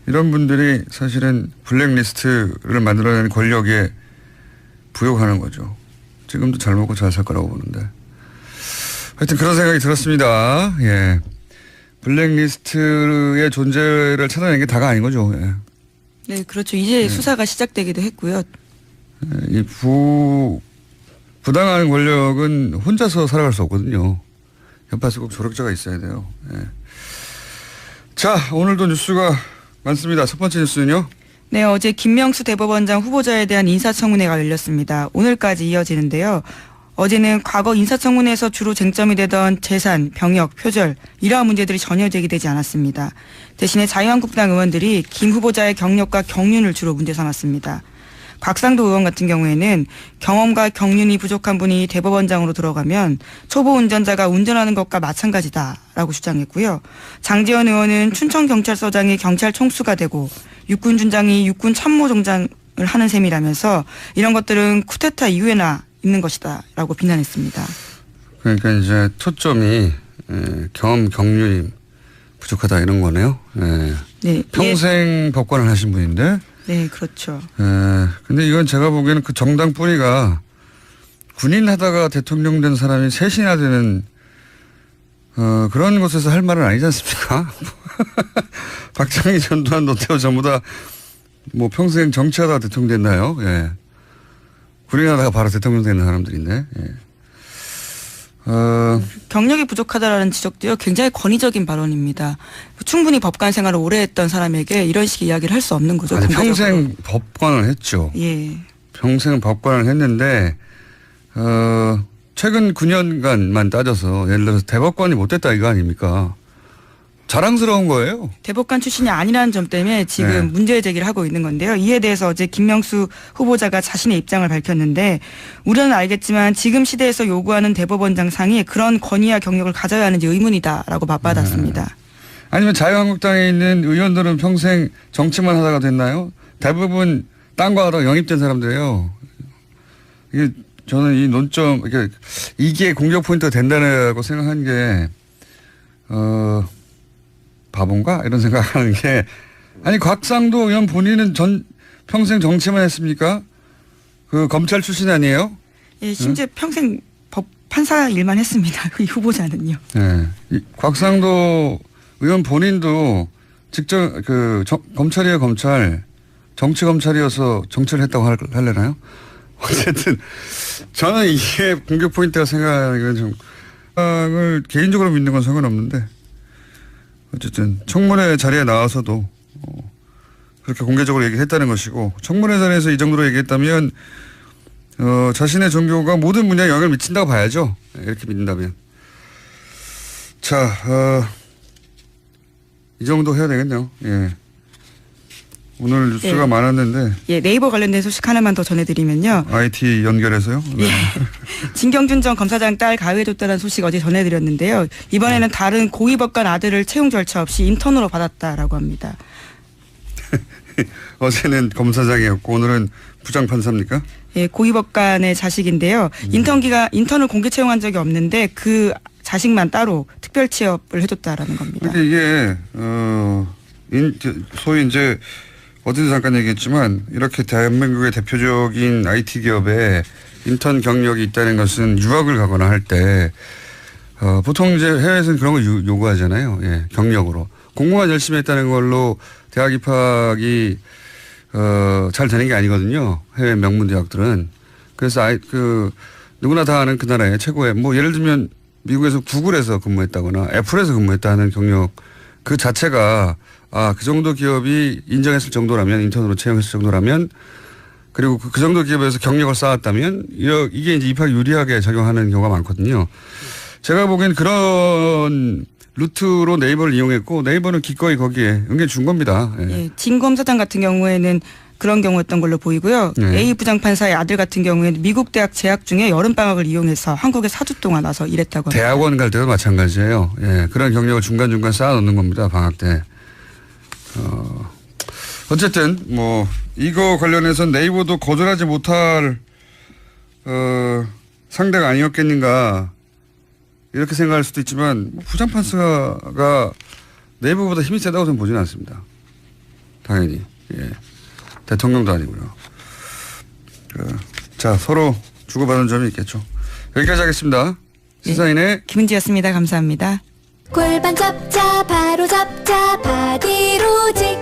이런 분들이 사실은 블랙리스트를 만들어내는 권력에 부역하는 거죠. 지금도 잘 먹고 잘 살 거라고 보는데 하여튼 그런 생각이 들었습니다. 예. 블랙리스트의 존재를 찾아내는 게 다가 아닌 거죠. 예. 네, 그렇죠. 이제 수사가 시작되기도 했고요. 이 부당한 권력은 혼자서 살아갈 수 없거든요. 옆에서 꼭 조력자가 있어야 돼요. 예. 자, 오늘도 뉴스가 많습니다. 첫 번째 뉴스는요. 네, 어제 김명수 대법원장 후보자에 대한 인사청문회가 열렸습니다. 오늘까지 이어지는데요. 어제는 과거 인사청문회에서 주로 쟁점이 되던 재산, 병역, 표절 이러한 문제들이 전혀 제기되지 않았습니다. 대신에 자유한국당 의원들이 김 후보자의 경력과 경륜을 주로 문제 삼았습니다. 곽상도 의원 같은 경우에는 경험과 경륜이 부족한 분이 대법원장으로 들어가면 초보 운전자가 운전하는 것과 마찬가지다라고 주장했고요. 장제원 의원은 춘천경찰서장이 경찰 총수가 되고 육군준장이 육군참모총장을 하는 셈이라면서 이런 것들은 쿠데타 이후에나 있는 것이다라고 비난했습니다. 그러니까 이제 초점이 경험 경륜이 부족하다 이런 거네요. 네. 평생 법관을 하신 분인데. 네, 그렇죠. 근데 이건 제가 보기에는 그 정당 뿌리가 군인 하다가 대통령 된 사람이 셋이나 되는 그런 곳에서 할 말은 아니지 않습니까? 박정희, 전두환, 노태우 전부 다 뭐 평생 정치하다가 대통령 됐나요? 예. 군인 하다가 바로 대통령 되는 사람들인데. 예. 경력이 부족하다라는 지적도요 굉장히 권위적인 발언입니다. 충분히 법관 생활을 오래 했던 사람에게 이런 식의 이야기를 할 수 없는 거죠. 아니, 평생 법관을 했죠. 예. 평생 법관을 했는데 최근 9년간만 따져서 예를 들어서 대법관이 못 됐다 이거 아닙니까? 자랑스러운 거예요. 대법관 출신이 아니라는 점 때문에 지금 네. 문제 제기를 하고 있는 건데요. 이에 대해서 어제 김명수 후보자가 자신의 입장을 밝혔는데 우려는 알겠지만 지금 시대에서 요구하는 대법원장상이 그런 권위와 경력을 가져야 하는지 의문이다라고 맞받았습니다. 아니면 자유한국당에 있는 의원들은 평생 정치만 하다가 됐나요? 대부분 딴거 하다가 영입된 사람들이에요. 이게 저는 이 논점 이게 공격 포인트가 된다고 생각한 게 바본가? 이런 생각하는 게 아니 곽상도 의원 본인은 평생 정치만 했습니까? 그 검찰 출신 아니에요? 예, 심지어 평생 판사 일만 했습니다. 이 후보자는요. 네. 곽상도 의원 본인도 직접 검찰이에요, 검찰. 정치 검찰이어서 정치를 했다고 할래나요? 어쨌든 저는 이게 공격 포인트가 생각하기는 좀 개인적으로 믿는 건 상관없는데 어쨌든 청문회 자리에 나와서도 그렇게 공개적으로 얘기했다는 것이고 청문회 자리에서 이 정도로 얘기했다면 자신의 종교가 모든 분야에 영향을 미친다고 봐야죠. 이렇게 믿는다면. 자, 이 정도 해야 되겠네요. 예. 오늘 뉴스가 예. 많았는데. 예, 네이버 관련된 소식 하나만 더 전해드리면요. IT 연결해서요? 네. 예. 진경준 전 검사장 딸 가해줬다는 소식 어제 전해드렸는데요. 이번에는 다른 고위법관 아들을 채용 절차 없이 인턴으로 받았다라고 합니다. 어제는 검사장이었고 오늘은 부장판사입니까? 예, 고위법관의 자식인데요. 인턴을 공개 채용한 적이 없는데 그 자식만 따로 특별 취업을 해줬다라는 겁니다. 이게 소위 이제 어제도 잠깐 얘기했지만 이렇게 대한민국의 대표적인 IT 기업에 인턴 경력이 있다는 것은 유학을 가거나 할 때 보통 이제 해외에서는 그런 걸 요구하잖아요. 예, 경력으로. 공부만 열심히 했다는 걸로 대학 입학이 잘 되는 게 아니거든요. 해외 명문 대학들은. 그래서 누구나 다 아는 그 나라의 최고의 뭐 예를 들면 미국에서 구글에서 근무했다거나 애플에서 근무했다는 경력 그 자체가 그 정도 기업이 인정했을 정도라면 인턴으로 채용했을 정도라면 그리고 그 정도 기업에서 경력을 쌓았다면 이게 이제 입학 유리하게 작용하는 경우가 많거든요. 제가 보기엔 그런 루트로 네이버를 이용했고 네이버는 기꺼이 거기에 응해 준 겁니다. 예. 예, 진 검사장 같은 경우에는 그런 경우였던 걸로 보이고요. 네. A 부장판사의 아들 같은 경우에는 미국 대학 재학 중에 여름방학을 이용해서 한국에 4주 동안 와서 일했다고 합니다. 대학원 갈 때도 마찬가지예요. 예, 그런 경력을 중간중간 쌓아놓는 겁니다. 방학 때. 어쨌든 뭐 이거 관련해서 네이버도 거절하지 못할 상대가 아니었겠는가 이렇게 생각할 수도 있지만 부장판사가 네이버보다 힘이 세다고 저는 보지는 않습니다. 당연히. 예. 대통령도 아니고요. 자, 서로 주고받는 점이 있겠죠. 여기까지 하겠습니다. 시사인의 김은지였습니다. 감사합니다. 골반 잡자 바로 잡자 바디로직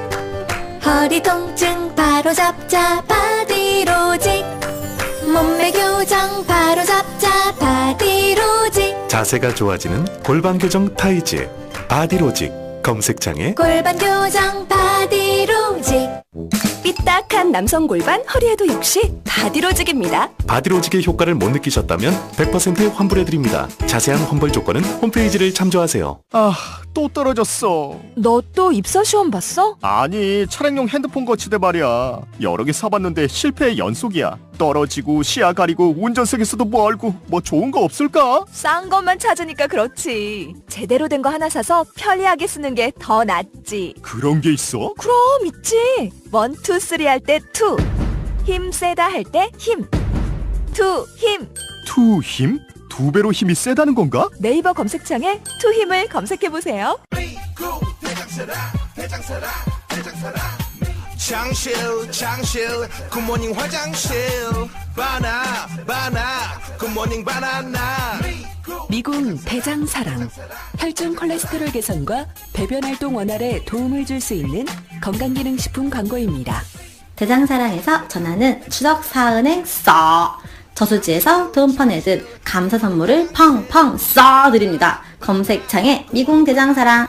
허리 통증 바로 잡자 바디로직 몸매 교정 바로 잡자 바디로직 자세가 좋아지는 골반 교정 타이즈 바디로직 검색창에 골반 교정 바디로직 삐딱한 남성 골반 허리에도 역시 바디로직입니다. 바디로직의 효과를 못 느끼셨다면 100% 환불해드립니다. 자세한 환불 조건은 홈페이지를 참조하세요. 또 떨어졌어. 너 또 입사 시험 봤어? 아니, 차량용 핸드폰 거치대 말이야. 여러 개 사봤는데 실패의 연속이야. 떨어지고 시야 가리고 운전석에서도 멀고 뭐 좋은 거 없을까? 싼 것만 찾으니까 그렇지. 제대로 된 거 하나 사서 편리하게 쓰는 게 더 낫지. 그런 게 있어? 그럼 있지. 1, 2, 3 할 때 2. 힘 세다 할 때 힘. 2 힘. 2 힘? 2배로 힘이 세다는 건가? 네이버 검색창에 2 힘을 검색해보세요. 장실 굿모닝 화장실 바나 굿모닝 바나나 미궁 대장사랑 혈중 콜레스테롤 개선과 배변 활동 원활에 도움을 줄 수 있는 건강기능식품 광고입니다. 대장사랑에서 전하는 추석 사은행 써 저수지에서 돈 퍼내듯 감사 선물을 펑펑 써 드립니다. 검색창에 미궁 대장사랑.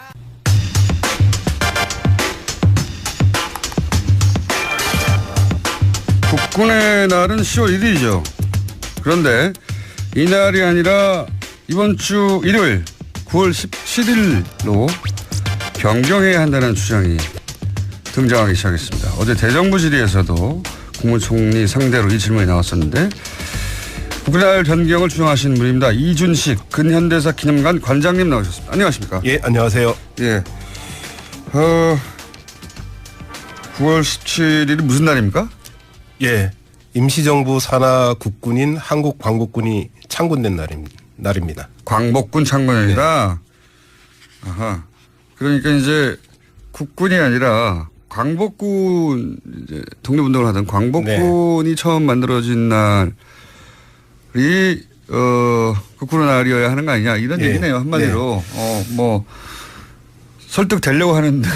국군의 날은 10월 1일이죠. 그런데 이날이 아니라 이번 주 일요일 9월 17일로 변경해야 한다는 주장이 등장하기 시작했습니다. 어제 대정부 질의에서도 국무총리 상대로 이 질문이 나왔었는데 국군의 변경을 주장하시는 분입니다. 이준식 근현대사 기념관 관장님 나오셨습니다. 안녕하십니까? 예, 안녕하세요. 예. 9월 17일이 무슨 날입니까? 예, 임시정부 산하 국군인 한국광복군이 창군된 날입니다. 광복군 창군이다. 네. 아하. 그러니까 이제 국군이 아니라 광복군 이제 독립운동을 하던 광복군이 네. 처음 만들어진 날이 국군의 날이어야 하는 거 아니냐 이런 네. 얘기네요 한마디로. 네. 뭐 설득되려고 하는데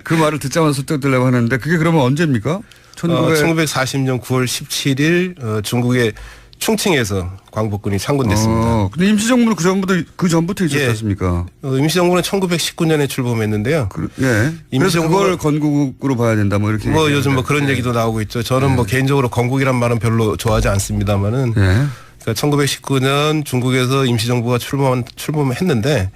그 말을 듣자마자 설득되려고 하는데 그게 그러면 언제입니까? 1940년 9월 17일 중국의 충칭에서 광복군이 창군됐습니다. 근데 임시정부는 그 전부터 있었지 않습니까? 임시정부는 1919년에 출범했는데요. 예. 그래서 그걸 건국으로 봐야 된다 뭐 이렇게. 뭐 요즘 뭐 그런 얘기도 나오고 있죠. 저는 뭐 개인적으로 건국이란 말은 별로 좋아하지 않습니다만은. 그러니까 1919년 중국에서 임시정부가 출범했는데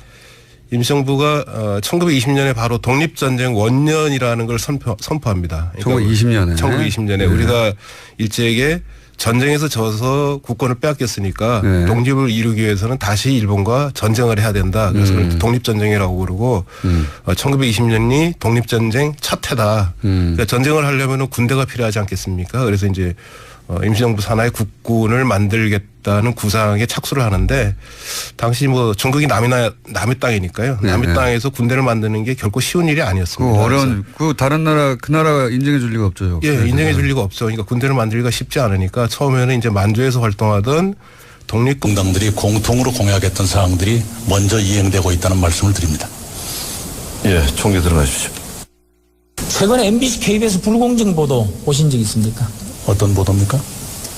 임시정부가 1920년에 바로 독립전쟁 원년이라는 걸 선포합니다. 그러니까 1920년에. 1920년에 우리가 일제에게 전쟁에서 져서 국권을 빼앗겼으니까 독립을 이루기 위해서는 다시 일본과 전쟁을 해야 된다. 그래서 독립전쟁이라고 그러고 1920년이 독립전쟁 첫 해다. 그러니까 전쟁을 하려면 군대가 필요하지 않겠습니까? 그래서 이제 임시정부 산하의 국군을 만들겠다는 구상에 착수를 하는데 당시 뭐 중국이 남의 땅이니까요. 남의 땅에서 군대를 만드는 게 결코 쉬운 일이 아니었습니다. 어려운 다른 나라 그 나라 인정해 줄 리가 없죠. 예, 인정해 줄 리가 없죠. 그러니까 군대를 만들기가 쉽지 않으니까 처음에는 이제 만주에서 활동하던 독립공당들이 공통으로 공약했던 사항들이 먼저 이행되고 있다는 말씀을 드립니다. 예, 총리 들어가십시오. 최근에 MBC, KBS 불공정 보도 보신 적 있습니까? 어떤 보도입니까?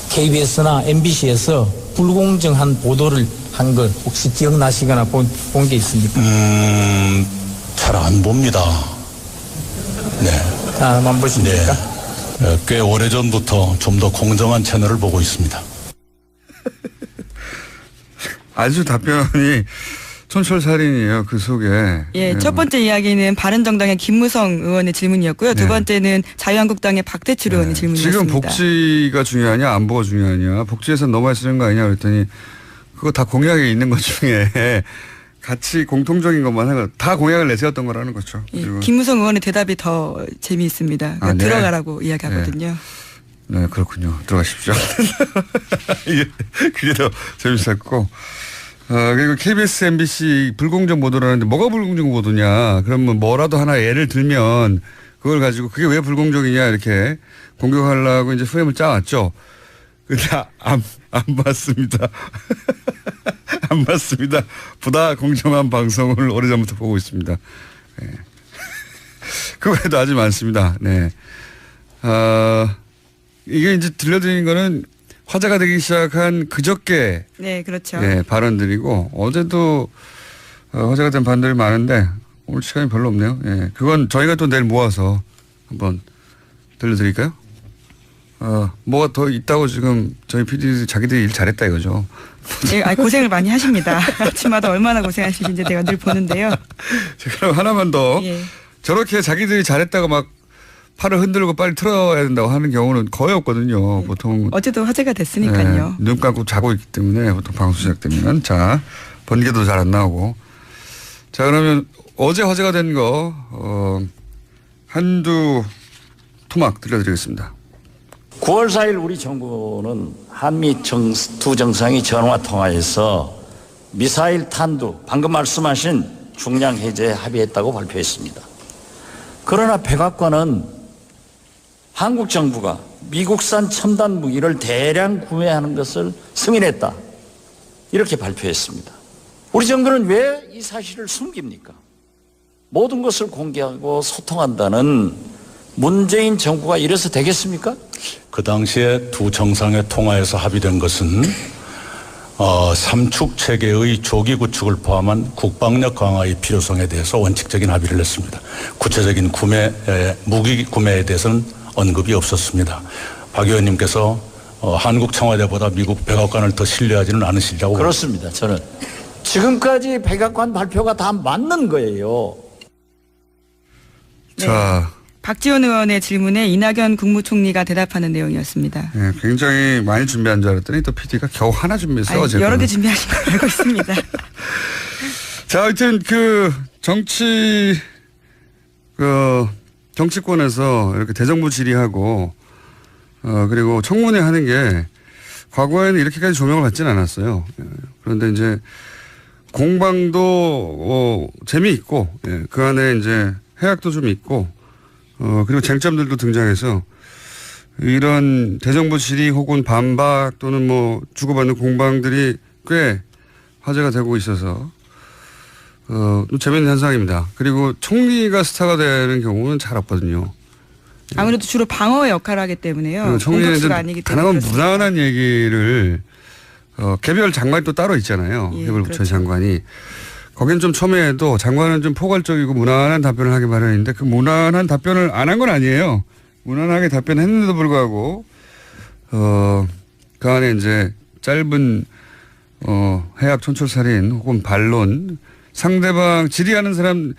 KBS나 MBC에서 불공정한 보도를 한 걸 혹시 기억나시거나 본 게 있습니까? 잘 안 봅니다. 네. 안 보십니까? 네. 꽤 오래전부터 좀 더 공정한 채널을 보고 있습니다. 아주 답변이 촌철살인이에요. 그 속에. 예, 첫 번째 이야기는 바른정당의 김무성 의원의 질문이었고요. 두 번째는 자유한국당의 박대출 의원의 질문이었습니다. 지금 복지가 중요하냐 안보가 중요하냐 복지에서 넘어야 쓰는 거 아니냐 그랬더니 그거 다 공약에 있는 것 중에 같이 공통적인 것만 하고 다 공약을 내세웠던 거라는 거죠. 예, 김무성 의원의 대답이 더 재미있습니다. 그러니까 네. 들어가라고 이야기하거든요. 네, 그렇군요. 들어가십시오. 그게 더 재밌었고. 그리고 KBS, MBC 불공정 보도라는데 뭐가 불공정 보도냐. 그러면 뭐라도 하나 예를 들면 그걸 가지고 그게 왜 불공정이냐 이렇게 공격하려고 이제 프레임을 짜왔죠. 근데 안 맞습니다. 안 맞습니다. 보다 공정한 방송을 오래전부터 보고 있습니다. 네. 그 외에도 아주 많습니다. 네. 이게 이제 들려드리는 거는 화제가 되기 시작한 그저께 네, 그렇죠. 네, 발언들이고 어제도 화제가 된 발언들이 많은데 오늘 시간이 별로 없네요. 예, 그건 저희가 또 내일 모아서 한번 들려드릴까요? 뭐가 더 있다고 지금 저희 PD들이 자기들이 일 잘했다 이거죠. 예, 고생을 많이 하십니다. 아침마다 얼마나 고생하시는지 내가 늘 보는데요. 그럼 하나만 더. 예. 저렇게 자기들이 잘했다고 막 팔을 흔들고 빨리 틀어야 된다고 하는 경우는 거의 없거든요. 보통. 어제도 화제가 됐으니까요. 네, 눈 감고 자고 있기 때문에 보통 방송 시작되면. 자, 번개도 잘 안 나오고. 자, 그러면 어제 화제가 된 거, 한두 토막 들려드리겠습니다. 9월 4일 우리 정부는 한미 두 정상이 전화 통화해서 미사일 탄두, 방금 말씀하신 중량 해제에 합의했다고 발표했습니다. 그러나 백악관은 한국 정부가 미국산 첨단 무기를 대량 구매하는 것을 승인했다. 이렇게 발표했습니다. 우리 정부는 왜 이 사실을 숨깁니까? 모든 것을 공개하고 소통한다는 문재인 정부가 이래서 되겠습니까? 그 당시에 두 정상의 통화에서 합의된 것은 삼축 체계의 조기 구축을 포함한 국방력 강화의 필요성에 대해서 원칙적인 합의를 했습니다. 구체적인 무기 구매에 대해서는 언급이 없었습니다. 박 의원님께서 한국 청와대보다 미국 백악관을 더 신뢰하지는 않으시리라고. 그렇습니다. 저는 지금까지 백악관 발표가 다 맞는 거예요. 네. 자. 박지원 의원의 질문에 이낙연 국무총리가 대답하는 내용이었습니다. 네, 굉장히 많이 준비한 줄 알았더니 또 PD가 겨우 하나 준비했어. 여러 개 준비하신 걸 알고 있습니다. 자, 하여튼 정치권에서 이렇게 대정부 질의하고 그리고 청문회 하는 게 과거에는 이렇게까지 조명을 받지는 않았어요. 그런데 이제 공방도 재미있고 그 안에 이제 해악도 좀 있고 그리고 쟁점들도 등장해서 이런 대정부 질의 혹은 반박 또는 뭐 주고받는 공방들이 꽤 화제가 되고 있어서 재미있는 현상입니다. 그리고 총리가 스타가 되는 경우는 잘 없거든요. 아무래도 주로 방어의 역할을 하기 때문에요. 총리는 아니기 다양한 무난한 얘기를 개별 장관이 또 따로 있잖아요. 예, 개별 부처 그렇죠. 장관이. 거긴 좀 첨예해도 장관은 좀 포괄적이고 무난한 답변을 하기 마련인데 그 무난한 답변을 안 한 건 아니에요. 무난하게 답변했는데도 불구하고 그 안에 이제 짧은 해악 촌철살인 혹은 반론 상대방 질의하는 사람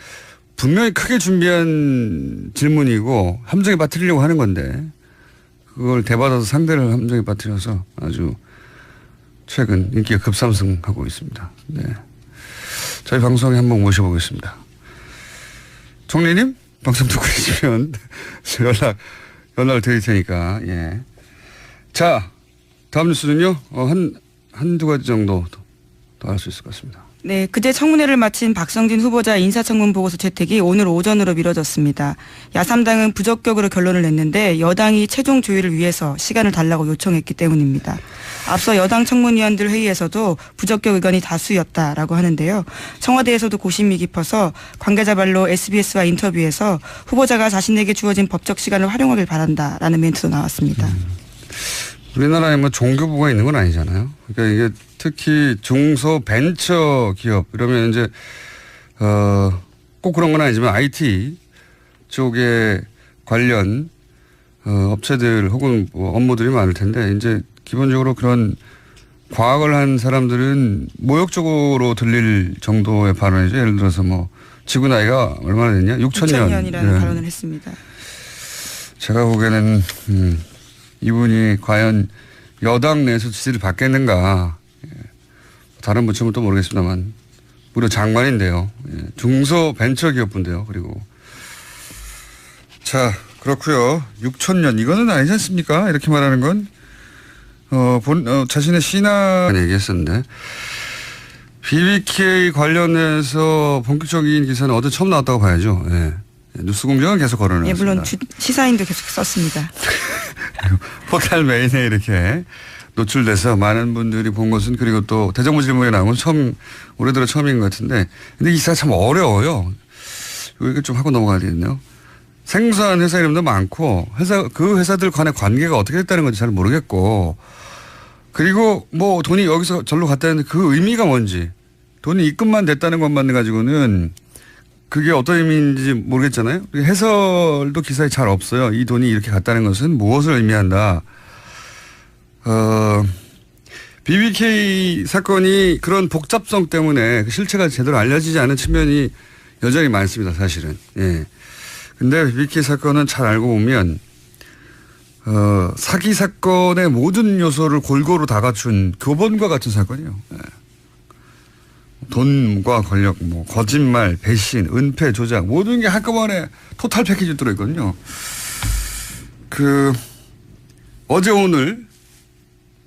분명히 크게 준비한 질문이고 함정에 빠뜨리려고 하는 건데 그걸 대받아서 상대를 함정에 빠뜨려서 아주 최근 인기가 급상승하고 있습니다. 네. 저희 방송에 한번 모셔보겠습니다. 총리님 방송 듣고 계시면 연락을 드릴 테니까. 예. 자, 다음 뉴스는요. 한두 가지 정도 더 할 수 있을 것 같습니다. 네, 그제 청문회를 마친 박성진 후보자 인사청문 보고서 채택이 오늘 오전으로 미뤄졌습니다. 야3당은 부적격으로 결론을 냈는데 여당이 최종 조율을 위해서 시간을 달라고 요청했기 때문입니다. 앞서 여당 청문위원들 회의에서도 부적격 의견이 다수였다라고 하는데요. 청와대에서도 고심이 깊어서 관계자 말로 SBS와 인터뷰에서 후보자가 자신에게 주어진 법적 시간을 활용하길 바란다라는 멘트도 나왔습니다. 우리나라에 뭐 종교부가 있는 건 아니잖아요. 그러니까 이게 특히 중소 벤처 기업 이러면 이제 꼭 그런 건 아니지만 IT 쪽에 관련 업체들 혹은 뭐 업무들이 많을 텐데 이제 기본적으로 그런 과학을 한 사람들은 모욕적으로 들릴 정도의 발언이죠. 예를 들어서 뭐 지구 나이가 얼마나 됐냐? 6,000년이라는 네. 발언을 했습니다. 제가 보기에는 이분이 과연 여당 내에서 지지를 받겠는가. 다른 부처는 또 모르겠습니다만 무려 장관인데요. 중소벤처기업부인데요. 그리고 자 그렇고요. 6,000년 이거는 아니지 않습니까? 이렇게 말하는 건 자신의 신앙 얘기했었는데 BBK 관련해서 본격적인 기사는 어제 처음 나왔다고 봐야죠. 예. 뉴스공장은 계속 걸어놨습니다. 예, 물론 시사인도 계속 썼습니다. 포털 메인에 이렇게 노출돼서 많은 분들이 본 것은 그리고 또 대정부 질문에 나온 건 올해 들어 처음인 것 같은데 근데 이 기사가 참 어려워요. 이거 좀 하고 넘어가야 되겠네요. 생소한 회사 이름도 많고 그 회사들 간의 관계가 어떻게 됐다는 건지 잘 모르겠고 그리고 뭐 돈이 여기서 절로 갔다는데 그 의미가 뭔지 돈이 입금만 됐다는 것만 가지고는 그게 어떤 의미인지 모르겠잖아요. 해설도 기사에 잘 없어요. 이 돈이 이렇게 갔다는 것은 무엇을 의미한다. BBK 사건이 그런 복잡성 때문에 그 실체가 제대로 알려지지 않은 측면이 여전히 많습니다. 사실은. 예. 근데 BBK 사건은 잘 알고 보면 사기 사건의 모든 요소를 골고루 다 갖춘 교본과 같은 사건이에요. 예. 돈과 권력, 뭐 거짓말, 배신, 은폐, 조작 모든 게 한꺼번에 토탈 패키지 들어있거든요. 어제 오늘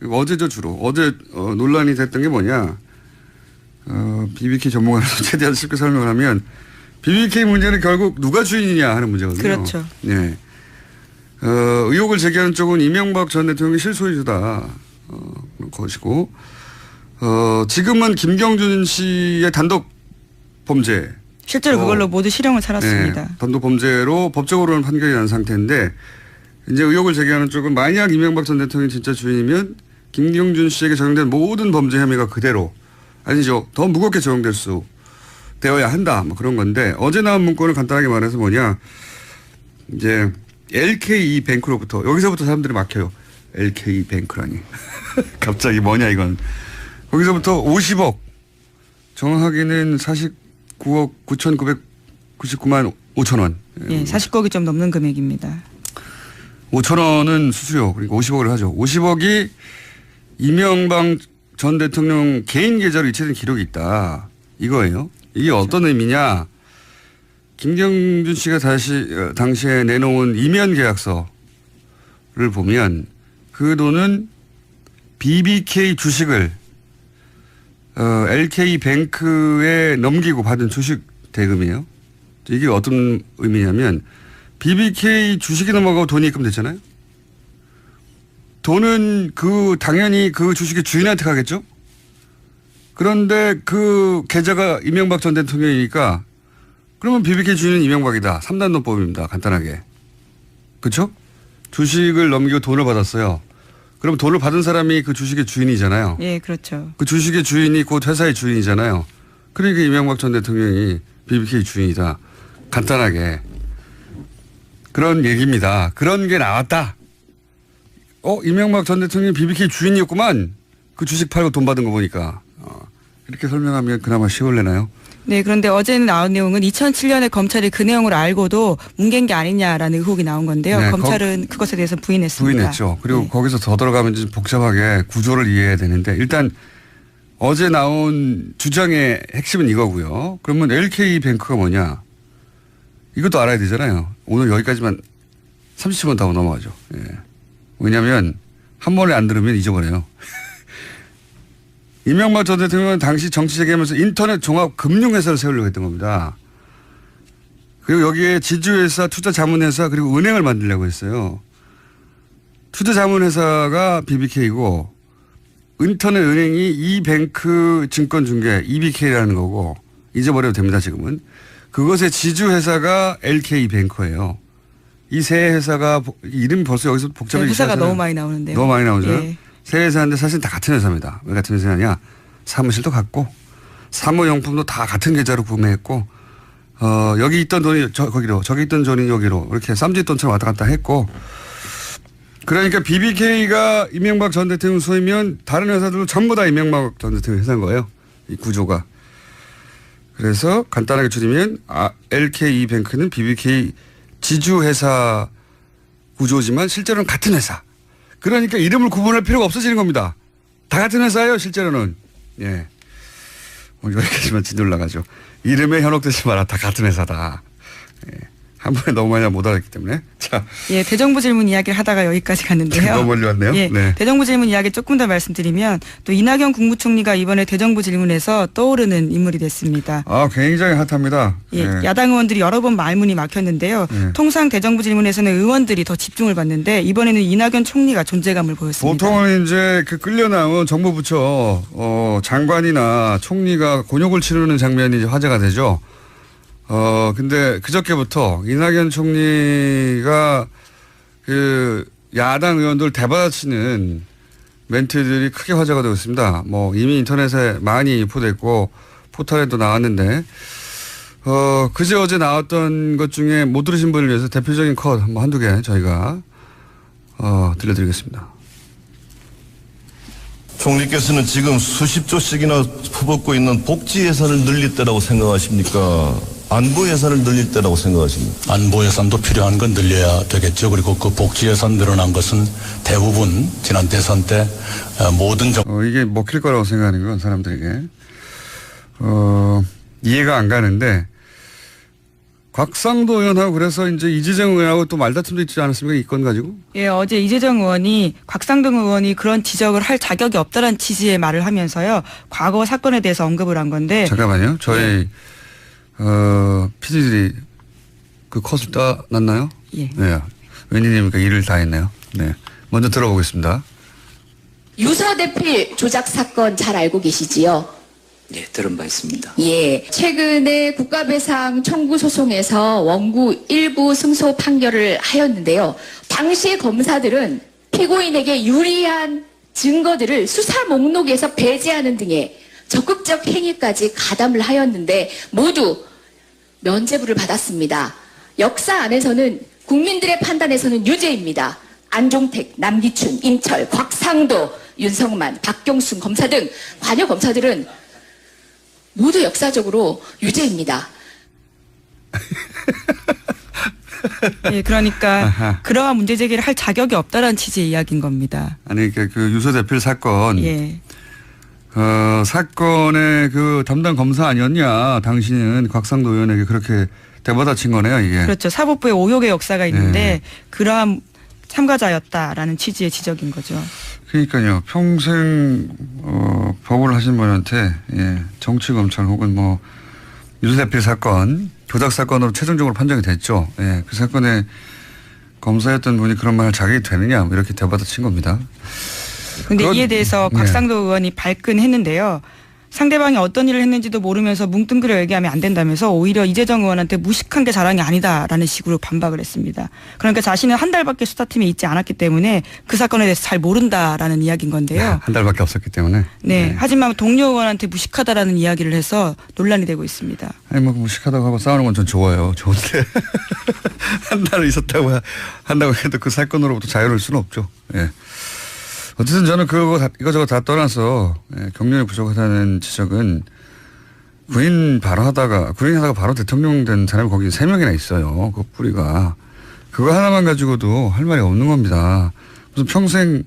어제죠 주로 어제 논란이 됐던 게 뭐냐? BBK 전문가로서 최대한 쉽게 설명을 하면 BBK 문제는 결국 누가 주인이냐 하는 문제거든요. 그렇죠. 네. 의혹을 제기하는 쪽은 이명박 전 대통령이 실소유주다 것이고. 지금은 김경준 씨의 단독 범죄. 실제로 그걸로 모두 실형을 살았습니다. 네, 단독 범죄로 법적으로는 판결이 난 상태인데 이제 의혹을 제기하는 쪽은 만약 이명박 전 대통령이 진짜 주인이면 김경준 씨에게 적용된 모든 범죄 혐의가 그대로 아니죠. 더 무겁게 적용될 수 되어야 한다. 뭐 그런 건데 어제 나온 문건을 간단하게 말해서 뭐냐. 이제 LK 뱅크로부터 여기서부터 사람들이 막혀요. LK 뱅크라니. 갑자기 뭐냐 이건. 거기서부터 50억, 정확하게는 49억 9,999만 5천 원. 예, 40억이 좀 넘는 금액입니다. 5천 원은 수수료, 그러니까 50억을 하죠. 50억이 이명박 전 대통령 개인 계좌로 이체된 기록이 있다. 이거예요. 이게 그렇죠. 어떤 의미냐. 김경준 씨가 당시에 내놓은 이면 계약서를 보면 그 돈은 BBK 주식을 LK뱅크에 넘기고 받은 주식 대금이에요. 이게 어떤 의미냐면 BBK 주식이 넘어가고 돈이 입금됐잖아요. 돈은 당연히 그 주식의 주인한테 가겠죠. 그런데 그 계좌가 이명박 전 대통령이니까 그러면 BBK 주인은 이명박이다. 3단 논법입니다. 간단하게. 그렇죠? 주식을 넘기고 돈을 받았어요. 그럼 돈을 받은 사람이 그 주식의 주인이잖아요. 예, 그렇죠. 그 주식의 주인이 곧 회사의 주인이잖아요. 그러니까 이명박 전 대통령이 BBK 주인이다. 간단하게. 그런 얘기입니다. 그런 게 나왔다. 이명박 전 대통령이 BBK 주인이었구만. 그 주식 팔고 돈 받은 거 보니까. 이렇게 설명하면 그나마 쉬울래나요? 네, 그런데 어제 나온 내용은 2007년에 검찰이 그 내용을 알고도 뭉갠 게 아니냐라는 의혹이 나온 건데요. 네, 검찰은 그것에 대해서 부인했습니다. 부인했죠. 그리고 네. 거기서 더 들어가면 좀 복잡하게 구조를 이해해야 되는데 일단 어제 나온 주장의 핵심은 이거고요. 그러면 LK뱅크가 뭐냐. 이것도 알아야 되잖아요. 오늘 여기까지만 30분 더 넘어가죠. 예. 왜냐하면 한 번에 안 들으면 잊어버려요. 이명박 전 대통령은 당시 정치 재개하면서 인터넷 종합 금융회사를 세우려고 했던 겁니다. 그리고 여기에 지주회사, 투자자문회사 그리고 은행을 만들려고 했어요. 투자자문회사가 BBK이고 인터넷 은행이 이뱅크 증권중개 EBK라는 거고 잊어버려도 됩니다 지금은. 그것의 지주회사가 LK뱅크예요. 이 세 회사가 이름이 벌써 여기서 복잡해지죠. 회사가 너무 많이 나오는데요. 너무 많이 나오죠. 예. 세 회사인데 사실 다 같은 회사입니다. 왜 같은 회사냐? 사무실도 같고 사무용품도 다 같은 계좌로 구매했고 여기 있던 돈이 거기로 저기 있던 돈이 여기로 이렇게 쌈짓돈처럼 왔다 갔다 했고 그러니까 BBK가 이명박 전 대통령 소이면 다른 회사들도 전부 다 이명박 전 대통령 회사인 거예요. 이 구조가. 그래서 간단하게 줄이면 LKE뱅크는 BBK 지주회사 구조지만 실제로는 같은 회사. 그러니까 이름을 구분할 필요가 없어지는 겁니다. 다 같은 회사예요 실제로는. 예. 여기까지만 진도 올라가죠. 이름에 현혹되지 마라. 다 같은 회사다. 예. 한 번에 너무 많이 못 알았기 때문에. 자. 예, 대정부 질문 이야기를 하다가 여기까지 갔는데요. 너무 멀리 왔네요. 예, 네. 대정부 질문 이야기 조금 더 말씀드리면 또 이낙연 국무총리가 이번에 대정부 질문에서 떠오르는 인물이 됐습니다. 굉장히 핫합니다. 예, 네. 야당 의원들이 여러 번 말문이 막혔는데요. 네. 통상 대정부 질문에서는 의원들이 더 집중을 받는데 이번에는 이낙연 총리가 존재감을 보였습니다. 보통은 이제 그 끌려 나온 정부 부처 장관이나 총리가 곤욕을 치르는 장면이 이제 화제가 되죠. 근데 그저께부터 이낙연 총리가 그 야당 의원들 대받아치는 멘트들이 크게 화제가 되고 있습니다. 뭐 이미 인터넷에 많이 유포됐고 포털에도 나왔는데, 그제 어제 나왔던 것 중에 못 들으신 분을 위해서 대표적인 컷 뭐 한두 개 저희가, 들려드리겠습니다. 총리께서는 지금 수십조씩이나 퍼붓고 있는 복지 예산을 늘릴 때라고 생각하십니까? 안보 예산을 늘릴 때라고 생각하십니까? 안보 예산도 필요한 건 늘려야 되겠죠. 그리고 그 복지 예산 늘어난 것은 대부분 지난 대선 때 모든 이게 먹힐 거라고 생각하는 건 사람들에게 이해가 안 가는데 곽상도 의원하고 그래서 이제 이재정 의원하고 또 말다툼도 있지 않았습니까? 이 건 가지고? 예, 어제 이재정 의원이 곽상도 의원이 그런 지적을 할 자격이 없다는 취지의 말을 하면서요. 과거 사건에 대해서 언급을 한 건데. 잠깐만요. 저희 PD들이 그 컷을 따놨나요? 예. 네. 웬일입니까? 일을 다 했네요. 네. 먼저 들어보겠습니다. 유서대필 조작 사건 잘 알고 계시지요? 네, 들은 바 있습니다. 예. 최근에 국가배상 청구 소송에서 원고 일부 승소 판결을 하였는데요. 당시 검사들은 피고인에게 유리한 증거들을 수사 목록에서 배제하는 등의 적극적 행위까지 가담을 하였는데 모두 면죄부를 받았습니다. 역사 안에서는 국민들의 판단에서는 유죄입니다. 안종택, 남기춘, 임철, 곽상도, 윤석만, 박경순 검사 등 관여 검사들은 모두 역사적으로 유죄입니다. 예, 그러니까 그러한 문제 제기를 할 자격이 없다라는 취지의 이야기인 겁니다. 아니 그러니까 그 유서대필 사건. 예. 사건의 그 담당 검사 아니었냐. 당신은 곽상도 의원에게 그렇게 대받아친 거네요, 이게. 그렇죠. 사법부의 오욕의 역사가 있는데 네. 그러한 참가자였다라는 취지의 지적인 거죠. 그러니까요. 평생 법을 하신 분한테 정치 검찰 혹은 뭐 유서대필 사건, 조작 사건으로 최종적으로 판정이 됐죠. 예, 그 사건에 검사였던 분이 그런 말을 자격이 되느냐 뭐 이렇게 대받아친 겁니다. 그런데 이에 대해서 곽상도 의원이 발끈했는데요. 상대방이 어떤 일을 했는지도 모르면서 뭉뚱그려 얘기하면 안 된다면서 오히려 이재정 의원한테 무식한 게 자랑이 아니다라는 식으로 반박을 했습니다. 그러니까 자신은 한 달밖에 수사팀에 있지 않았기 때문에 그 사건에 대해서 잘 모른다라는 이야기인 건데요. 한 달밖에 없었기 때문에. 네. 하지만 동료 의원한테 무식하다라는 이야기를 해서 논란이 되고 있습니다. 아니 뭐 무식하다고 하고 싸우는 건 전 좋아요. 좋은데 한 달 있었다고 한다고 해도 그 사건으로부터 자유로울 수는 없죠. 예. 어쨌든 저는 이거저거 다 떠나서 경륜이 부족하다는 지적은 구인하다가 바로 대통령 된 사람이 거기 3명이나 있어요. 그 뿌리가. 그거 하나만 가지고도 할 말이 없는 겁니다. 무슨 평생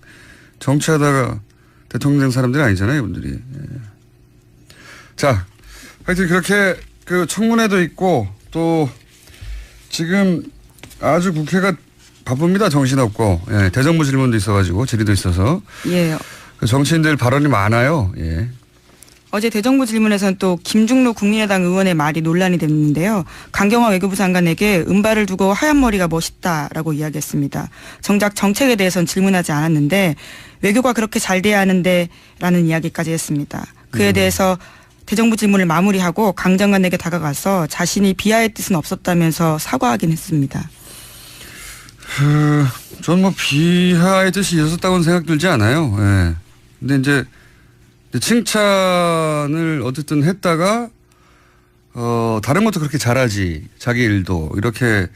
정치하다가 대통령 된 사람들이 아니잖아요, 이분들이. 자, 하여튼 그렇게 그 청문회도 있고 또 지금 아주 국회가 바쁩니다. 정신없고. 예, 대정부 질문도 있어가지고 질의도 있어서. 예. 정치인들 발언이 많아요. 예. 어제 대정부 질문에서는 또 김중로 국민의당 의원의 말이 논란이 됐는데요. 강경화 외교부 장관에게 은발을 두고 하얀 머리가 멋있다라고 이야기했습니다. 정작 정책에 대해서는 질문하지 않았는데 외교가 그렇게 잘 돼야 하는데 라는 이야기까지 했습니다. 그에 대해서 대정부 질문을 마무리하고 강 장관에게 다가가서 자신이 비하의 뜻은 없었다면서 사과하긴 했습니다. 저는 뭐 비하의 뜻이 있었다고는 생각 들지 않아요. 예. 근데 이제 칭찬을 어쨌든 했다가 다른 것도 그렇게 잘하지 자기 일도 이렇게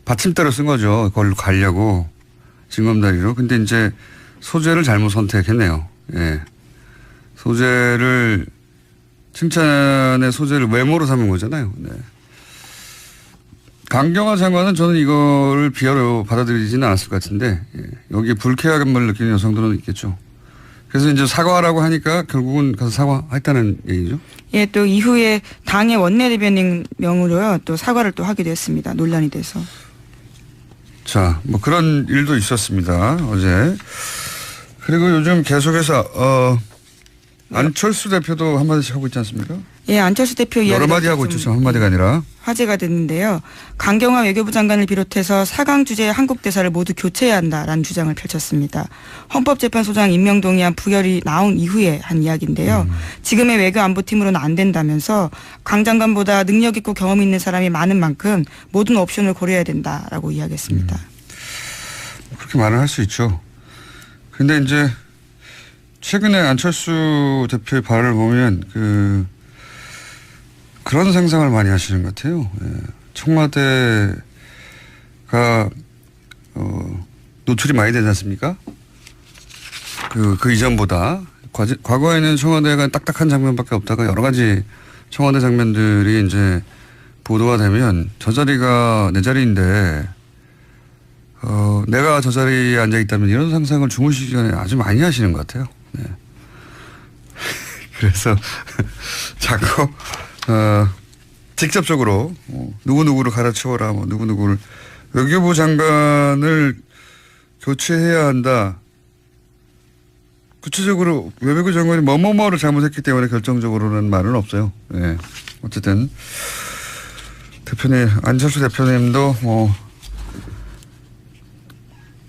받침대로 쓴 거죠. 그걸로 가려고 징검다리로. 근데 이제 소재를 잘못 선택했네요. 예. 소재를 칭찬의 소재를 외모로 삼은 거잖아요. 네. 강경화 장관은 저는 이거를 비하로 받아들이지는 않았을 것 같은데 여기에 불쾌함을 느끼는 여성들은 있겠죠. 그래서 이제 사과하라고 하니까 결국은 가서 사과했다는 얘기죠. 예, 또 이후에 당의 원내대변인 명으로요 또 사과를 또 하기도 했습니다. 논란이 돼서. 자, 뭐 그런 일도 있었습니다. 어제. 그리고 요즘 계속해서 안철수 대표도 한마디씩 하고 있지 않습니까? 예, 안철수 대표 이야기 여러 마디 하고 있죠. 한마디가 아니라. 화제가 됐는데요. 강경화 외교부 장관을 비롯해서 4강 주재 한국 대사를 모두 교체해야 한다라는 주장을 펼쳤습니다. 헌법재판소장 임명 동의안 부결이 나온 이후에 한 이야기인데요. 지금의 외교안보팀으로는 안 된다면서 강 장관보다 능력 있고 경험 있는 사람이 많은 만큼 모든 옵션을 고려해야 된다라고 이야기했습니다. 그렇게 말을 할 수 있죠. 근데 이제 최근에 안철수 대표의 발언을 보면 그런 상상을 많이 하시는 것 같아요. 예. 청와대가 노출이 많이 되지 않습니까? 그 이전보다 과거에는 청와대가 딱딱한 장면밖에 없다가 여러 가지 청와대 장면들이 이제 보도가 되면 저 자리가 내 자리인데 내가 저 자리에 앉아 있다면 이런 상상을 주무시기 전에 아주 많이 하시는 것 같아요. 네. 그래서 자꾸 직접적으로 누구누구를 갈아치워라, 뭐 누구누구를 외교부 장관을 교체해야 한다. 구체적으로 외교부 장관이 뭐뭐뭐를 잘못했기 때문에 결정적으로는 말은 없어요. 네. 어쨌든 대표님 안철수 대표님도 뭐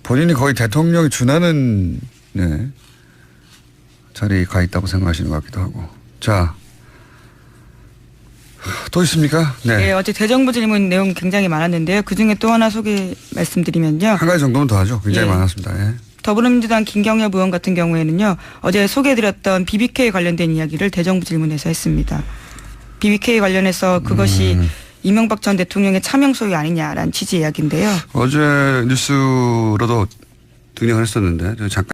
본인이 거의 대통령이 준하는 자리에 가 있다고 생각하시는 것 같기도 하고. 자. 또 있습니까? 네. 네, 어제 대정부 질문 내용 굉장히 많았는데요. 그중에 또 하나 소개 말씀드리면요. 한 가지 정도는 더 하죠. 굉장히 많았습니다. 예. 더불어민주당 김경엽 의원 같은 경우에는요. 어제 소개해드렸던 BBK 관련된 이야기를 대정부 질문에서 했습니다. BBK 관련해서 그것이 이명박 전 대통령의 차명 소유 아니냐라는 취지의 이야기인데요. 어제 뉴스로도 등장을 했었는데 잠깐